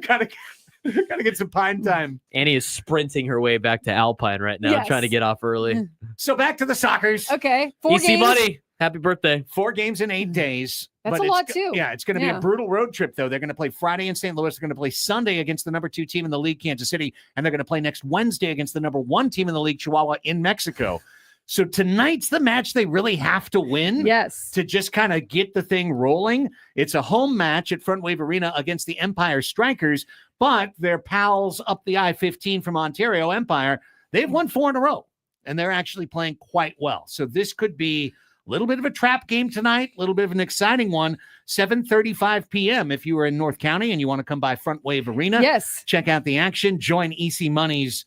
Gotta get some pine time. Annie is sprinting her way back to Alpine right now, Yes. trying to get off early. So back to the Sockers. Okay. 4 EC games. Money, happy birthday. 4 games in 8 days. That's but a it's lot, go- too. Yeah, it's going to be Yeah. a brutal road trip, though. They're going to play Friday in St. Louis. They're going to play Sunday against the number 2 team in the league, Kansas City. And they're going to play next Wednesday against the number 1 team in the league, Chihuahua, in Mexico. So tonight's the match they really have to win. Yes. To just kind of get the thing rolling. It's a home match at Front Wave Arena against the Empire Strikers, but their pals up the I-15 from Ontario, Empire, they've won 4 in a row, and they're actually playing quite well. So this could be a little bit of a trap game tonight, a little bit of an exciting one. 7:35 p.m. if you are in North County and you want to come by Front Wave Arena. Yes. Check out the action. Join EC Money's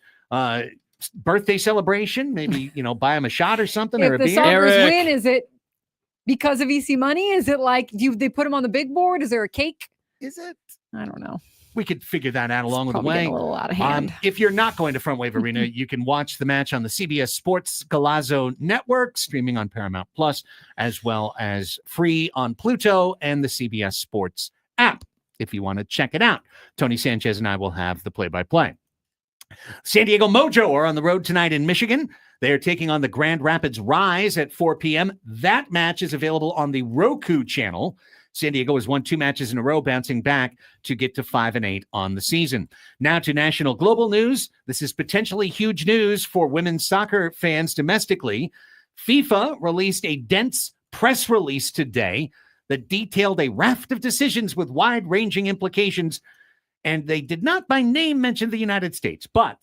birthday celebration. Maybe, buy them a shot or something or a If the beer. Sockers Eric. win, is it because of EC Money? Is it like they put them on the big board? Is there a cake? Is it? I don't know. we could figure that out along with the Probably way. getting a little out of hand. If you're not going to Front Wave Arena, you can watch the match on the CBS Sports Golazo Network, streaming on Paramount Plus, as well as free on Pluto and the CBS Sports app, if you want to check it out. Tony Sanchez and I will have the play-by-play. San Diego Mojo are on the road tonight in Michigan. They are taking on the Grand Rapids Rise at 4 p.m. That match is available on the Roku channel. San Diego has won 2 matches in a row, bouncing back to get to 5-8 on the season. Now to national global news. This is potentially huge news for women's soccer fans domestically. FIFA released a dense press release today that detailed a raft of decisions with wide-ranging implications, and they did not by name mention the United States, but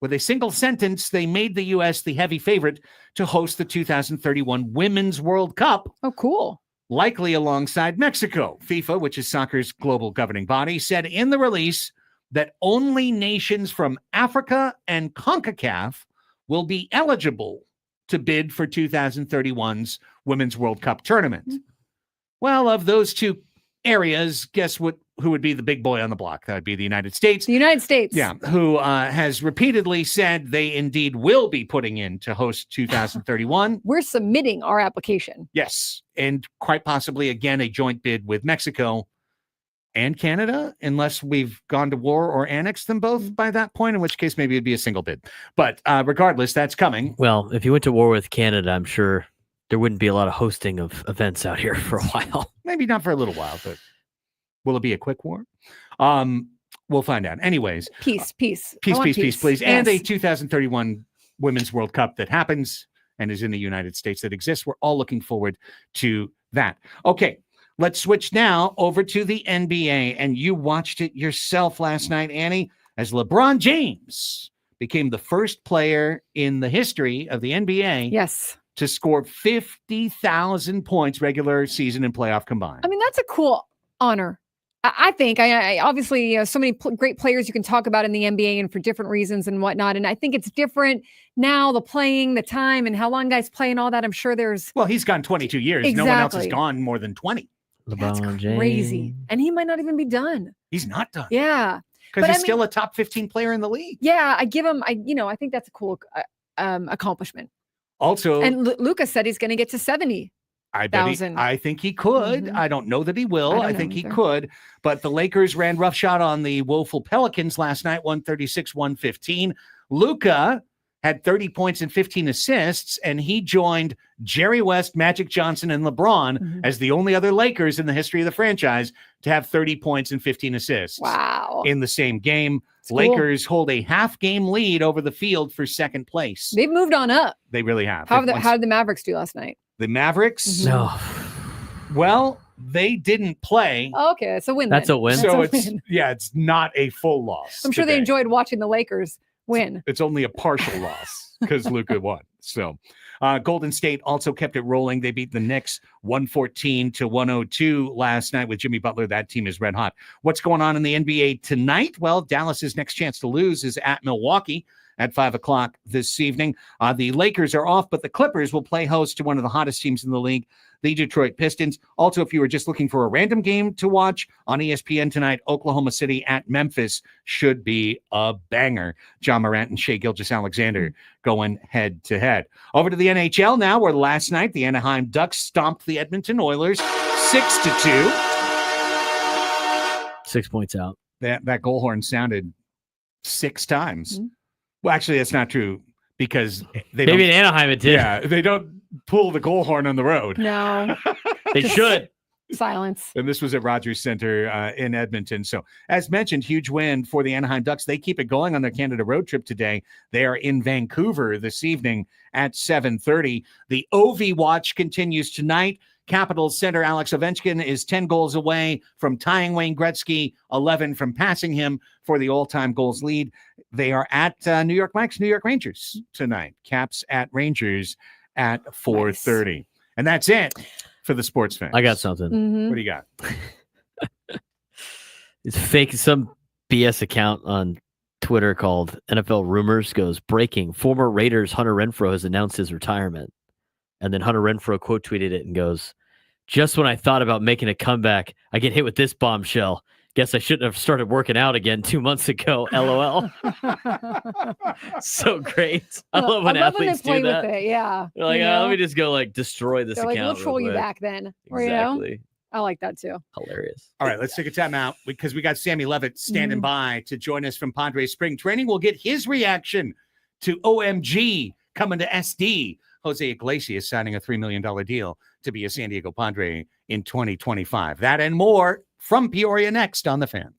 with a single sentence, they made the U.S. the heavy favorite to host the 2031 Women's World Cup. Oh, cool. Likely alongside Mexico. FIFA, which is soccer's global governing body, said in the release that only nations from Africa and CONCACAF will be eligible to bid for 2031's Women's World Cup tournament. Well, of those two areas, guess who would be the big boy on the block? That would be the United States. The United States. Yeah, who has repeatedly said they indeed will be putting in to host 2031. We're submitting our application. Yes, and quite possibly, again, a joint bid with Mexico and Canada, unless we've gone to war or annexed them both by that point, in which case maybe it'd be a single bid. But regardless, that's coming. Well, if you went to war with Canada, I'm sure there wouldn't be a lot of hosting of events out here for a while. Maybe not for a little while, but will it be a quick war? We'll find out. Anyways. Peace, please. And a 2031 Women's World Cup that happens and is in the United States that exists. We're all looking forward to that. Okay, let's switch now over to the NBA. And you watched it yourself last night, Annie, as LeBron James became the first player in the history of the NBA to score 50,000 points regular season and playoff combined. I mean, that's a cool honor. I think I obviously so many great players you can talk about in the NBA and for different reasons and whatnot. And I think it's different now, the playing, the time, and how long guys play and all that. I'm sure there's. Well, he's gone 22 years. Exactly. No one else has gone more than 20. That's LeBron crazy. James. And he might not even be done. He's not done. Yeah. Because he's still a top 15 player in the league. Yeah, I give him. I think that's a cool accomplishment. Also, and Lucas said he's going to get to 70. I think he could. Mm-hmm. I don't know that he will. I think he could. But the Lakers ran roughshod on the woeful Pelicans last night, 136-115. Luka had 30 points and 15 assists, and he joined Jerry West, Magic Johnson, and LeBron as the only other Lakers in the history of the franchise to have 30 points and 15 assists. Wow. In the same game. That's Lakers hold a half-game lead over the field for second place. They've moved on up. They really have. How did the Mavericks do last night? The Mavericks? No. Well, they didn't play. Oh, okay, it's a win. That's a win. So it's not a full loss. I'm sure they enjoyed watching the Lakers win. It's only a partial loss because Luka won. So Golden State also kept it rolling. They beat the Knicks 114-102 last night with Jimmy Butler. That team is red hot. What's going on in the NBA tonight? Well, Dallas's next chance to lose is at Milwaukee at 5:00 this evening. The Lakers are off, but the Clippers will play host to one of the hottest teams in the league, the Detroit Pistons. Also, if you were just looking for a random game to watch on ESPN tonight, Oklahoma City at Memphis should be a banger. John Morant and Shai Gilgeous-Alexander going head-to-head. Over to the NHL now, where last night the Anaheim Ducks stomped the Edmonton Oilers 6-2. 6 points out. That goal horn sounded 6 times. Well, actually, that's not true because maybe in Anaheim it did. Yeah, they don't pull the goal horn on the road. No, they should. Silence. And this was at Rogers Center in Edmonton. So, as mentioned, huge win for the Anaheim Ducks. They keep it going on their Canada road trip today. They are in Vancouver this evening at 7:30. The OV watch continues tonight. Capitals center Alex Ovechkin is 10 goals away from tying Wayne Gretzky, 11 from passing him for the all-time goals lead. They are at New York Mike's New York Rangers tonight. Caps at Rangers at 4:30. Nice. And that's it for the sports fans. I got something. What do you got? It's fake. Some BS account on Twitter called NFL Rumors goes, breaking, former Raiders Hunter Renfrow has announced his retirement. And then Hunter Renfrow quote tweeted it and goes, just when I thought about making a comeback, I get hit with this bombshell. Guess I shouldn't have started working out again 2 months ago. LOL. So great. I love when I love athletes they play do that. with it. Yeah. They're like, you let know? me just go like destroy this They're like, we'll account. troll real you quick." back then. Or, you know? Exactly. I like that too. Hilarious. All right, let's take a time out because we got Sammy Levitt standing by to join us from Padres spring training. We'll get his reaction to OMG coming to SD. Jose Iglesias signing a $3 million deal to be a San Diego Padre in 2025. That and more from Peoria next on The Fan.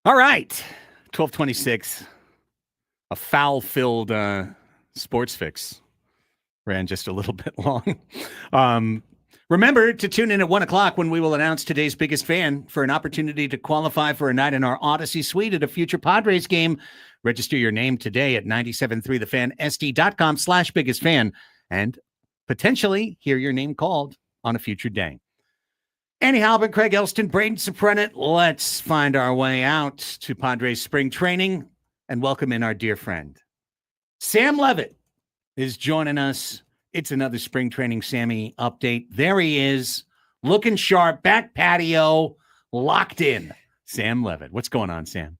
All right. 12:26. A foul-filled sports fix. Ran just a little bit long. Remember to tune in at 1 o'clock when we will announce today's biggest fan for an opportunity to qualify for a night in our Odyssey suite at a future Padres game. Register your name today at 973thefansd.com/biggest fan and potentially hear your name called on a future day. Annie Halbert, Craig Elsten, Braden Soprenet. Let's find our way out to Padres spring training and welcome in our dear friend. Sam Levitt is joining us. It's another spring training Sammy update. There he is, looking sharp, back patio, locked in. Sam Levitt. What's going on, Sam?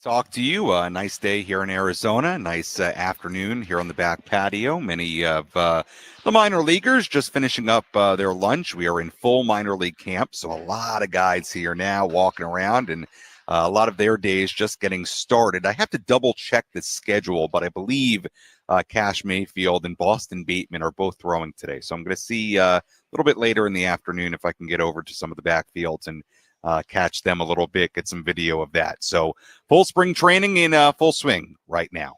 Talk to you. A nice day here in Arizona. Nice afternoon here on the back patio. Many of the minor leaguers just finishing up their lunch. We are in full minor league camp, so a lot of guys here now walking around, and a lot of their days just getting started. I have to double check the schedule, but I believe Cash Mayfield and Boston Bateman are both throwing today. So I'm going to see a little bit later in the afternoon if I can get over to some of the backfields and catch them a little bit, get some video of that. So full spring training in full swing right now.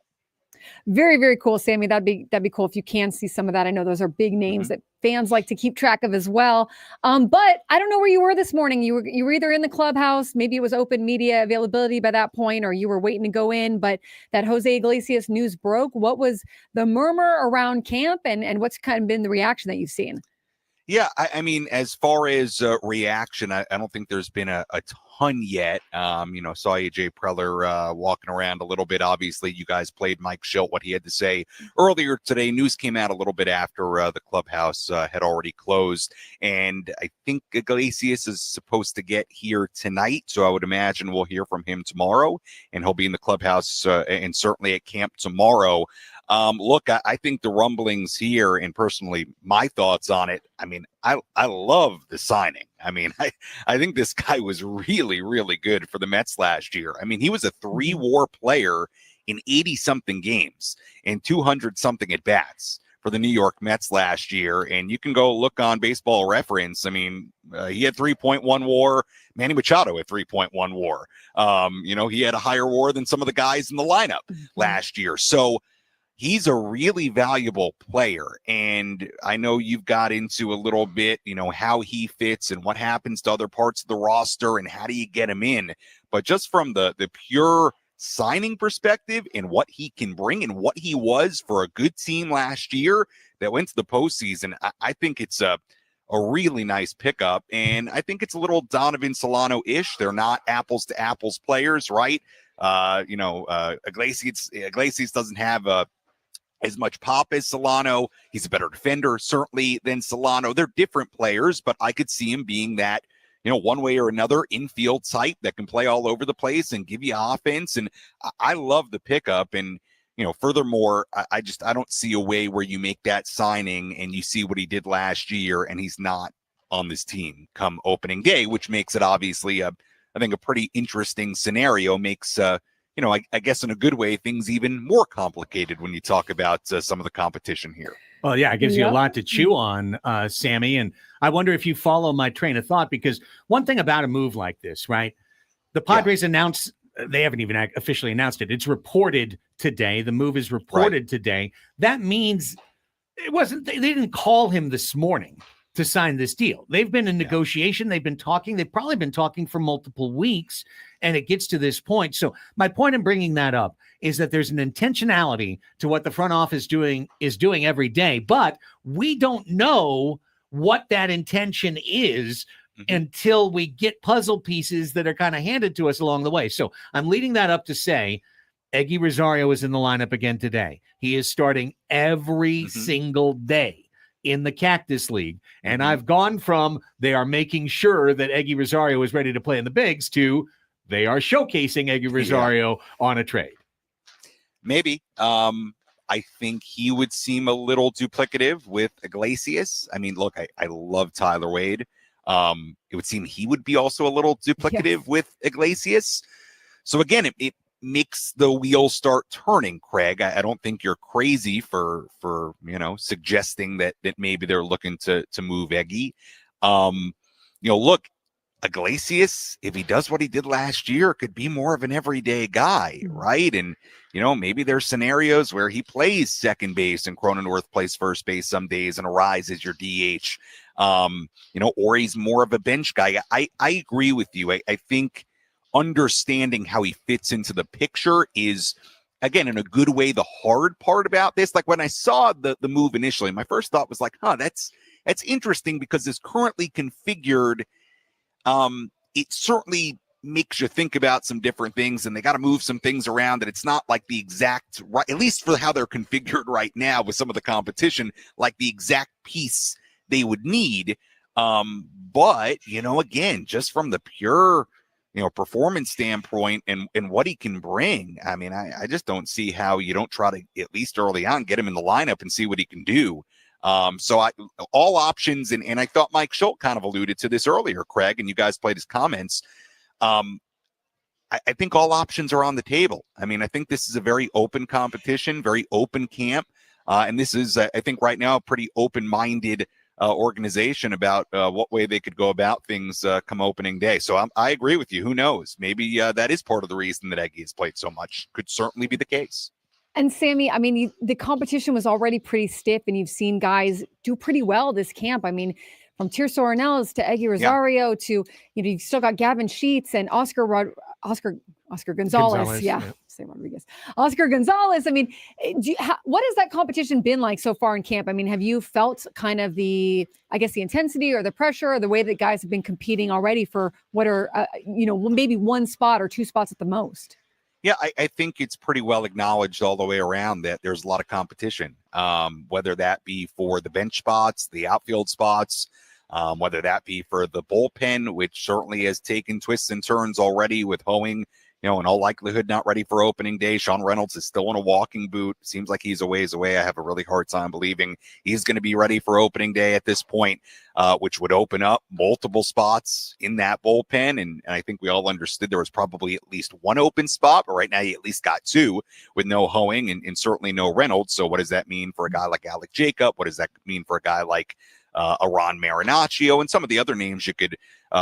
Very, very cool, Sammy. That'd be cool if you can see some of that. I know those are big names that fans like to keep track of as well. But I don't know where you were this morning. You were either in the clubhouse, maybe it was open media availability by that point, or you were waiting to go in. But that Jose Iglesias news broke. What was the murmur around camp, and what's kind of been the reaction that you've seen? Yeah, I mean, as far as reaction, I don't think there's been a ton yet. Saw AJ Preller walking around a little bit. Obviously, you guys played Mike Schilt, what he had to say earlier today. News came out a little bit after the clubhouse had already closed. And I think Iglesias is supposed to get here tonight. So I would imagine we'll hear from him tomorrow. And he'll be in the clubhouse and certainly at camp tomorrow. Look, I think the rumblings here, and personally, my thoughts on it, I mean, I love the signing. I mean, I think this guy was really, really good for the Mets last year. I mean, he was a 3-WAR player in 80-something games and 200-something at-bats for the New York Mets last year. And you can go look on Baseball Reference. I mean, he had 3.1 WAR. Manny Machado had 3.1 WAR. He had a higher WAR than some of the guys in the lineup last year. So he's a really valuable player, and I know you've got into a little bit, how he fits and what happens to other parts of the roster and how do you get him in. But just from the pure signing perspective and what he can bring and what he was for a good team last year that went to the postseason, I think it's a really nice pickup, and I think it's a little Donovan Solano-ish. They're not apples to apples players, right? Iglesias doesn't have as much pop as Solano. He's a better defender, certainly, than Solano. They're different players, but I could see him being that, one way or another infield type that can play all over the place and give you offense. And I love the pickup. And, furthermore, I don't see a way where you make that signing and you see what he did last year and he's not on this team come opening day, which makes it obviously I think a pretty interesting scenario. Makes I guess in a good way, things even more complicated when you talk about some of the competition here. Well, yeah, it gives you a lot to chew on, Sammy. And I wonder if you follow my train of thought, because one thing about a move like this, right? The Padres announced, they haven't even officially announced it. It's reported today. The move is reported today. That means they didn't call him this morning to sign this deal. They've been in negotiation. They've been talking. They've probably been talking for multiple weeks, and it gets to this point. So my point in bringing that up is that there's an intentionality to what the front office is doing every day, but we don't know what that intention is until we get puzzle pieces that are kind of handed to us along the way. So I'm leading that up to say Eggy Rosario is in the lineup again today. He is starting every single day in the Cactus League. And I've gone from they are making sure that Eggy Rosario is ready to play in the bigs to they are showcasing Eggy Rosario on a trade. Maybe. I think he would seem a little duplicative with Iglesias. I mean, look, I love Tyler Wade. It would seem he would be also a little duplicative with Iglesias. So again, it makes the wheels start turning, Craig. I don't think you're crazy for suggesting that maybe they're looking to move Eggy. Look, Iglesias, if he does what he did last year, could be more of an everyday guy, right? And, maybe there's scenarios where he plays second base and Cronenworth plays first base some days and Arise is your DH, or he's more of a bench guy. I agree with you. I think understanding how he fits into the picture is, again, in a good way, the hard part about this. Like when I saw the move initially, my first thought was like, that's interesting because it's currently configured. It certainly makes you think about some different things, and they got to move some things around, and it's not like the exact right, at least for how they're configured right now with some of the competition, like the exact piece they would need. But again, just from the pure performance standpoint and what he can bring, I mean, I just don't see how you don't try to at least early on get him in the lineup and see what he can do. So all options, and I thought Mike Schultz kind of alluded to this earlier, Craig, and you guys played his comments. I think all options are on the table. I mean, I think this is a very open competition, very open camp. And this is, I think right now, a pretty open-minded organization about what way they could go about things come opening day. So I agree with you. Who knows? Maybe that is part of the reason that Eggy has played so much. Could certainly be the case. And Sammy, I mean, the competition was already pretty stiff, and you've seen guys do pretty well this camp. I mean, from Tirso Ornelas to Eggy Rosario to, you still got Gavin Sheets and Oscar Gonzalez. Yeah. Say Rodriguez. Oscar Gonzalez. I mean, what has that competition been like so far in camp? I mean, have you felt kind of the intensity or the pressure or the way that guys have been competing already for what are, maybe one spot or two spots at the most? Yeah, I think it's pretty well acknowledged all the way around that there's a lot of competition, whether that be for the bench spots, the outfield spots, whether that be for the bullpen, which certainly has taken twists and turns already with Hoeing, in all likelihood not ready for opening day. Sean Reynolds is still in a walking boot. Seems like he's a ways away. I have a really hard time believing he's going to be ready for opening day at this point, which would open up multiple spots in that bullpen. And I think we all understood there was probably at least one open spot, but right now you at least got two with no Hoeing and certainly no Reynolds. So what does that mean for a guy like Alec Jacob? What does that mean for a guy like Aron Marinaccio and some of the other names you could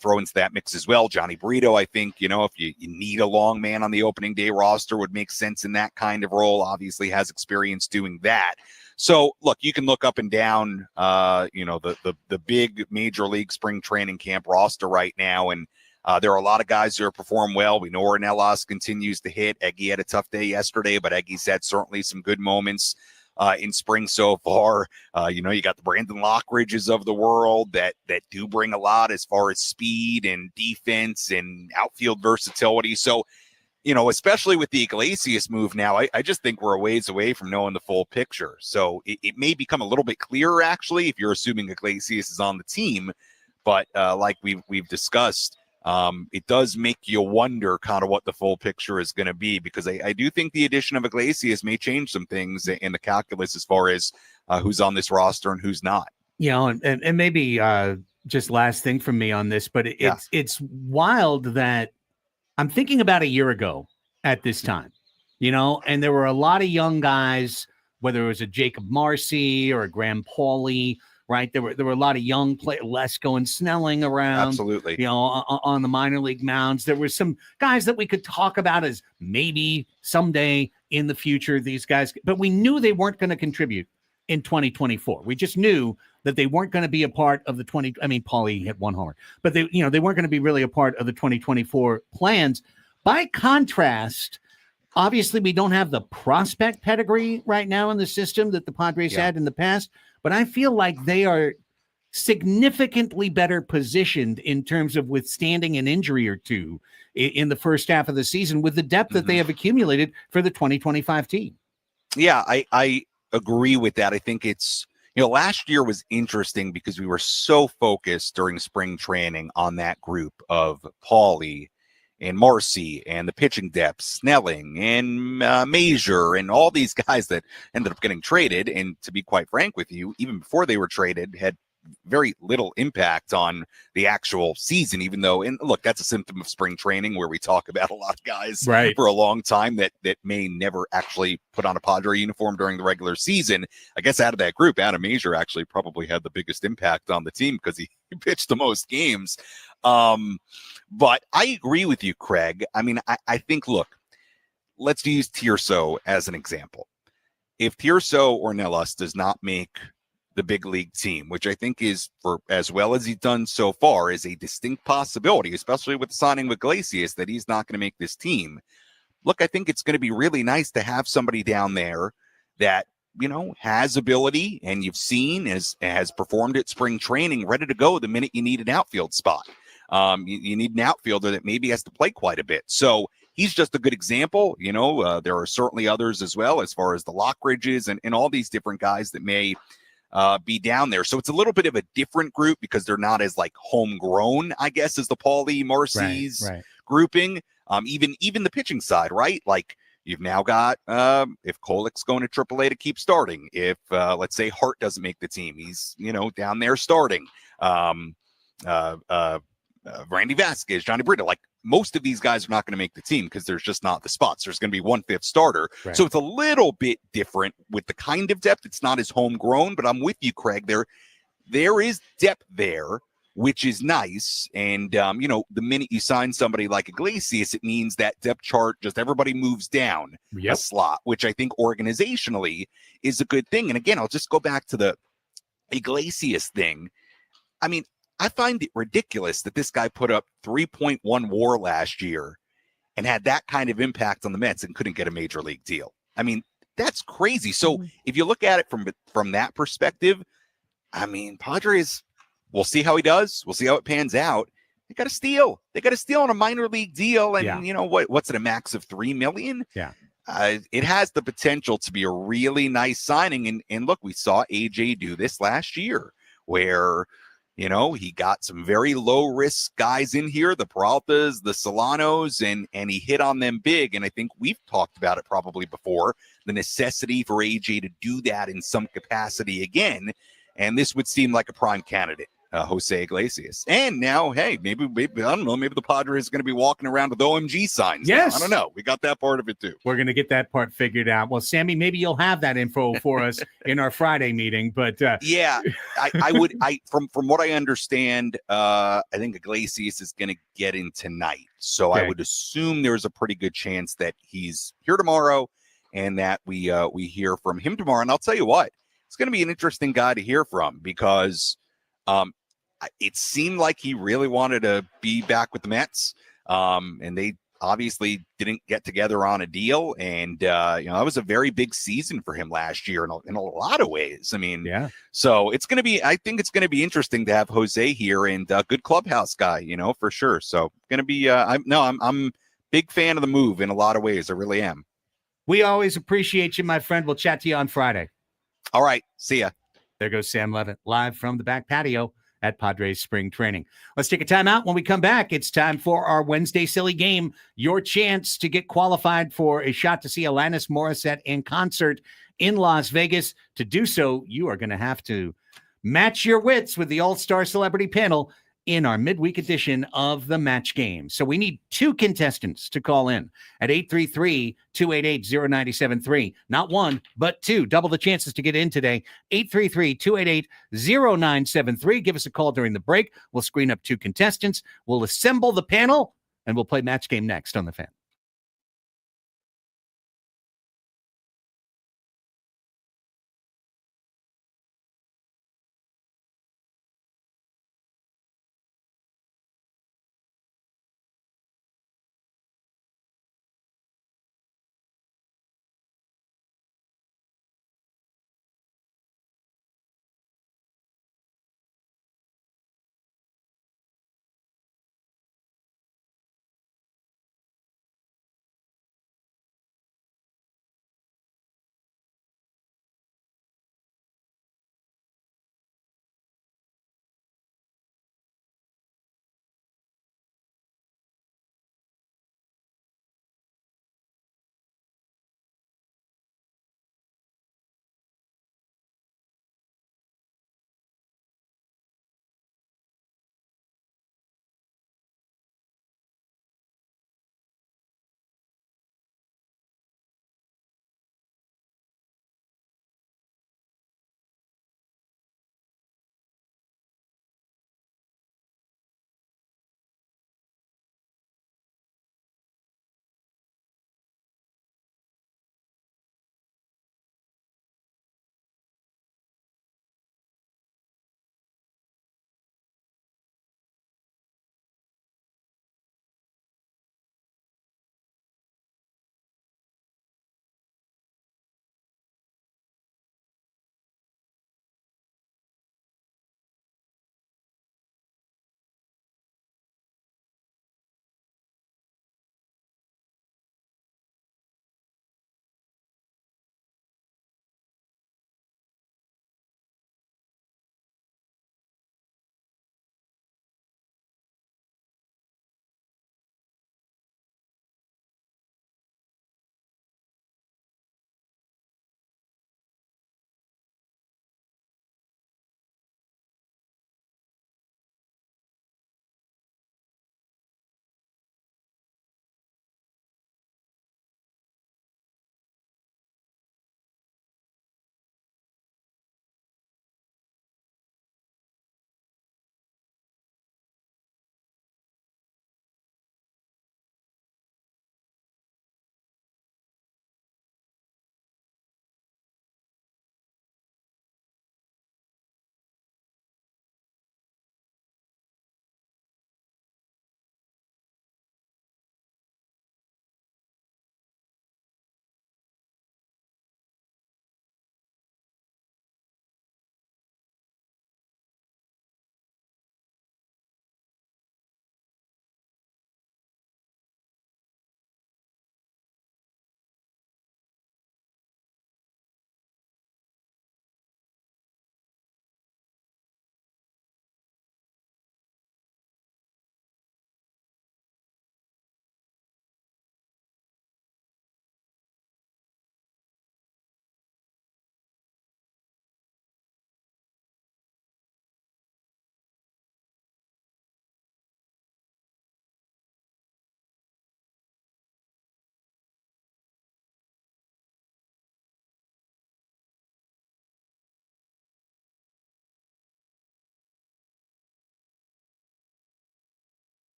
throw into that mix as well? Johnny Brito, I think, if you need a long man on the opening day roster, would make sense in that kind of role. Obviously has experience doing that. So look, you can look up and down, the big major league spring training camp roster right now. And there are a lot of guys who have performed well. We know Ornelas continues to hit. Eggy had a tough day yesterday, but Eggy's had certainly some good moments in spring so far. You got the Brandon Lockridges of the world that do bring a lot as far as speed and defense and outfield versatility. So, especially with the Iglesias move now, I just think we're a ways away from knowing the full picture. So it may become a little bit clearer, actually, if you're assuming Iglesias is on the team. But like we've discussed, it does make you wonder kind of what the full picture is going to be, because I do think the addition of Iglesias may change some things in the calculus as far as who's on this roster and who's not. And maybe just last thing from me on this, but it's wild that I'm thinking about a year ago at this time, and there were a lot of young guys, whether it was a Jacob Marcy or a Graham Pauley, right? There were a lot of young players, Lesko and Snelling around. Absolutely. On the minor league mounds. There were some guys that we could talk about as maybe someday in the future, these guys, but we knew they weren't going to contribute in 2024. We just knew that they weren't going to be a part of the Paulie hit one homer, but they weren't going to be really a part of the 2024 plans. By contrast, obviously we don't have the prospect pedigree right now in the system that the Padres had in the past, but I feel like they are significantly better positioned in terms of withstanding an injury or two in the first half of the season with the depth that they have accumulated for the 2025 team. Yeah, I agree with that. I think it's, last year was interesting because we were so focused during spring training on that group of Paulie and Marcy and the pitching depth, Snelling and Major and all these guys that ended up getting traded. And to be quite frank with you, even before they were traded, had very little impact on the actual season, even though, and look, that's a symptom of spring training where we talk about a lot of guys for a long time that may never actually put on a Padre uniform during the regular season. I guess out of that group, Adam Major actually probably had the biggest impact on the team because he pitched the most games. But I agree with you, Craig. I mean, I think, look, let's use Tirso as an example. If Tirso or Nelas does not make the big league team, which I think is, for as well as he's done so far, is a distinct possibility, especially with signing with Iglesias, that he's not going to make this team. Look, I think it's going to be really nice to have somebody down there that, has ability, and you've seen has performed at spring training, ready to go the minute you need an outfield spot. You need an outfielder that maybe has to play quite a bit. So he's just a good example. There are certainly others as well, as far as the Lockridges and all these different guys that may be down there. So it's a little bit of a different group because they're not as like homegrown, I guess, as the Paulie Marcy's grouping. Even the pitching side, right? Like, you've now got, if Kolek's going to AAA to keep starting, if let's say Hart doesn't make the team, he's, down there starting. Randy Vasquez, Johnny Brito, like, most of these guys are not going to make the team because there's just not the spots. There's going to be 1/5 starter. Right. So it's a little bit different with the kind of depth. It's not as homegrown, but I'm with you, Craig. There is depth there, which is nice. And, the minute you sign somebody like Iglesias, it means that depth chart, just everybody moves down a slot, which I think organizationally is a good thing. And again, I'll just go back to the Iglesias thing. I mean, I find it ridiculous that this guy put up 3.1 WAR last year and had that kind of impact on the Mets and couldn't get a major league deal. I mean, that's crazy. So if you look at it from that perspective, I mean, Padres, we'll see how he does. We'll see how it pans out. They got to steal. They got to steal on a minor league deal. And what's it, a max of $3 million? Yeah. It has the potential to be a really nice signing. And look, we saw AJ do this last year where, he got some very low risk guys in here, the Peraltas, the Solanos, and he hit on them big. And I think we've talked about it probably before, the necessity for AJ to do that in some capacity again. And this would seem like a prime candidate, Jose Iglesias. And now, hey, maybe I don't know, maybe the Padres are going to be walking around with OMG signs. Yes. Now. I don't know. We got that part of it too. We're going to get that part figured out. Well, Sammy, maybe you'll have that info for us in our Friday meeting. But yeah, I would. From what I understand, I think Iglesias is going to get in tonight. So I would assume there's a pretty good chance that he's here tomorrow and that we hear from him tomorrow. And I'll tell you what, it's going to be an interesting guy to hear from because it seemed like he really wanted to be back with the Mets. And they obviously didn't get together on a deal. And, that was a very big season for him last year in a lot of ways. I mean, so I think it's going to be interesting to have Jose here and good clubhouse guy, for sure. So going to be, I'm big fan of the move in a lot of ways. I really am. We always appreciate you, my friend. We'll chat to you on Friday. All right. See ya. There goes Sam Levitt live from the back patio at Padres spring training. Let's take a timeout. When we come back, it's time for our Wednesday silly game. Your chance to get qualified for a shot to see Alanis Morissette in concert in Las Vegas. To do so, you are going to have to match your wits with the All-Star Celebrity Panel in our midweek edition of the Match Game. So we need 2 contestants to call in at 833-288-0973. Not 1, but 2. Double the chances to get in today. 833-288-0973. Give us a call during the break. We'll screen up 2 contestants. We'll assemble the panel, and we'll play Match Game next on The Fan.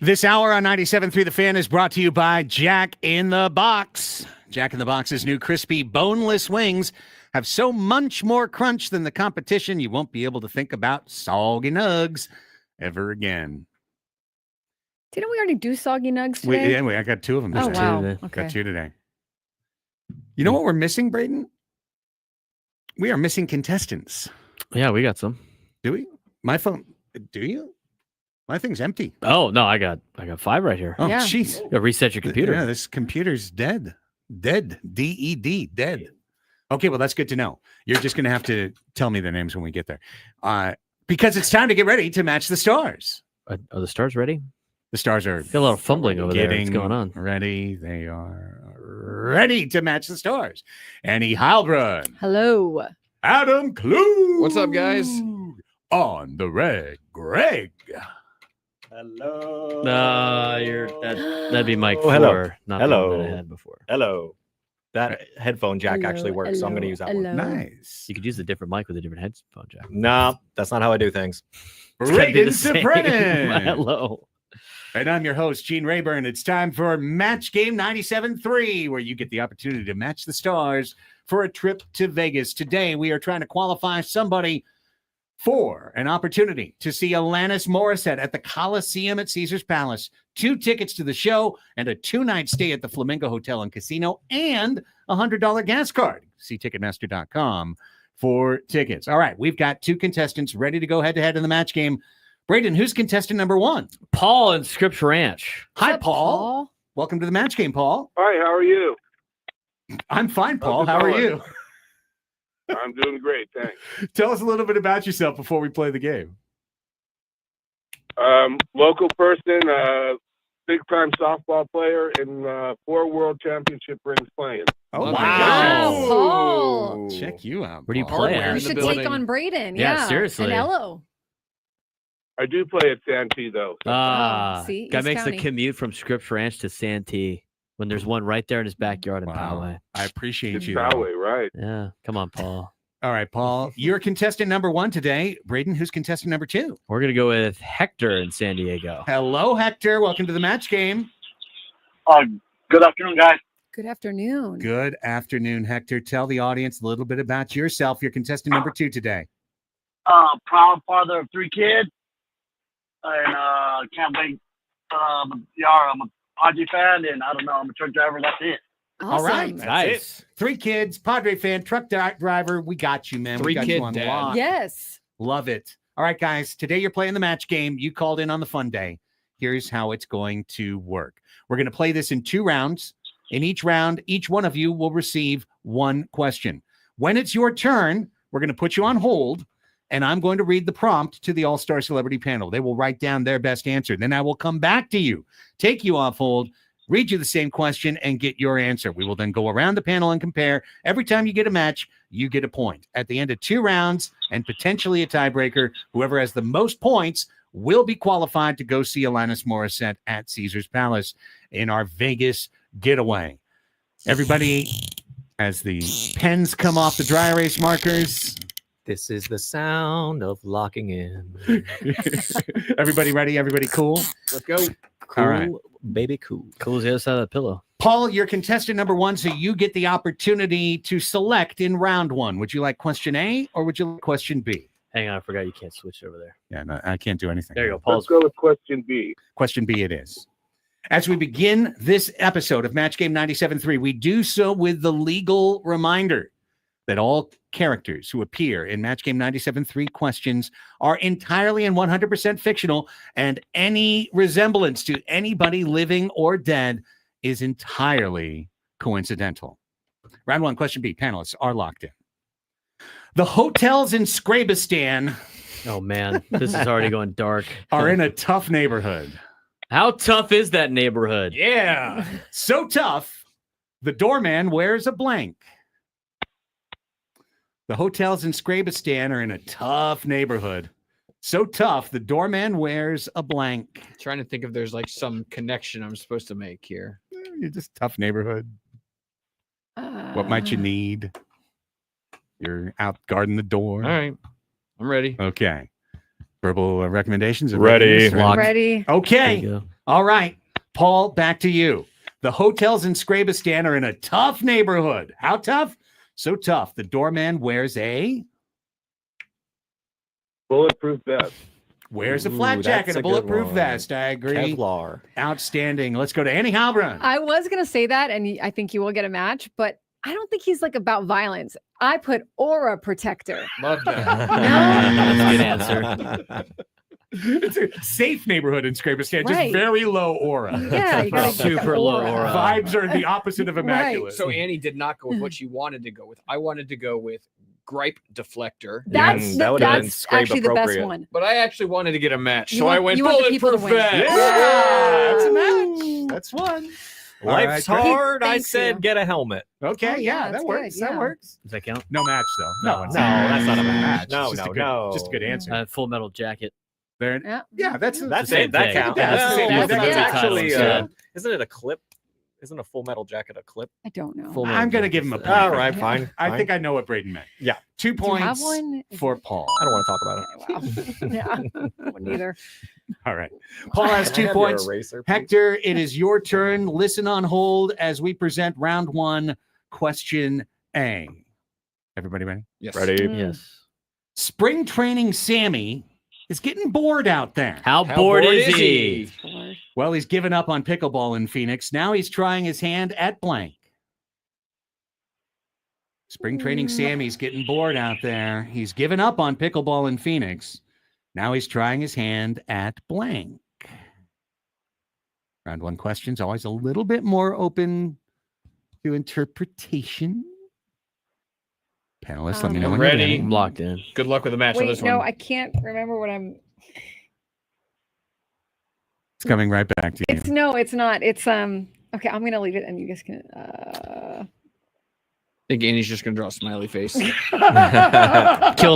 This hour on 97.3 The Fan is brought to you by Jack in the Box. Jack in the Box's new crispy boneless wings have so much more crunch than the competition, you won't be able to think about soggy nugs ever again. Didn't we already do soggy nugs today? Anyway, I got 2 of them. Oh, today. wow. today. Okay. Got 2 today. You know what we're missing, Braden? We are missing contestants. Yeah, we got some. Do we? My phone. Do you? My thing's empty. Oh no, I got 5 right here. Oh, Yeah. jeez. You gotta reset your computer. Yeah, this computer's dead. Dead. D-E-D. Dead. Okay, well, that's good to know. You're just going to have to tell me the names when we get there. Because it's time to get ready to match the stars. Are the stars ready? The stars are Got a lot of fumbling over there. What's getting going on? ready. They are ready to match the stars. Annie Heilbrunn. Hello. Adam Klug. What's up, guys? On the reg, Greg. Hello. That'd be Mike Oh, hello. 4, not the one Hello. that I had before. Hello. That headphone jack actually works, so I'm going to use that one. Nice. You could use a different mic with a different headphone jack. No, that's not how I do things. It's gotta be Reagan the same. Brennan. Hello. And I'm your host, Gene Rayburn. It's time for Match Game 97.3, where you get the opportunity to match the stars for a trip to Vegas. Today, we are trying to qualify somebody for an opportunity to see Alanis Morissette at the Coliseum at Caesars Palace, 2 tickets to the show, and a 2-night stay at the Flamingo Hotel and Casino, and a $100 gas card. See Ticketmaster.com for tickets. All right, we've got 2 contestants ready to go head-to-head in the match game. Braden, who's contestant number 1? Paul in Scripps Ranch. Hi, What's up, Paul. Welcome to the match game, Paul. Hi, how are you? I'm fine, Paul. How's it How are going? you? I'm doing great, thanks. Tell us a little bit about yourself before we play the game. Local person, big-time softball player, and 4 world championship rings playing. Oh, Wow. Wow, Paul. Check you out. Where do you Paul. play Hardware at? in You the should building. take on Braden. Yeah, Yeah, seriously. And Ello. I do play at Santee, though. see, Guy East makes County. the commute from Scripps Ranch to Santee when there's one right there in his backyard in Wow. Poway. I appreciate It's you. that way, right? Yeah, come on, Paul. All right, Paul. You're contestant number 1 today. Braden, who's contestant number 2? We're gonna go with Hector in San Diego. Hello, Hector. Welcome to the match game. Good afternoon, guys. Good afternoon. Good afternoon, Hector. Tell the audience a little bit about yourself. You're contestant number 2 today. Proud father of 3 kids, and can't wait. I'm a Padres fan, and I don't know, I'm a truck driver. That's it. Awesome. All right. That's Nice. it. 3 kids, Padre fan, truck driver. We got you, man. We 3 got kid you on dad. lock. Yes. Love it. All right, guys. Today you're playing the match game. You called in on the fun day. Here's how it's going to work. We're going to play this in 2 rounds. In each round, each one of you will receive 1 question. When it's your turn, we're going to put you on hold, and I'm going to read the prompt to the All-Star Celebrity Panel. They will write down their best answer. Then I will come back to you, take you off hold, read you the same question, and get your answer. We will then go around the panel and compare. Every time you get a match, you get a point. At the end of 2 rounds and potentially a tiebreaker, whoever has the most points will be qualified to go see Alanis Morissette at Caesars Palace in our Vegas getaway. Everybody, as the pens come off the dry erase markers, This is the sound of locking in. everybody ready? Everybody cool? Let's go. Cool, All right. baby, cool. Cool as the other side of the pillow. Paul, you're contestant number 1, so you get the opportunity to select in round 1. Would you like question A or would you like question B? Hang on, I forgot you can't switch over there. Yeah, no, I can't do anything. There you go. Let's Paul's go with question B. Question B it is. As we begin this episode of Match Game 97.3, we do so with the legal reminder that all characters who appear in Match Game 97.3 questions are entirely and 100% fictional, and any resemblance to anybody living or dead is entirely coincidental. Round 1, question B. Panelists are locked in. The hotels in Scrabistan Oh man, this is already going dark. are in a tough neighborhood. How tough is that neighborhood? Yeah. So tough, the doorman wears a blank. The hotels in Scrabistan are in a tough neighborhood. So tough, the doorman wears a blank. Trying to think if there's like some connection I'm supposed to make here. You're just tough neighborhood. What might you need? You're out guarding the door. All right. I'm ready. Okay. Verbal recommendations? Ready. Readiness? Locked. Ready. There Okay. you go. All right, Paul, back to you. The hotels in Scrabistan are in a tough neighborhood. How tough? So tough. The doorman wears a bulletproof vest. Wears a flat Ooh, jacket, that's a a good bulletproof one. vest. I agree. Kevlar. Outstanding. Let's go to Annie Halbrun. I was going to say that, and I think you will get a match, but I don't think he's like about violence. I put aura protector. Love that. That's a good answer. It's a safe neighborhood in Scrabistan, Right. just very low aura. Yeah, you gotta Super low aura. Vibes are the opposite of immaculate. So Annie did not go with what she wanted to go with. I wanted to go with gripe deflector. That's that would've been that's Scrape actually the best appropriate. one. But I actually wanted to get a match, You so want- I went you want the people to bulletproof win. vest. Yeah, that's a match. That's one. Life's All right, hard. I Thank said you. get a helmet. Okay, Oh, yeah, yeah, that that's works. good, That yeah. works. Does that count? No match though. No, that's not a match. No, Just no, a good, no. Just a good answer. Full Metal Jacket. There. Yeah. Yeah, that's That's same it. That thing. counts. Yeah, No, same thing. that's That's actually title, isn't it a clip? Isn't a Full Metal Jacket a clip? I don't know. Full Metal I'm gonna Jacket. give him a point. All right, fine. I think I know what Braden meant. Yeah. 2 Do you have points one? for Paul. I don't want to talk about it. Wow. Yeah. Neither. All right. Paul has Can I 2 have your points. eraser, please? Hector, it is your turn. Listen on hold as we present round 1, question A. Everybody ready? Yes. Ready? Yes. Spring training Sammy is getting bored out there. How bored is he? Well, he's given up on pickleball in Phoenix. Now he's trying his hand at blank. Spring training Sammy's getting bored out there. He's given up on pickleball in Phoenix. Now he's trying his hand at blank. Round 1 questions always a little bit more open to interpretation. Panelists, let me know I'm when you're ready. ready. I'm locked in. Good luck with the match on Wait, this no, one. I can't remember what I'm. It's coming right back to you. It's no, it's not. It's Okay, I'm gonna leave it, and you guys can. I think Annie's just gonna draw a smiley face. Killing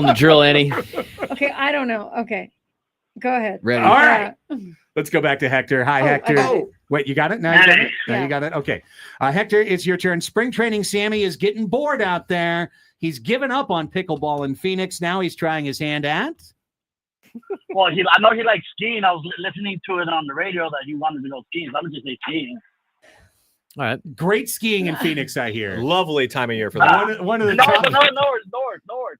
the drill, Annie. Okay, I don't know. Okay, go ahead. Ready? All right. Let's go back to Hector. Hi, Oh, I Hector. got it. Wait, you got it? Now you got it? Now Yeah. you got it? Okay. Hector, it's your turn. Spring training Sammy is getting bored out there. He's given up on pickleball in Phoenix. Now he's trying his hand at. Well, I know he likes skiing. I was listening to it on the radio that he wanted to go skiing. So I'm just say skiing. All right. Great skiing in Phoenix, I hear. Lovely time of year for that. One of the North.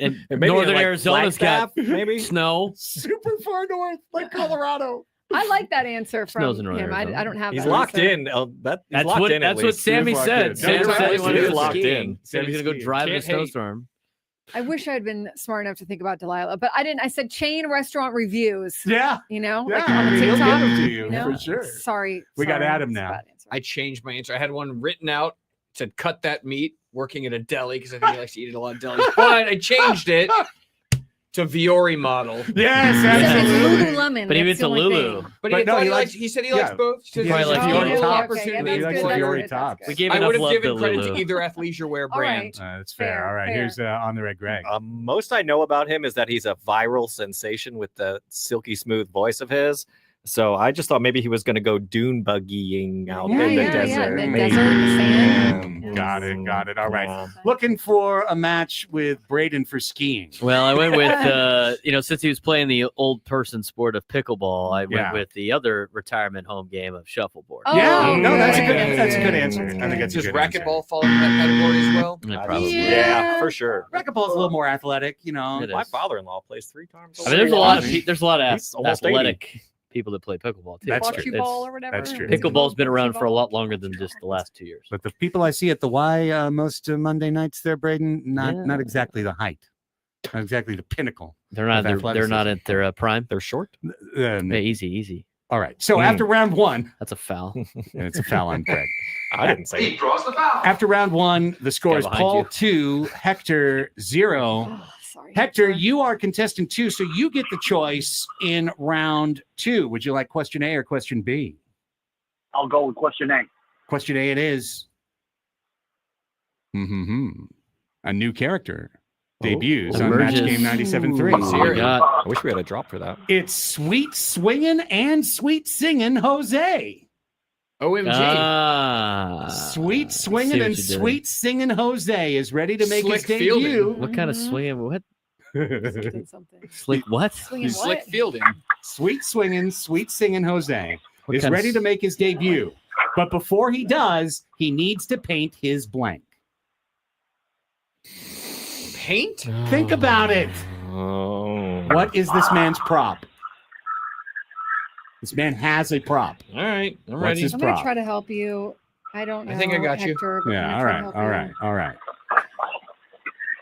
And maybe Northern in, like, Arizona's got Flagstaff, maybe? snow. super far north, like Colorado. I like that answer from Snows in Northern him. I Arizona. don't have. He's that locked answer. in. He's That's locked what in at that's what least. Sammy He's locked said. in. Sam No, said he he's wanted to go locked skiing. in. Said he's gonna go drive the Can't hate. snowstorm. I wish I had been smart enough to think about Delilah, but I didn't. I said chain restaurant reviews. Yeah. You know, Yeah. like on the He'll give TikTok. them to you, know? for sure. Sorry. We got sorry, Adam it's a now. bad answer. I changed my answer. I had one written out, said cut that meat, working at a deli because I think he likes to eat at a lot of delis. But I changed it to Viore model. Yes, It's absolutely. Lululemon. But he went that's the to only Lulu. thing. But But he, no, thought he he, likes- likes, he said he likes yeah. both. He said He he likes likes the Viore Viore tops. opportunity. Okay, He likes that's the good, Viore that's tops. good. We gave I enough would have love given to credit Lulu. to either athleisure wear All right. brand. That's fair. Fair, All right. fair. Here's on the red Greg. Most I know about him is that he's a viral sensation with the silky smooth voice of his. So I just thought maybe he was going to go dune buggying out Yeah, in the yeah, desert. the maybe. desert, the sand. Yeah. Got it. Got it. All right. Yeah. Looking for a match with Braden for skiing. Well, I went with since he was playing the old person sport of pickleball, I went Yeah. with the other retirement home game of shuffleboard. Oh, Yeah. No, that's a right. good. That's a good answer. That's I think that's a Does good answer. racquetball fall in that category as well? Yeah, probably. Yeah, for sure. Racquetball's a little more athletic, you know. It My is. father-in-law plays 3 times. I mean, there's a lot of He's almost 80. athletic people that play pickleball too. That's but true. Bocce ball or whatever. That's true. Pickleball's been around for a lot longer than just the last 2 years. But the people I see at the Y most Monday nights there, Braden, not Yeah. not exactly the height, not exactly the pinnacle. They're not. of They're not at their prime. They're short. Yeah, easy. All right. So after round 1, That's a foul. and it's a foul on Greg. I didn't say it. After round 1, the score Guy is behind Paul you. 2, Hector 0. Oh, sorry. Hector, you are contestant 2, so you get the choice in round 2. Would you like question A or question B? I'll go with question A. Question A it is. A new character debuts on Match Emerges. Game 97.3. Let's see what we got. I wish we had a drop for that. It's sweet swinging and sweet singing Jose. OMG. Sweet See swinging what and you did. sweet singing Jose is ready to make Slick his debut. fielding. What kind of swinging? What? Something, something. Slick what? Swinging He's what? slick fielding. Sweet swinging, sweet singing Jose What is kind of ready to make his debut. But before he does, he needs to paint his blank. Paint? Think about it. Oh. What is this man's prop? This man has a prop. All right, I'm What's ready. his I'm gonna prop? try to help you. I don't know. I think I got you. Hector, but I'm Yeah, gonna all try to right, help all you. right, all right.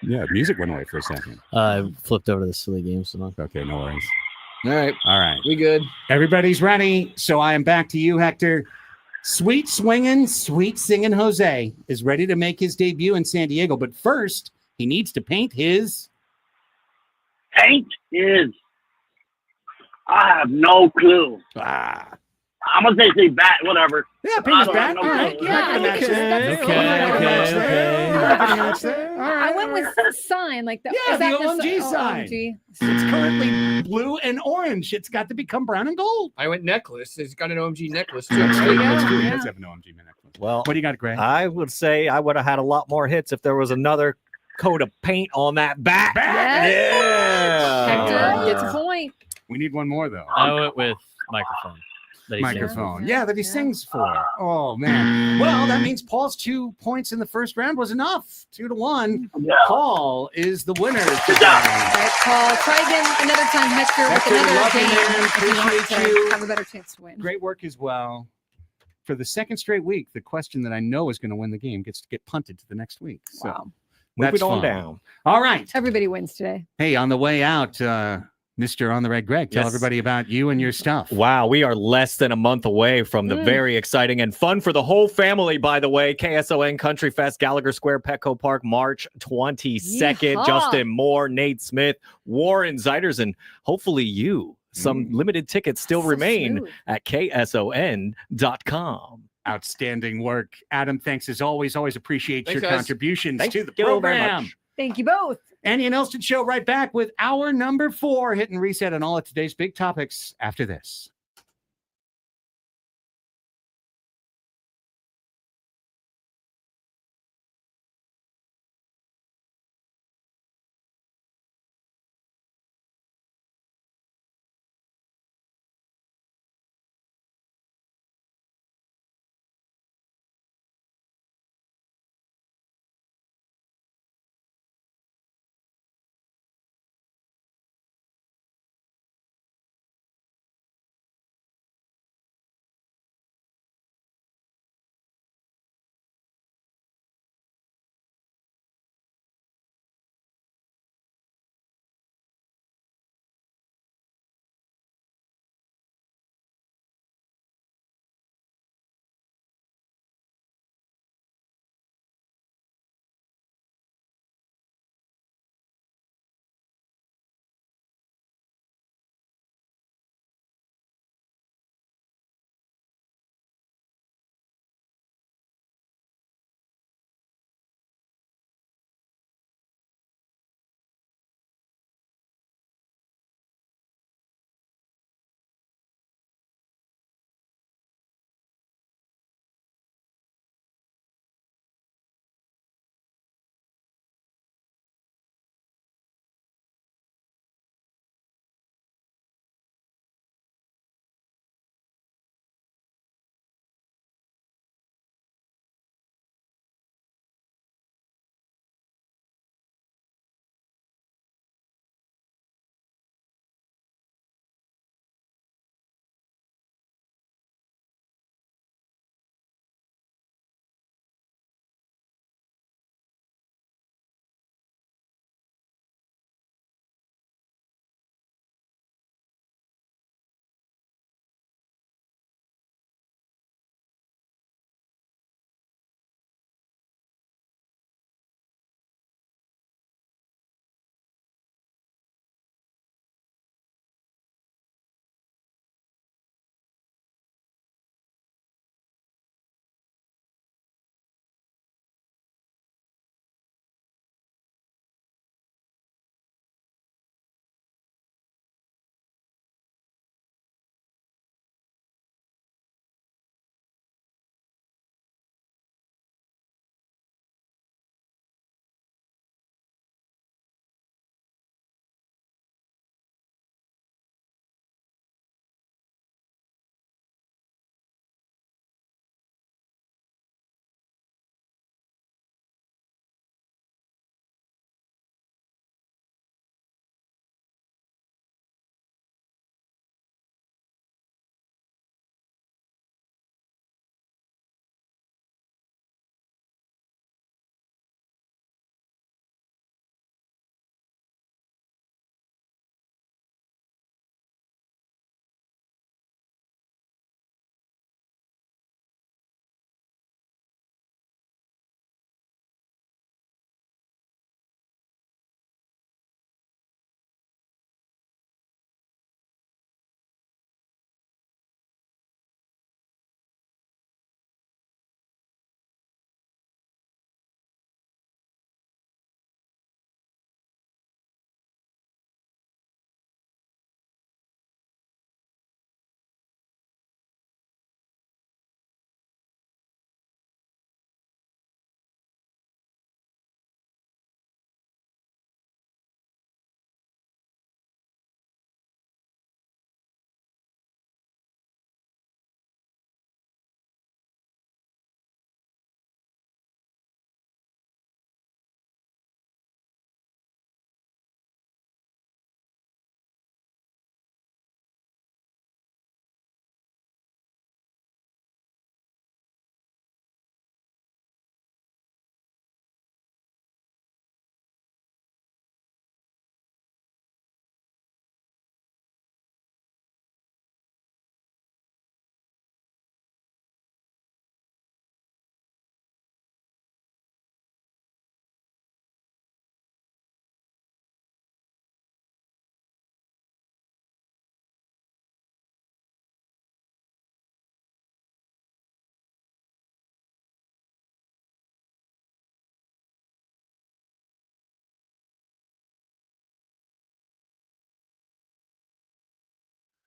Yeah, music went away for a second. I flipped over to the silly game song. Okay, no worries. All right, All right. we good. Everybody's ready. So I am back to you, Hector. Sweet swinging, sweet singing Jose is ready to make his debut in San Diego. But first, he needs to paint his. Paint is. I have no clue. I'm gonna say bat, whatever. Yeah, paint his I bat. don't All have no right. clue. Yeah, I can match that. I can match that. All I right. went with sign like that. Yeah, Is that the OMG oh, sign. OMG. It's currently blue and orange. It's got to become brown and gold. I went necklace. It's got an OMG necklace too. That's There true. you That's go, true. He yeah. does have an OMG necklace. Well, What do you got, Greg? I would say I would have had a lot more hits if there was another coat of paint on that bat. Yes. Yeah. Hector gets a point. We need one more, though. I went with microphone. that he sings Microphone. for. Yeah, that he Yeah. sings for. Oh, man. Well, that means Paul's 2 points in the first round was enough. 2-1. Yeah. Paul is the winner. All right, Paul. Try again another time, Hector, with Hector, another love you, game. man. If you want Appreciate to you. have a better chance to win. Great work as well. For the second straight week, the question that I know is going to win the game gets to get punted to the next week. So Wow. Move that's it on fun. down. All right. Everybody wins today. Hey, on the way out, Mr. On the Red Greg, tell Yes. everybody about you and your stuff. Wow, we are less than a month away from the very exciting and fun for the whole family, by the way, KSON Country Fest, Gallagher Square, Petco Park, March 22nd. Yeehaw. Justin Moore, Nate Smith, Warren Zeiders, and hopefully you. Some limited tickets still So remain smooth. at KSON.com. Outstanding work. Adam, thanks as always. Always appreciate Thanks, your guys. contributions Thank to the you very program. much. Thank you both. Andy and Elsten show right back with hour number 4, hitting reset on all of today's big topics after this.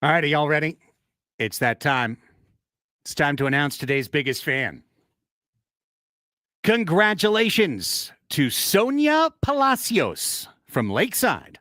All right, are y'all ready? It's that time. It's time to announce today's biggest fan. Congratulations to Sonia Palacios from Lakeside.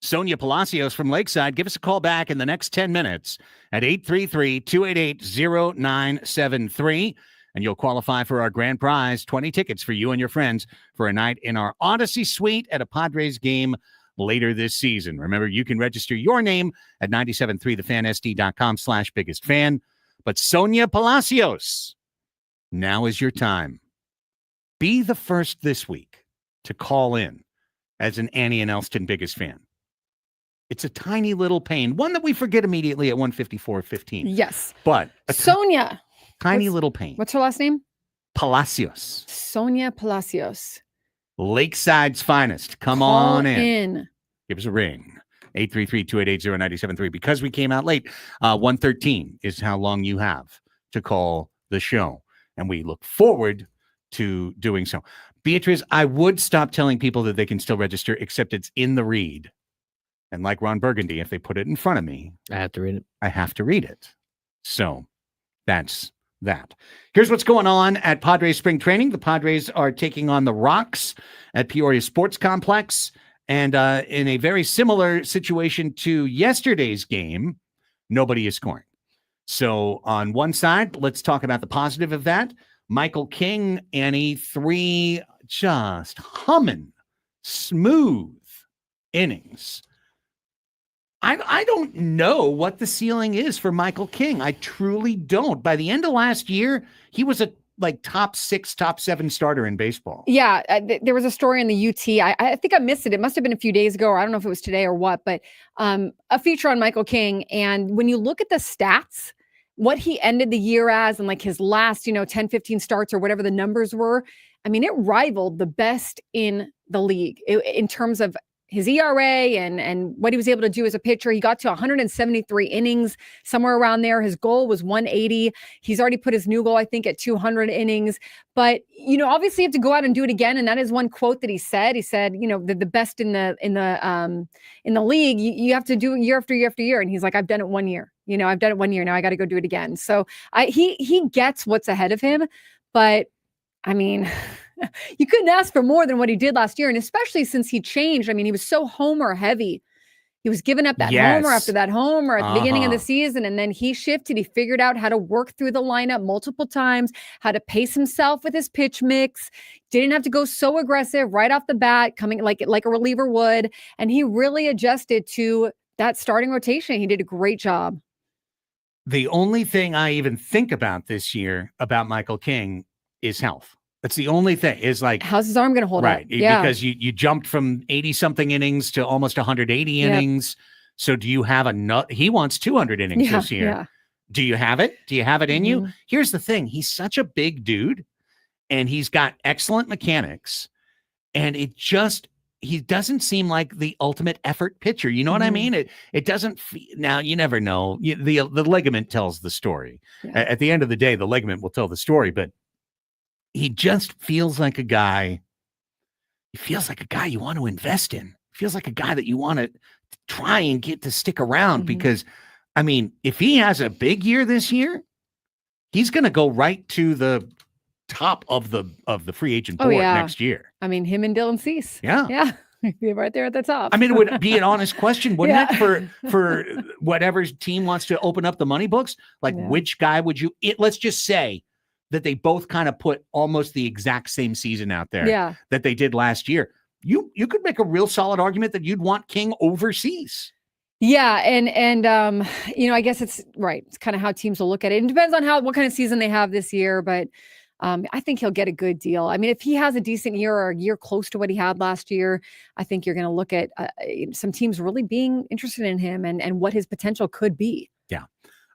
Sonia Palacios from Lakeside, give us a call back in the next 10 minutes at 833-288-0973, and you'll qualify for our grand prize, 20 tickets for you and your friends for a night in our Odyssey Suite at a Padres game later this season. Remember, you can register your name at 973thefansd.com/biggest fan. But Sonia Palacios, now is your time. Be the first this week to call in as an Annie and Elsten biggest fan. It's a tiny little pain, one that we forget immediately at 154.15. Yes. But Sonia. Tiny little pain. What's her last name? Palacios. Sonia Palacios. Lakeside's finest. Call on in. Give us a ring. 833-288-0973. Because we came out late, 1:13 is how long you have to call the show. And we look forward to doing so. Beatrice, I would stop telling people that they can still register, except it's in the read. And like Ron Burgundy, if they put it in front of me, I have to read it. I have to read it. So that's that. Here's what's going on at Padres spring training. The Padres are taking on the Rocks at Peoria Sports Complex. And in a very similar situation to yesterday's game, nobody is scoring. So on one side, let's talk about the positive of that. Michael King, Annie, 3 just humming, smooth innings. I don't know what the ceiling is for Michael King. I truly don't. By the end of last year, he was a top 6, top 7 starter in baseball. Yeah, there was a story in the UT. I think I missed it. It must have been a few days ago, or I don't know if it was today or what, but a feature on Michael King. And when you look at the stats, what he ended the year as and like his last, 10, 15 starts or whatever the numbers were, I mean, it rivaled the best in the league in terms of his ERA and what he was able to do as a pitcher. He got to 173 innings, somewhere around there. His goal was 180. He's already put his new goal, I think, at 200 innings. But, obviously you have to go out and do it again. And that is one quote that he said. He said, the best in the league, you have to do it year after year after year. And he's like, I've done it 1 year. I've done it 1 year. Now I got to go do it again. So he gets what's ahead of him. But I mean, you couldn't ask for more than what he did last year. And especially since he changed. I mean, he was so homer heavy. He was giving up that homer after that homer at the beginning of the season. And then he shifted. He figured out how to work through the lineup multiple times, how to pace himself with his pitch mix. Didn't have to go so aggressive right off the bat, coming like a reliever would. And he really adjusted to that starting rotation. He did a great job. The only thing I even think about this year about Michael King is health. That's the only thing is like, how's his arm going to hold up? Right. Yeah. Because you jumped from 80 something innings to almost 180 innings. So do you have he wants 200 innings this year. Yeah. Do you have it? Do you have it in you? Here's the thing. He's such a big dude and he's got excellent mechanics and he doesn't seem like the ultimate effort pitcher. You know what I mean? It doesn't now you never know. The ligament tells the story. Yeah. At the end of the day, the ligament will tell the story, but he just feels like a guy. He feels like a guy you want to invest in. He feels like a guy that you want to try and get to stick around because, I mean, if he has a big year this year, he's going to go right to the top of the free agent board next year. I mean, him and Dylan Cease. Yeah. Yeah. Be right there at the top. I mean, it would be an honest question, wouldn't it? For whatever team wants to open up the money books, like which guy would you, let's just say that they both kind of put almost the exact same season out there that they did last year. You could make a real solid argument that you'd want King overseas. Yeah. And I guess it's right. It's kind of how teams will look at it. It depends on what kind of season they have this year, but I think he'll get a good deal. I mean, if he has a decent year or a year close to what he had last year, I think you're going to look at some teams really being interested in him and what his potential could be. Yeah.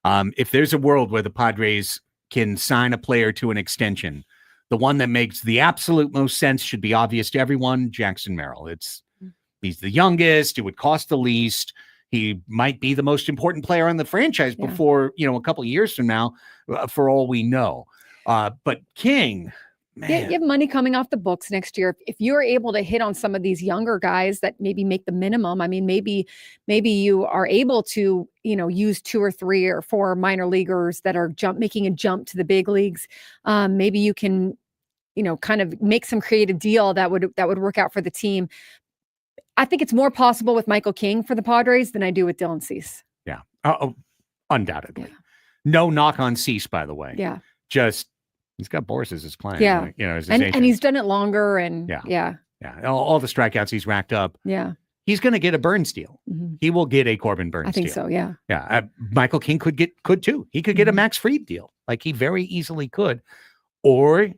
If there's a world where the Padres can sign a player to an extension, the one that makes the absolute most sense should be obvious to everyone, Jackson Merrill. He's the youngest. It would cost the least. He might be the most important player on the franchise before, a couple of years from now, for all we know. But King, Yeah, you have money coming off the books next year. If you're able to hit on some of these younger guys that maybe make the minimum, I mean, maybe you are able to, use 2 or 3 or 4 minor leaguers that are making a jump to the big leagues. Maybe you can, kind of make some creative deal that would work out for the team. I think it's more possible with Michael King for the Padres than I do with Dylan Cease. Yeah. Undoubtedly. Yeah. No knock on Cease, by the way. Yeah. Just he's got Boris as his client. Yeah. Right? As his And agent. he's done it longer. And Yeah. All the strikeouts he's racked up. Yeah. He's going to get a Burns deal. Mm-hmm. He will get a Corbin Burns deal. I think so. Yeah. Yeah. Michael King could too. He could get a Max Fried deal. Like he very easily could. Or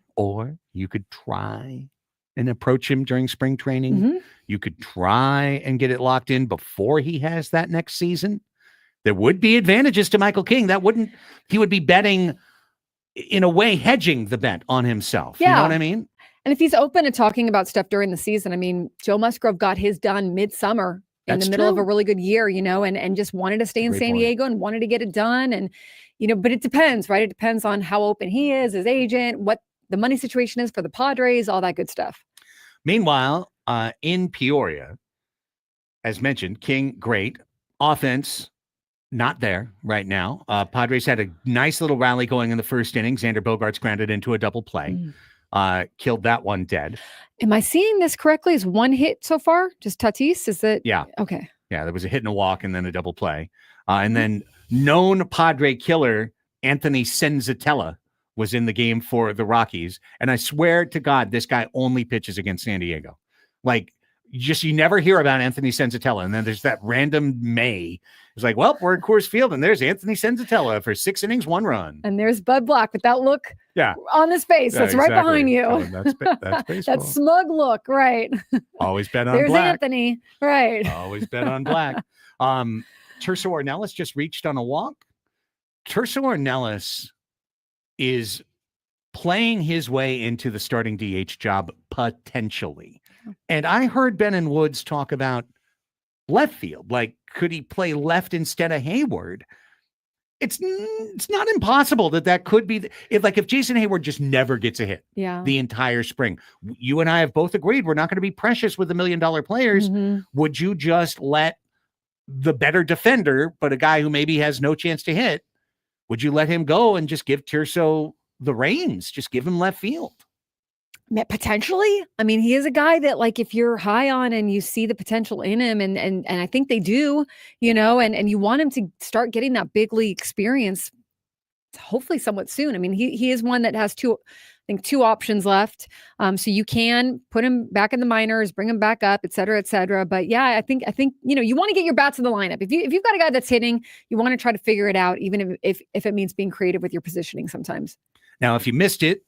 you could try and approach him during spring training. Mm-hmm. You could try and get it locked in before he has that next season. There would be advantages to Michael King. He would be betting, in a way, hedging the bet on himself. Yeah. You know what I mean? And if he's open to talking about stuff during the season, I mean, Joe Musgrove got his done midsummer in the middle of a really good year, and just wanted to stay in San Diego and wanted to get it done. And, but it depends, right? It depends on how open he is, his agent, what the money situation is for the Padres, all that good stuff. Meanwhile, in Peoria, as mentioned, King, great. Offense, not there right now. Padres had a nice little rally going in the first inning. Xander Bogaerts grounded into a double play. Killed that one dead. Am I seeing this correctly? Is one hit so far? Just Tatis? Is it? Yeah. Okay. Yeah, there was a hit and a walk and then a double play. And then known Padre killer Anthony Senzatella was in the game for the Rockies. And I swear to God, this guy only pitches against San Diego. Like, you never hear about Anthony Senzatella. And then there's that random May. It's like, well, we're at Coors Field, and there's Anthony Senzatella for 6 innings, 1 run. And there's Bud Black with that look on his face. Yeah, that's right behind you. Oh, that's baseball. That smug look, right. Always bet on there's black. Anthony, right. Always bet on black. Terso Ornelas just reached on a walk. Terso Ornelas is playing his way into the starting DH job potentially. And I heard Ben and Woods talk about left field. Like, could he play left instead of Hayward? It's not impossible that could be if Jason Hayward just never gets a hit the entire spring. You and I have both agreed we're not going to be precious with $1 million players. Mm-hmm. Would you just let the better defender, but a guy who maybe has no chance to hit, would you let him go and just give Tirso the reins? Just give him left field. Potentially. I mean, he is a guy that, like, if you're high on and you see the potential in him, and I think they do, and you want him to start getting that big league experience, hopefully somewhat soon. I mean, he is one that has two options left. So you can put him back in the minors, bring him back up, et cetera, et cetera. But yeah, I think, you want to get your bats in the lineup. If you've got a guy that's hitting, you want to try to figure it out, even if it means being creative with your positioning sometimes. Now, if you missed it,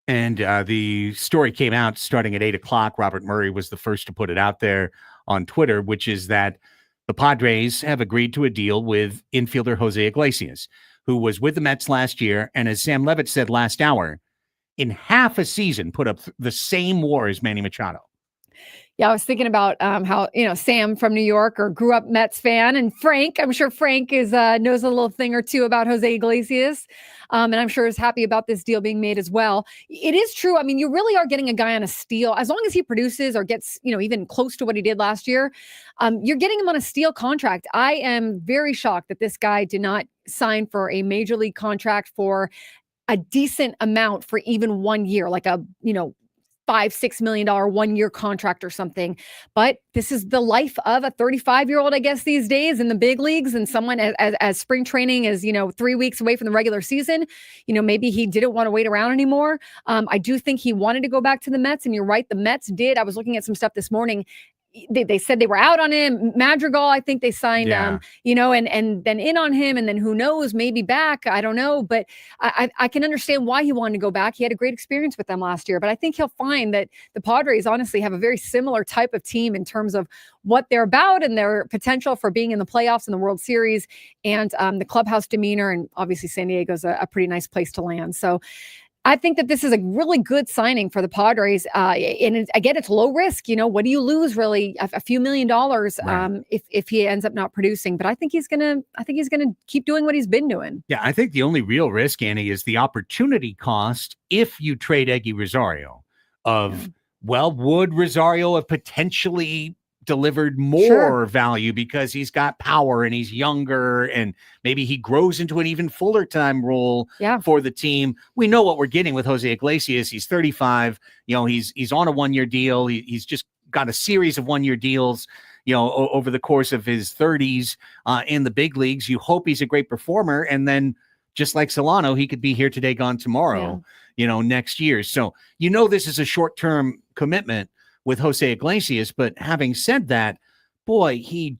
and the story came out starting at 8:00. Robert Murray was the first to put it out there on Twitter, which is that the Padres have agreed to a deal with infielder Jose Iglesias, who was with the Mets last year. And as Sam Levitt said last hour, in half a season, put up the same WAR as Manny Machado. Yeah, I was thinking about how, Sam from New York or grew up Mets fan, and Frank, I'm sure Frank knows a little thing or two about Jose Iglesias, and I'm sure is happy about this deal being made as well. It is true. I mean, you really are getting a guy on a steal. As long as he produces or gets, even close to what he did last year, you're getting him on a steal contract. I am very shocked that this guy did not sign for a major league contract for a decent amount for even 1 year, like a, $5-6 million 1 year contract or something. But this is the life of a 35-year-old, I guess, these days in the big leagues, and someone as spring training is, 3 weeks away from the regular season. Maybe he didn't want to wait around anymore. I do think he wanted to go back to the Mets, and you're right, the Mets did. I was looking at some stuff this morning. They said they were out on him. Madrigal, I think they signed, and then in on him, and then who knows, maybe back. I don't know, but I can understand why he wanted to go back. He had a great experience with them last year, but I think he'll find that the Padres honestly have a very similar type of team in terms of what they're about and their potential for being in the playoffs and the World Series, and the clubhouse demeanor. And obviously San Diego's a pretty nice place to land. So I think that this is a really good signing for the Padres. And again, it's low risk. What do you lose really? A few $1 million if he ends up not producing. But I think he's gonna keep doing what he's been doing. Yeah, I think the only real risk, Annie, is the opportunity cost if you trade Eggy Rosario. Would Rosario have potentially delivered more value because he's got power and he's younger and maybe he grows into an even fuller time role for the team? We know what we're getting with Jose Iglesias. He's 35. He's on a 1-year deal. He's just got a series of 1-year deals, over the course of his 30s in the big leagues. You hope he's a great performer. And then just like Solano, he could be here today, gone tomorrow, next year. So, this is a short-term commitment with Jose Iglesias. But having said that, boy, he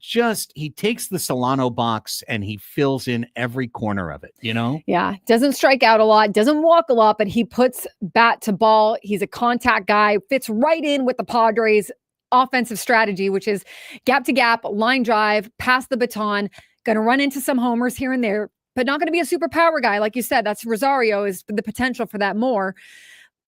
takes the Solano box and he fills in every corner of it, Yeah. Doesn't strike out a lot, doesn't walk a lot, but he puts bat to ball. He's a contact guy, fits right in with the Padres offensive strategy, which is gap to gap, line drive, pass the baton, going to run into some homers here and there, but not going to be a super power guy. Like you said, that's Rosario is the potential for that more.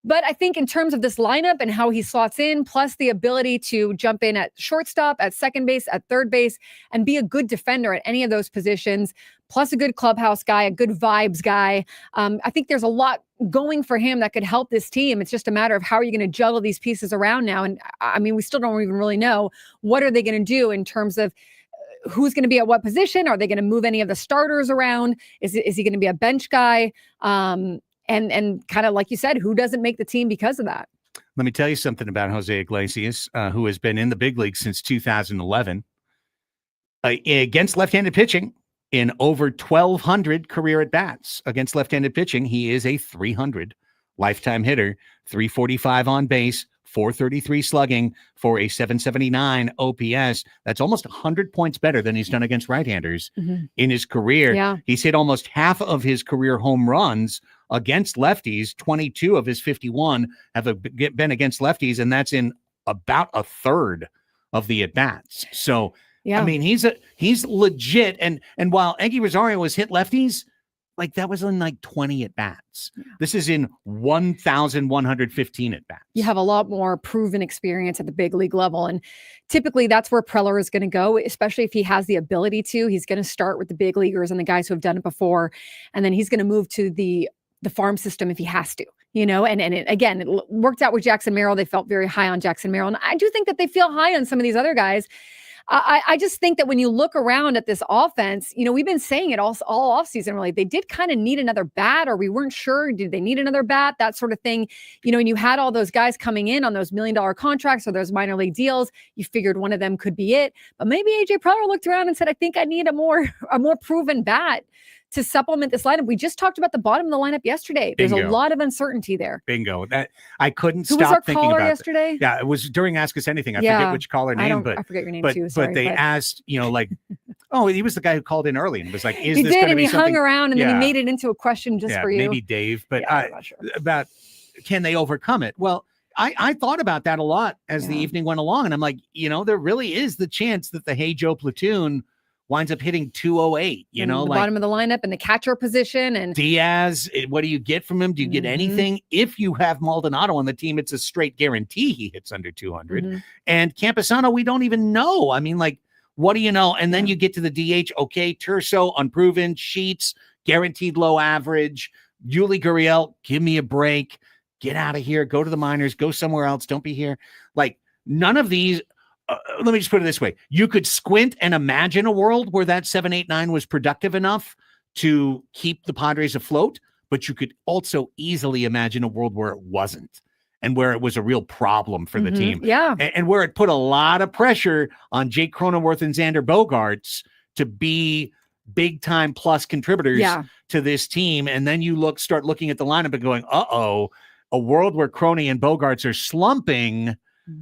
But I think in terms of this lineup and how he slots in, plus the ability to jump in at shortstop, at second base, at third base, and be a good defender at any of those positions, plus a good clubhouse guy, a good vibes guy. I think there's a lot going for him that could help this team. It's just a matter of how are you going to juggle these pieces around now? And I mean, we still don't even really know what are they going to do in terms of who's going to be at what position. Are they going to move any of the starters around? Is he going to be a bench guy? And kind of like you said, who doesn't make the team because of that? Let me tell you something about Jose Iglesias, who has been in the big league since 2011. Against left-handed pitching, in over 1,200 career at-bats against left-handed pitching, he is a 300 lifetime hitter, 345 on base, 433 slugging for a 779 OPS. That's almost 100 points better than he's done against right-handers in his career. Yeah. He's hit almost half of his career home runs against lefties. 22 of his 51 have been against lefties, and that's in about a third of the at-bats. So, I mean, he's legit. And while Eggy Rosario has hit lefties, like that was in like 20 at-bats. This is in 1,115 at-bats. You have a lot more proven experience at the big league level. And typically that's where Preller is going to go, especially if he has the ability to. He's going to start with the big leaguers and the guys who have done it before. And then he's going to move to the farm system if he has to, and it worked out with Jackson Merrill. They felt very high on Jackson Merrill. And I do think that they feel high on some of these other guys. I just think that when you look around at this offense, we've been saying it all offseason, really, they did kind of need another bat, or we weren't sure, did they need another bat, that sort of thing. And you had all those guys coming in on those $1 million contracts or those minor league deals. You figured one of them could be it. But maybe AJ Preller looked around and said, I think I need a more proven bat to supplement this lineup. We just talked about the bottom of the lineup yesterday. There's a lot of uncertainty there. Bingo. That I couldn't Who stop was our thinking caller about yesterday? Yeah, it was during Ask Us Anything. I forget which caller name, I forget your name too. Sorry, but they asked, like, oh, he was the guy who called in early and was like, "Is this going to be something?" He hung around and then he made it into a question just for you. Maybe Dave, but I'm not sure. About can they overcome it? Well, I thought about that a lot as the evening went along, and I'm like, there really is the chance that the Hey Joe platoon winds up hitting 208, the bottom of the lineup and the catcher position. And Diaz, what do you get from him? Do you get anything? If you have Maldonado on the team, it's a straight guarantee he hits under 200. And Camposano, we don't even know. I mean, like, what do you know? And then you get to the DH. Okay, Turso, unproven. Sheets, guaranteed low average. Yuli Gurriel, give me a break. Get out of here. Go to the minors. Go somewhere else. Don't be here. Like, none of these. Let me just put it this way. You could squint and imagine a world where that 7-8-9 was productive enough to keep the Padres afloat, but you could also easily imagine a world where it wasn't and where it was a real problem for the team. Yeah. And where it put a lot of pressure on Jake Cronenworth and Xander Bogaerts to be big time plus contributors to this team. And then you start looking at the lineup and going, a world where Croney and Bogaerts are slumping.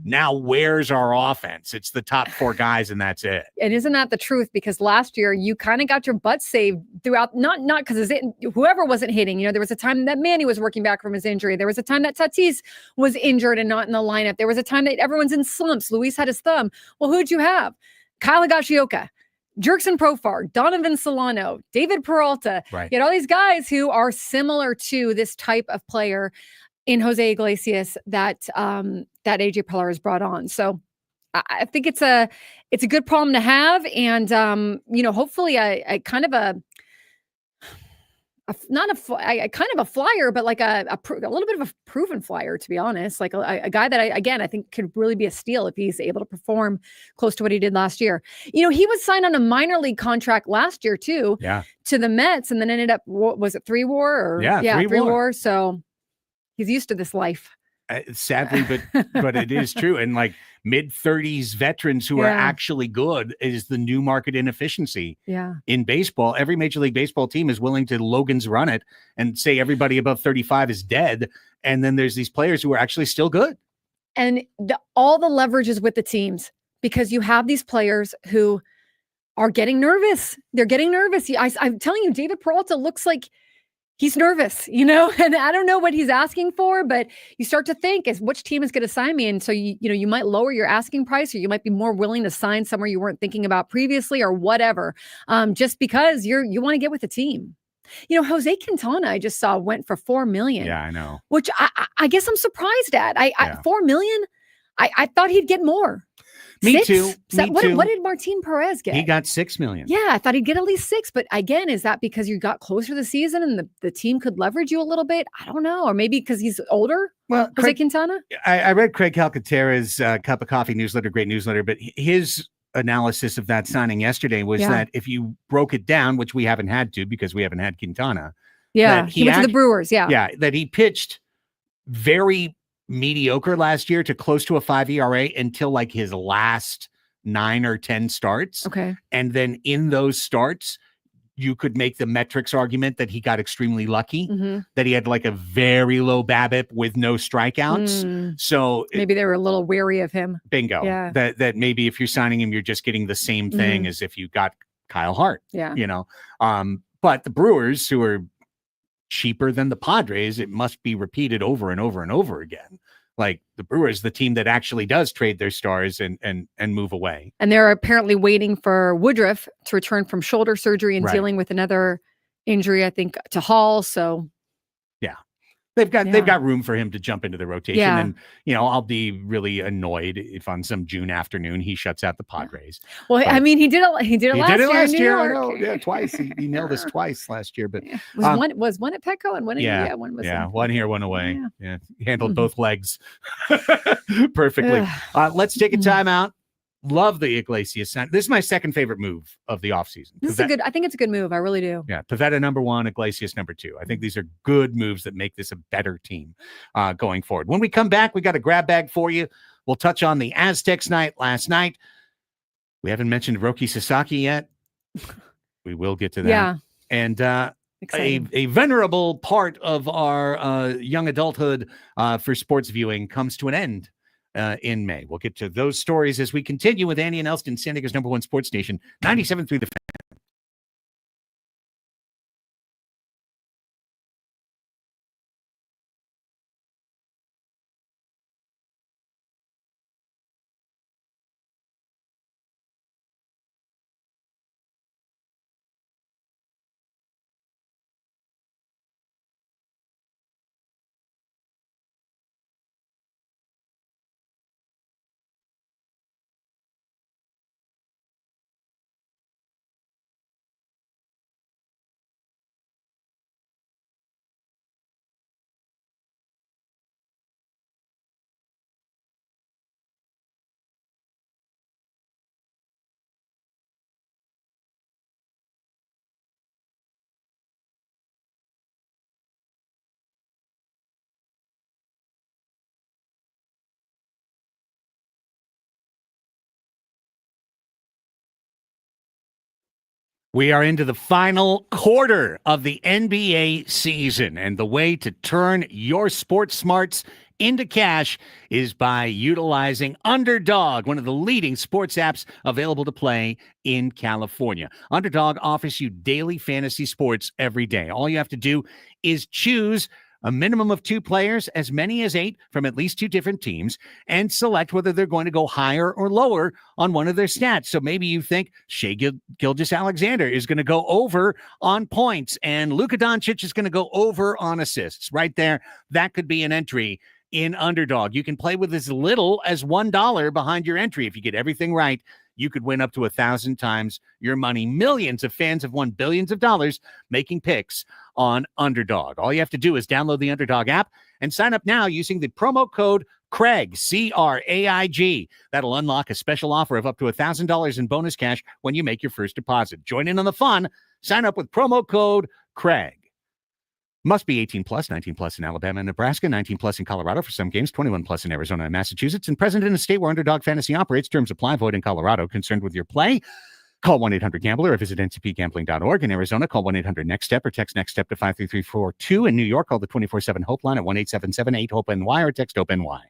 Now, where's our offense? It's the top 4 guys, and that's it. And isn't that the truth? Because last year, you kind of got your butt saved throughout, not because whoever wasn't hitting. There was a time that Manny was working back from his injury. There was a time that Tatis was injured and not in the lineup. There was a time that everyone's in slumps. Luis had his thumb. Well, who'd you have? Kyle Higashioka. Jerkson Profar, Donovan Solano, David Peralta. Right. You had all these guys who are similar to this type of player in Jose Iglesias that that AJ Preller has brought on. So I think it's a good problem to have, and hopefully a kind of a kind of a flyer, but like a little bit of a proven flyer, to be honest. Like a guy that I think could really be a steal if he's able to perform close to what he did last year. He was signed on a minor league contract last year too, to the Mets, and then ended up, what was it, 3-war? Yeah, 3-war. So he's used to this life. Sadly, but it is true. And like mid-30s veterans who are actually good is the new market inefficiency in baseball. Every Major League Baseball team is willing to Logan's run it and say everybody above 35 is dead. And then there's these players who are actually still good. And all the leverage is with the teams, because you have these players who are getting nervous. They're getting nervous. I'm telling you, David Peralta looks like he's nervous, and I don't know what he's asking for, but you start to think, which team is going to sign me? And so, you might lower your asking price, or you might be more willing to sign somewhere you weren't thinking about previously, or whatever, just because you want to get with the team. Jose Quintana, I just saw, went for $4 million. Yeah, I know. Which I guess I'm surprised at. $4 million? I thought he'd get more. Me 6? too. What did Martin Perez get? He got $6 million. Yeah, I thought he'd get at least 6. But again, is that because you got closer to the season and the team could leverage you a little bit? I don't know. Or maybe because he's older? Well, Jose Quintana? I read Craig Calcaterra's Cup of Coffee newsletter, great newsletter, but his analysis of that signing yesterday was that if you broke it down, which we haven't had to because we haven't had Quintana. Yeah, he went to the Brewers. Yeah. Yeah, that he pitched very mediocre last year to close to a 5 ERA until like his last 9 or 10 starts. Okay. And then in those starts, you could make the metrics argument that he got extremely lucky, that he had like a very low BABIP with no strikeouts. So maybe they were a little wary of him. Bingo. Yeah. That maybe if you're signing him, you're just getting the same thing as if you got Kyle Hart. Yeah. But the Brewers, who are cheaper than the Padres, it must be repeated over and over and over again. Like the Brewers, the team that actually does trade their stars and move away. And they're apparently waiting for Woodruff to return from shoulder surgery and dealing with another injury, I think, to Hall. So they've got room for him to jump into the rotation. And, I'll be really annoyed if on some June afternoon he shuts out the Padres. Well, I mean, he did it last year. I know. Yeah, twice. He nailed us twice last year. But was one at Petco and one at one was one here, one away. Yeah. He handled both legs perfectly. Let's take a timeout. Love the Iglesias sign. This is my second favorite move of the offseason. I think it's a good move. I really do. Yeah. Pivetta number 1, Iglesias number 2. I think these are good moves that make this a better team going forward. When we come back, we got a grab bag for you. We'll touch on the Aztecs night last night. We haven't mentioned Roki Sasaki yet. We will get to that. Yeah. And a venerable part of our young adulthood for sports viewing comes to an end in May. We'll get to those stories as we continue with Andy and Elsten, San Diego's #1 sports station, 97.3 The Fan. We are into the final quarter of the NBA season, and the way to turn your sports smarts into cash is by utilizing Underdog, one of the leading sports apps available to play in California. Underdog offers you daily fantasy sports every day. All you have to do is choose a minimum of 2 players, as many as 8 from at least 2 different teams, and select whether they're going to go higher or lower on one of their stats. So maybe you think Shea Gilgeous-Alexander is going to go over on points and Luka Doncic is going to go over on assists. Right there, that could be an entry in Underdog. You can play with as little as $1 behind your entry. If you get everything right, you could win up to 1,000 times your money. Millions of fans have won billions of dollars making picks on Underdog. All you have to do is download the Underdog app and sign up now using the promo code Craig, CRAIG. That'll unlock a special offer of up to $1,000 in bonus cash when you make your first deposit. Join in on the fun. Sign up with promo code Craig. Must be 18 plus, 19 plus in Alabama and Nebraska, 19 plus in Colorado for some games, 21 plus in Arizona and Massachusetts, and present in a state where Underdog Fantasy operates. Terms apply. Void in Colorado. Concerned with your play? Call 1-800-GAMBLER or visit ncpgambling.org. In Arizona, call 1-800-NEXT-STEP or text NEXT-STEP to 53342. In New York, call the 24/7 Hope line at 1-877-8-HOPE-NY or text HOPE-NY.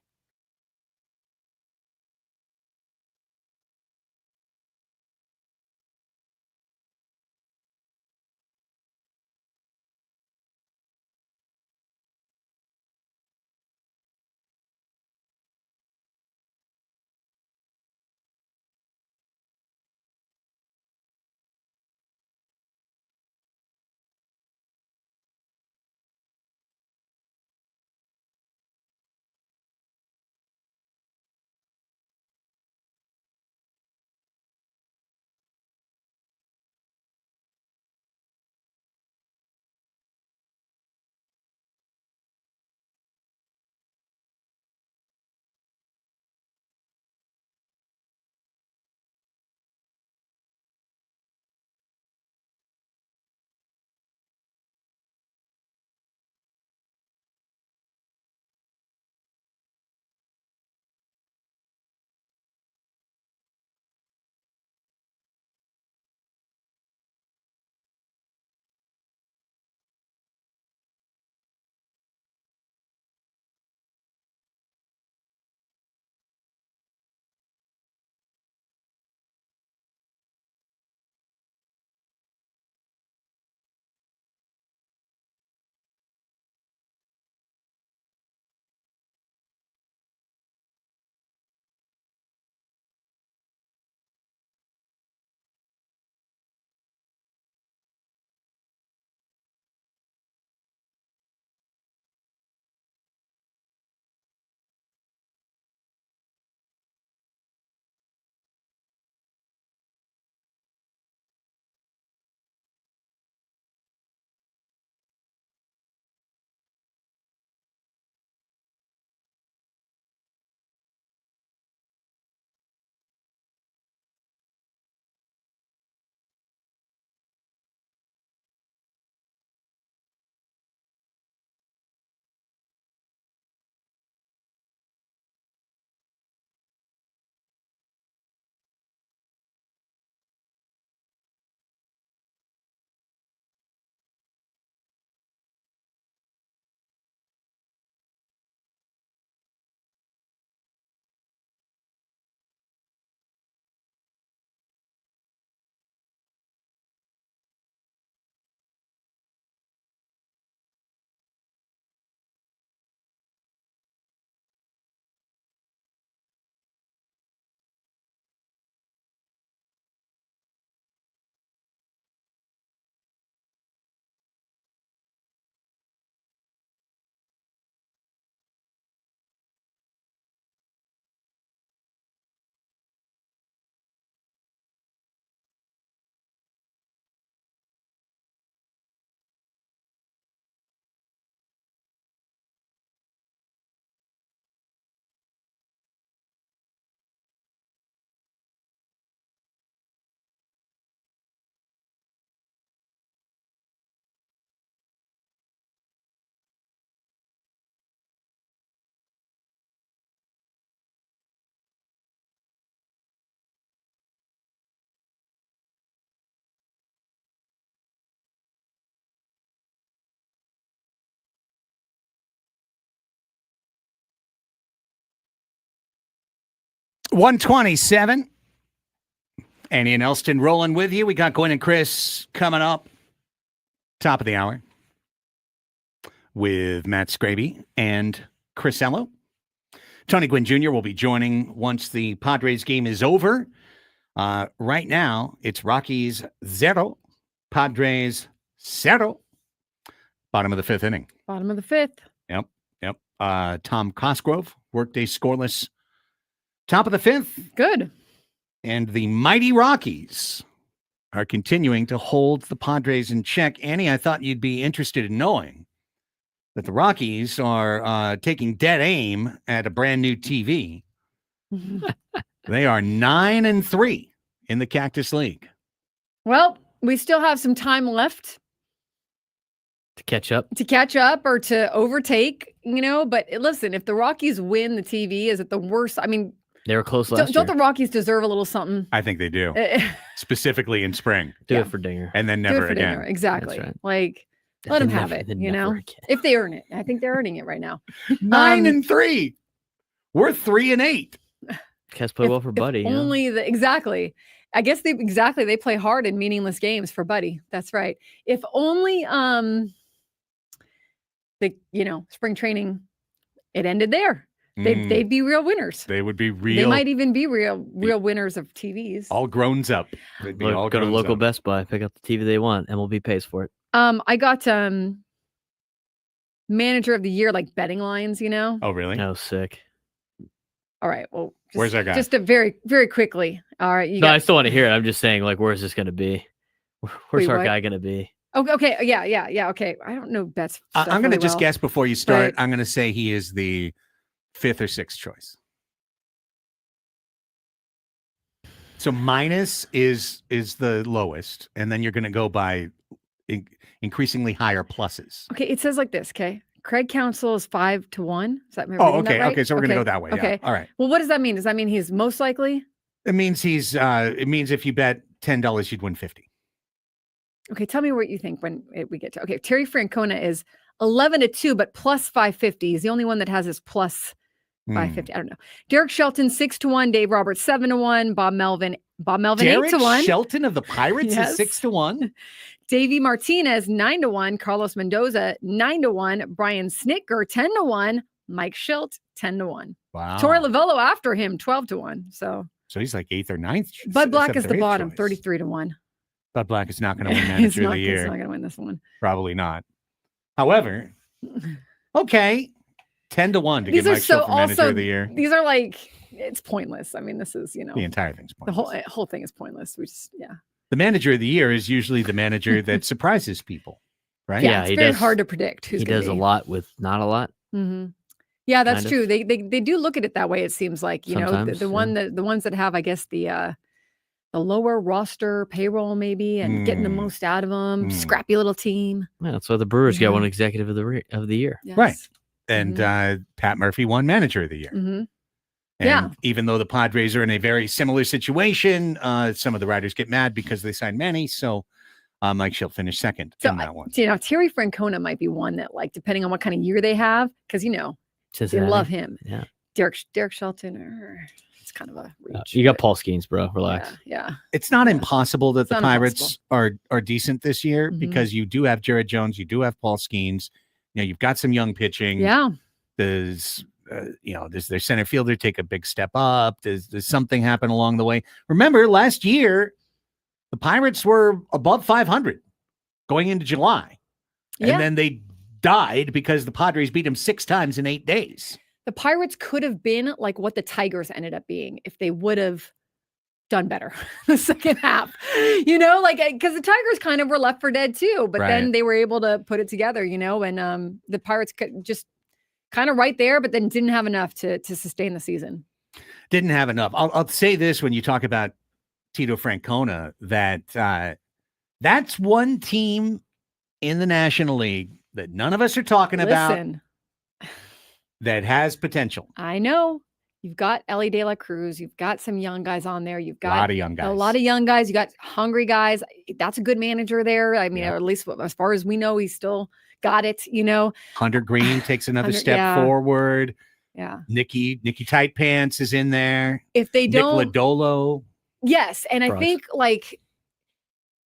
$127. Annie and Elsten rolling with you. We got Gwen and Chris coming up. Top of the hour. with Matt Scraby and Chris Ello. Tony Gwynn Jr. will be joining once the Padres game is over. Right now, it's Rockies 0, Padres 0. Bottom of the 5th inning. Bottom of the 5th. Yep. Tom Cosgrove worked a scoreless top of the 5th. Good. And the mighty Rockies are continuing to hold the Padres in check. Annie, I thought you'd be interested in knowing that the Rockies are taking dead aim at a brand new TV. They are 9-3 in the Cactus League. Well, we still have some time left to catch up or to overtake, but listen, if the Rockies win the TV, is it the worst? I mean, they were close last year. Don't the Rockies deserve a little something? I think they do. Specifically in spring. Do it for Dinger. And then never again. Dinger. Exactly. Right. Like, let them have it, if they earn it. I think they're earning it right now. 9-3. We're 3-8. Cats play well for Buddy. Only exactly. I guess they play hard in meaningless games for Buddy. That's right. If only spring training, it ended there. They'd be real winners. They would be real. They might even be real winners of TVs. All grown up. They'd be all go to local up. Best Buy, pick up the TV they want. MLB pays for it. I got manager of the year, like betting lines, Oh, really? Oh, sick. All right. Well, where's that guy? Just very, very quickly. All right. I still want to hear it. I'm just saying, like, where's this going to be? Where's our guy going to be? Okay. Yeah. Okay. I don't know bets. I'm going to just guess before you start. I'm going to say he is the 5th or 6th choice. So minus is the lowest, and then you're going to go by increasingly higher pluses. Okay. It says like this. Okay. Craig Counsell is 5-1. Is that okay. Right? Okay. So we're going to go that way. Okay. Yeah. All right. Well, what does that mean? Does that mean he's most likely? It means it means if you bet $10, you'd win 50. Okay. Tell me what you think when we get to. Okay. Terry Francona is 11-2, but plus 550. He's the only one that has his plus 550. I don't know. Derek Shelton 6-1. Dave Roberts 7-1. Bob Melvin Derek 8-1. Shelton of the Pirates Yes. is 6-1. Davey Martinez 9-1. Carlos Mendoza 9-1. Brian Snitker 10-1. Mike Schilt 10-1. Wow. Torey Lovello after him 12-1. So he's like 8th or 9th. Bud Black is 7th or the 8th bottom, choice. 33-1. Bud Black is not going to win manager of the year. He's not going to win this one. Probably not. However, okay, 10-1 to get Mike Schilt for manager of the year. These are like, it's pointless. I mean, this is the entire thing's pointless. The whole thing is pointless. The manager of the year is usually the manager that surprises people, right? Yeah, it's very hard to predict who's he going does to be. a lot with not a lot. Mm-hmm. Yeah, that's Kind true. of. They do look at it that way. It seems like Sometimes, the ones that have, I guess, the lower roster payroll maybe, and getting the most out of them. Scrappy little team. Yeah, that's why the Brewers got one executive of the year. Yes. Right. And Pat Murphy won manager of the year. Mm-hmm. And even though the Padres are in a very similar situation, some of the writers get mad because they signed Manny. So Mike Schilt finished second in that one. Terry Francona might be one that, like, depending on what kind of year they have, because they love him. Yeah. Derek Shelton, it's kind of a reach. You got Paul Skeens, bro. Relax. Yeah. It's not impossible that It's the not Pirates are decent this year because you do have Jared Jones, you do have Paul Skeens, you've got some young pitching. Yeah. There's their center fielder take a big step up. Does something happen along the way? Remember, last year the Pirates were above 500 going into July, and then they died because the Padres beat them 6 times in 8 days. The Pirates could have been like what the Tigers ended up being if they would have done better the second half, because the Tigers kind of were left for dead too, but then they were able to put it together, and the Pirates could just kind of right there, but then didn't have enough to sustain the season. Didn't have enough. I'll say this when you talk about Tito Francona, that that's one team in the National League that none of us are talking about that has potential. I know. You've got Ellie De La Cruz. You've got some young guys on there. You've got a lot of young guys. A lot of young guys. You got hungry guys. That's a good manager there. I mean, or at least as far as we know, he's still got it. Hunter Green takes another step forward. Yeah. Nikki Tight Pants is in there. If they don't, Nick Lodolo. Yes, and I think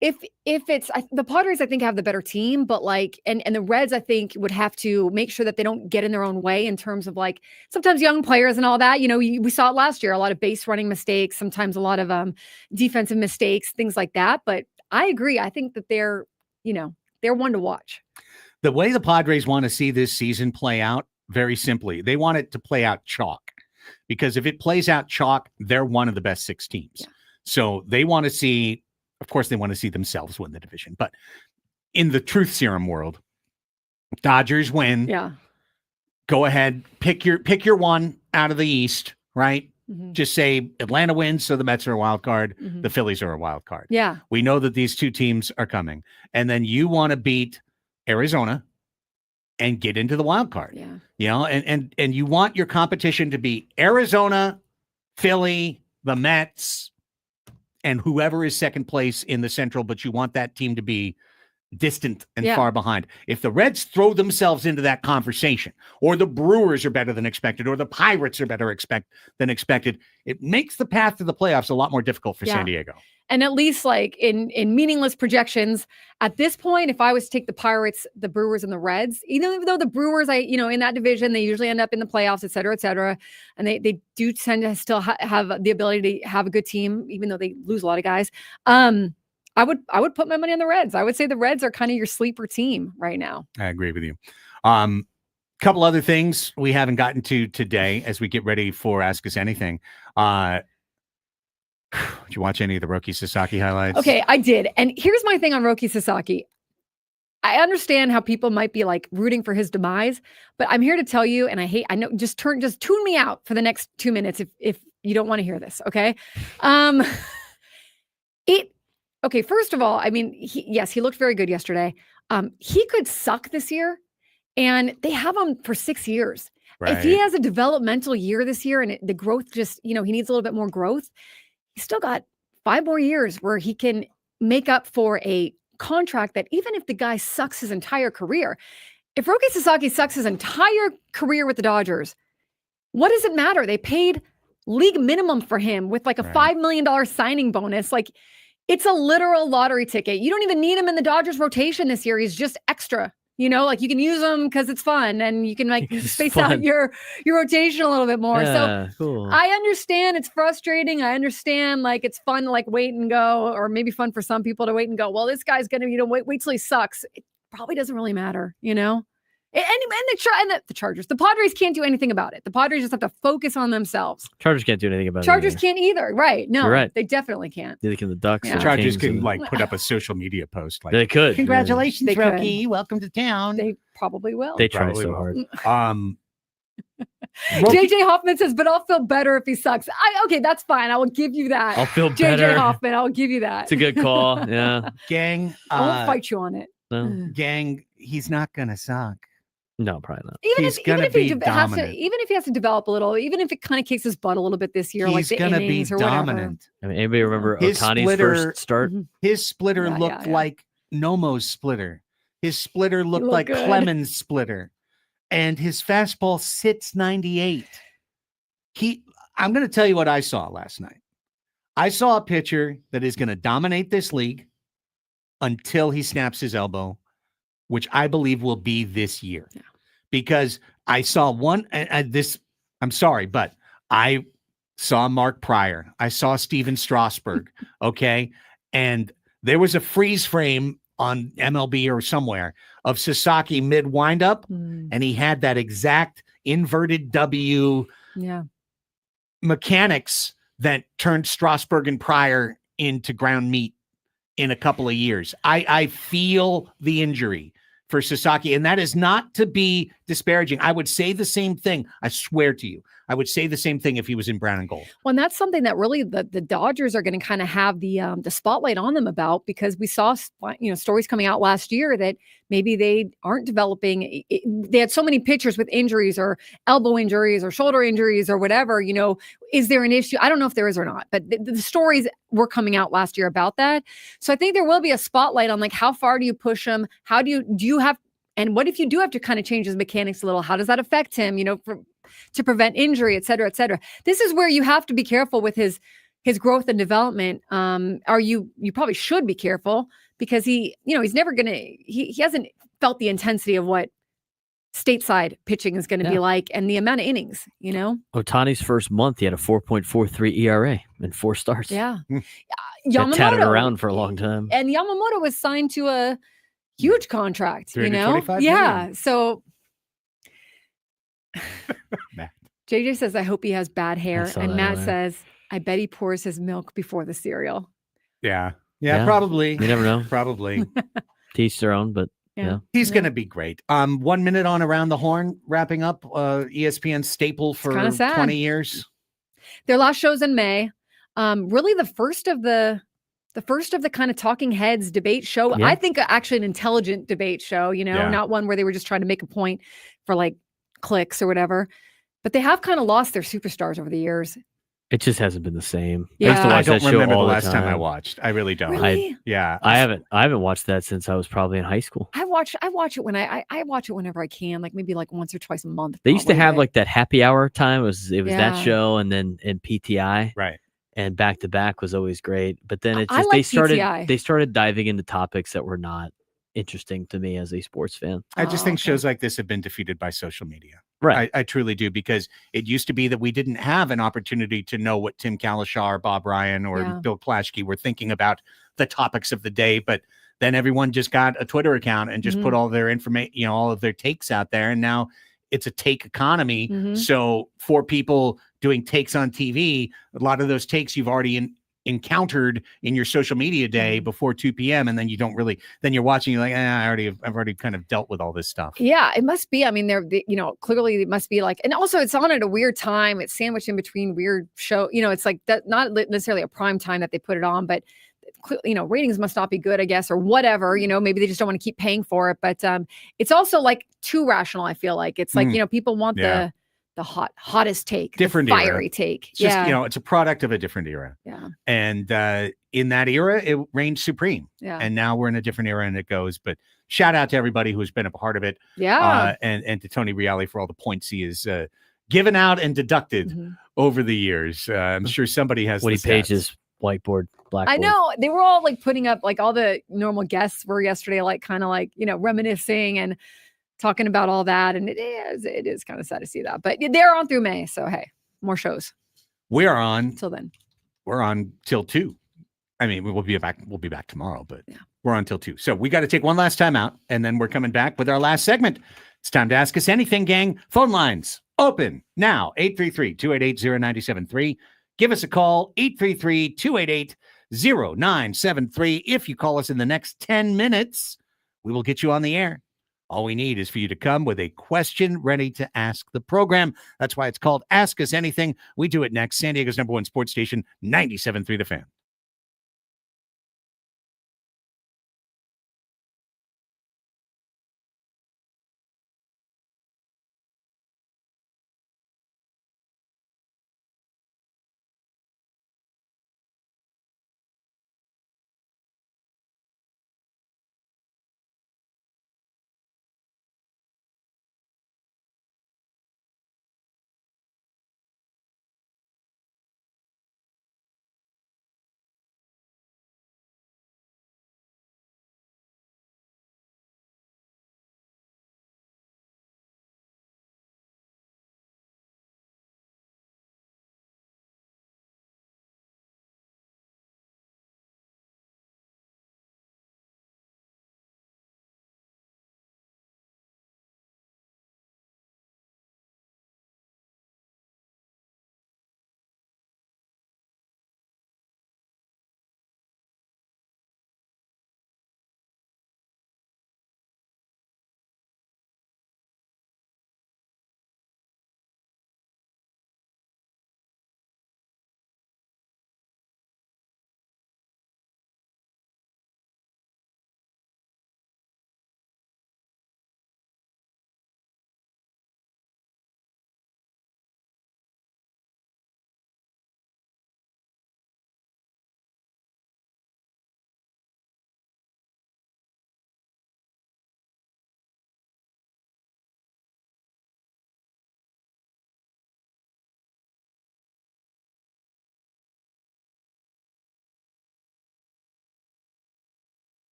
if it's the Padres, I think have the better team, but like, and the Reds, I think would have to make sure that they don't get in their own way in terms of like sometimes young players and all that. We saw it last year, a lot of base running mistakes, sometimes a lot of defensive mistakes, things like that. But I agree. I think that they're one to watch. The way the Padres want to see this season play out, very simply, they want it to play out chalk, because if it plays out chalk, they're one of the best 6 teams. Yeah. So they want to see. Of course, they want to see themselves win the division. But in the truth serum world, Dodgers win. Yeah. Go ahead, pick your one out of the East, right? Mm-hmm. Just say Atlanta wins, so the Mets are a wild card. Mm-hmm. The Phillies are a wild card. Yeah. We know that these 2 teams are coming. And then you want to beat Arizona and get into the wild card. Yeah. And you want your competition to be Arizona, Philly, the Mets, and whoever is second place in the Central, but you want that team to be distant and far behind. If the Reds throw themselves into that conversation, or the Brewers are better than expected, or the Pirates are better than expected, it makes the path to the playoffs a lot more difficult for San Diego. And at least like in meaningless projections at this point, if I was to take the Pirates, the Brewers, and the Reds, even though the Brewers, in that division, they usually end up in the playoffs, et cetera, and they do tend to still have the ability to have a good team, even though they lose a lot of guys. I would put my money on the Reds. I would say the Reds are kind of your sleeper team right now. I agree with you. Couple other things we haven't gotten to today as we get ready for Ask Us Anything. Did you watch any of the Roki Sasaki highlights? Okay, I did. And here's my thing on Roki Sasaki. I understand how people might be like rooting for his demise, but I'm here to tell you, and I know, just tune me out for the next 2 minutes if you don't want to hear this, okay? Okay, first of all, I mean, he looked very good yesterday. He could suck this year, and they have him for 6 years. Right. If he has a developmental year this year and the growth just, he needs a little bit more growth, he's still got 5 more years where he can make up for a contract that even if the guy sucks his entire career, if Roki Sasaki sucks his entire career with the Dodgers, what does it matter? They paid league minimum for him with like a $5 million signing bonus. Like, it's a literal lottery ticket. You don't even need him in the Dodgers rotation this year. He's just extra. Like you can use them because it's fun and you can like space out your rotation a little bit more. Yeah, so cool. I understand it's frustrating. I understand like it's fun to like wait and go, or maybe fun for some people to wait and go, well, this guy's going to, wait till he sucks. It probably doesn't really matter, And the Chargers, the Padres can't do anything about it. The Padres just have to focus on themselves. Chargers can't do anything about it. Chargers can't either. Right. No, You're right. They definitely can't. Neither can the Ducks. Yeah. The Chargers can like put up a social media post. Like, they could. Congratulations, They could. Roki. Welcome to town. They probably will. They try Probably so will. hard. JJ Hoffman says, but I'll feel better if he sucks. Okay, that's fine. I will give you that. I'll feel JJ better. Hoffman, I'll give you that. It's a good call. Yeah. Gang. I won't fight you on it. No. Gang, he's not going to suck. No, probably not. Even He's if gonna he be has to, dominant. even if he has to develop a little, even if it kind of kicks his butt a little bit this year, like He's the going to be innings or dominant. I mean, anybody remember His Ohtani's splitter- first start? His splitter Yeah, looked yeah. like Nomo's splitter. His splitter looked looked like good. Clemens' splitter. And his fastball sits 98. I'm going to tell you what I saw last night. I saw a pitcher that is going to dominate this league until he snaps his elbow, which I believe will be this year. Yeah. Because I saw I'm sorry, but I saw Mark Pryor. I saw Steven Strasburg. Okay. And there was a freeze frame on MLB or somewhere of Sasaki mid windup. And he had that exact inverted W mechanics that turned Strasburg and Pryor into ground meat in a couple of years. I feel the injury for Sasaki, and that is not to be disparaging. I would say the same thing. I swear to you. I would say the same thing if he was in brown and gold. Well, and that's something that really the Dodgers are going to kind of have the spotlight on them about, because we saw stories coming out last year that maybe they aren't developing. They had so many pitchers with injuries or elbow injuries or shoulder injuries or whatever. Is there an issue? I don't know if there is or not, but the stories were coming out last year about that. So I think there will be a spotlight on like how far do you push him? How do you have? And what if you do have to kind of change his mechanics a little? How does that affect him? To prevent injury, et cetera, et cetera. This is where you have to be careful with his his growth and development, you probably should be careful because he's never going to, he hasn't felt the intensity of what stateside pitching is going to be like and the amount of innings, Ohtani's first month, he had a 4.43 ERA and 4 starts. Yeah. That tatted around for a long time. And Yamamoto was signed to a huge contract, $325 Yeah. million. So JJ says, I hope he has bad hair. And Matt says, I bet he pours his milk before the cereal. Yeah, probably. You never know. Probably. Teach their own, but yeah. He's going to be great. 1 minute on Around the Horn, wrapping up ESPN staple for 20 years. Their last show's in May. Really the first of the kind of talking heads debate show. Yeah. I think actually an intelligent debate show, not one where they were just trying to make a point for like clicks or whatever. But they have kind of lost their superstars over the years. It just hasn't been the same. Yeah. I used to watch I don't that show remember the all last the time I watched. I really don't. Really? I haven't watched that since I was probably in high school. I watch it when I watch it whenever I can, like maybe like once or twice a month. They used to probably, have but- like that happy hour time. It was Yeah. that show and then PTI. Right. And back to back was always great. But then it's I just like PTI. they started diving into topics that were not interesting to me as a sports fan. I just think shows like this have been defeated by social media. Right. I truly do, because it used to be that we didn't have an opportunity to know what Tim Kalashar, Bob Ryan, or Bill Plaschke were thinking about the topics of the day. But then everyone just got a Twitter account and just put all their information, all of their takes out there. And now it's a take economy. So for people doing takes on TV, a lot of those takes you've already encountered in your social media day before 2 p.m. And then you don't really, then you're watching, you're like, I've already kind of dealt with all this stuff. Yeah, it must be. I mean, clearly it must be like, and also it's on at a weird time. It's sandwiched in between weird show. It's like that, not necessarily a prime time that they put it on, but ratings must not be good, I guess, or whatever. Maybe they just don't want to keep paying for it. But it's also like too rational. I feel like it's like people want the hottest take, different the fiery era. take. It's just, it's a product of a different era. Yeah. And in that era, it reigned supreme. Yeah. And now we're in a different era and it goes. But shout out to everybody who's been a part of it. Yeah. And to Tony Reale for all the points he has given out and deducted over the years. I'm sure somebody has Woody the stats. Page's whiteboard, blackboard. I know they were all like putting up, like all the normal guests were yesterday, like kind of like, reminiscing and talking about all that. And it is kind of sad to see that, but they're on through May. So, hey, more shows. We are on till then. We're on till 2. I mean, we'll be back tomorrow, but we're on till 2. So we got to take one last time out and then we're coming back with our last segment. It's time to ask us anything, gang. Phone lines open now. 833-288-0973. Give us a call. 833-288-0973. If you call us in the next 10 minutes, we will get you on the air. All we need is for you to come with a question ready to ask the program. That's why it's called Ask Us Anything. We do it next. San Diego's #1 sports station, 97.3 The Fan.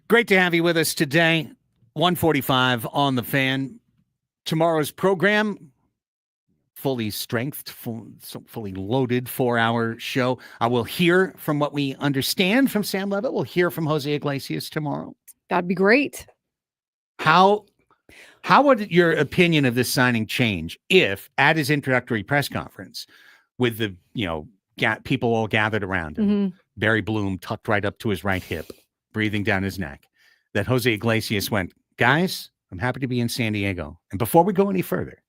Great to have you with us today. 1:45 on the Fan. Tomorrow's program, fully strengthed, fully loaded 4-hour show. I will hear from what we understand from Sam Levitt. We'll hear from Jose Iglesias tomorrow. That'd be great. How would your opinion of this signing change if at his introductory press conference with the, people all gathered around him, Barry Bloom tucked right up to his right hip, breathing down his neck, that Jose Iglesias went, guys, I'm happy to be in San Diego. And before we go any further,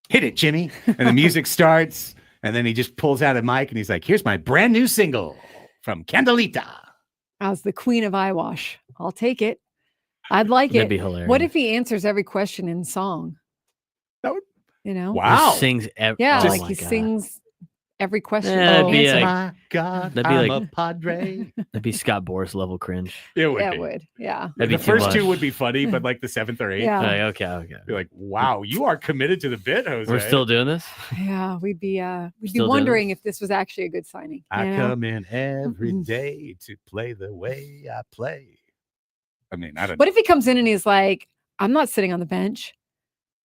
hit it, Jimmy. And the music starts, and then he just pulls out a mic and he's like, here's my brand new single from Candelita. As the queen of eyewash, I'll take it. I'd like That'd it. be hilarious. What if he answers every question in song? That would, Wow. He sings he sings every question. Yeah, my God, that'd be I'm like a Padre. That'd be Scott Boras level cringe. It would. It be. would. Yeah. That'd be The too first much. two would be funny, but like the seventh or eighth, Yeah. Okay. you're like, wow, you are committed to the bit, Jose. We're still doing this. Yeah. We'd be Still doing wondering if this was actually a good signing. I you know? come in every day to play the way I play. I mean, I don't What if he comes in and he's like, I'm not sitting on the bench.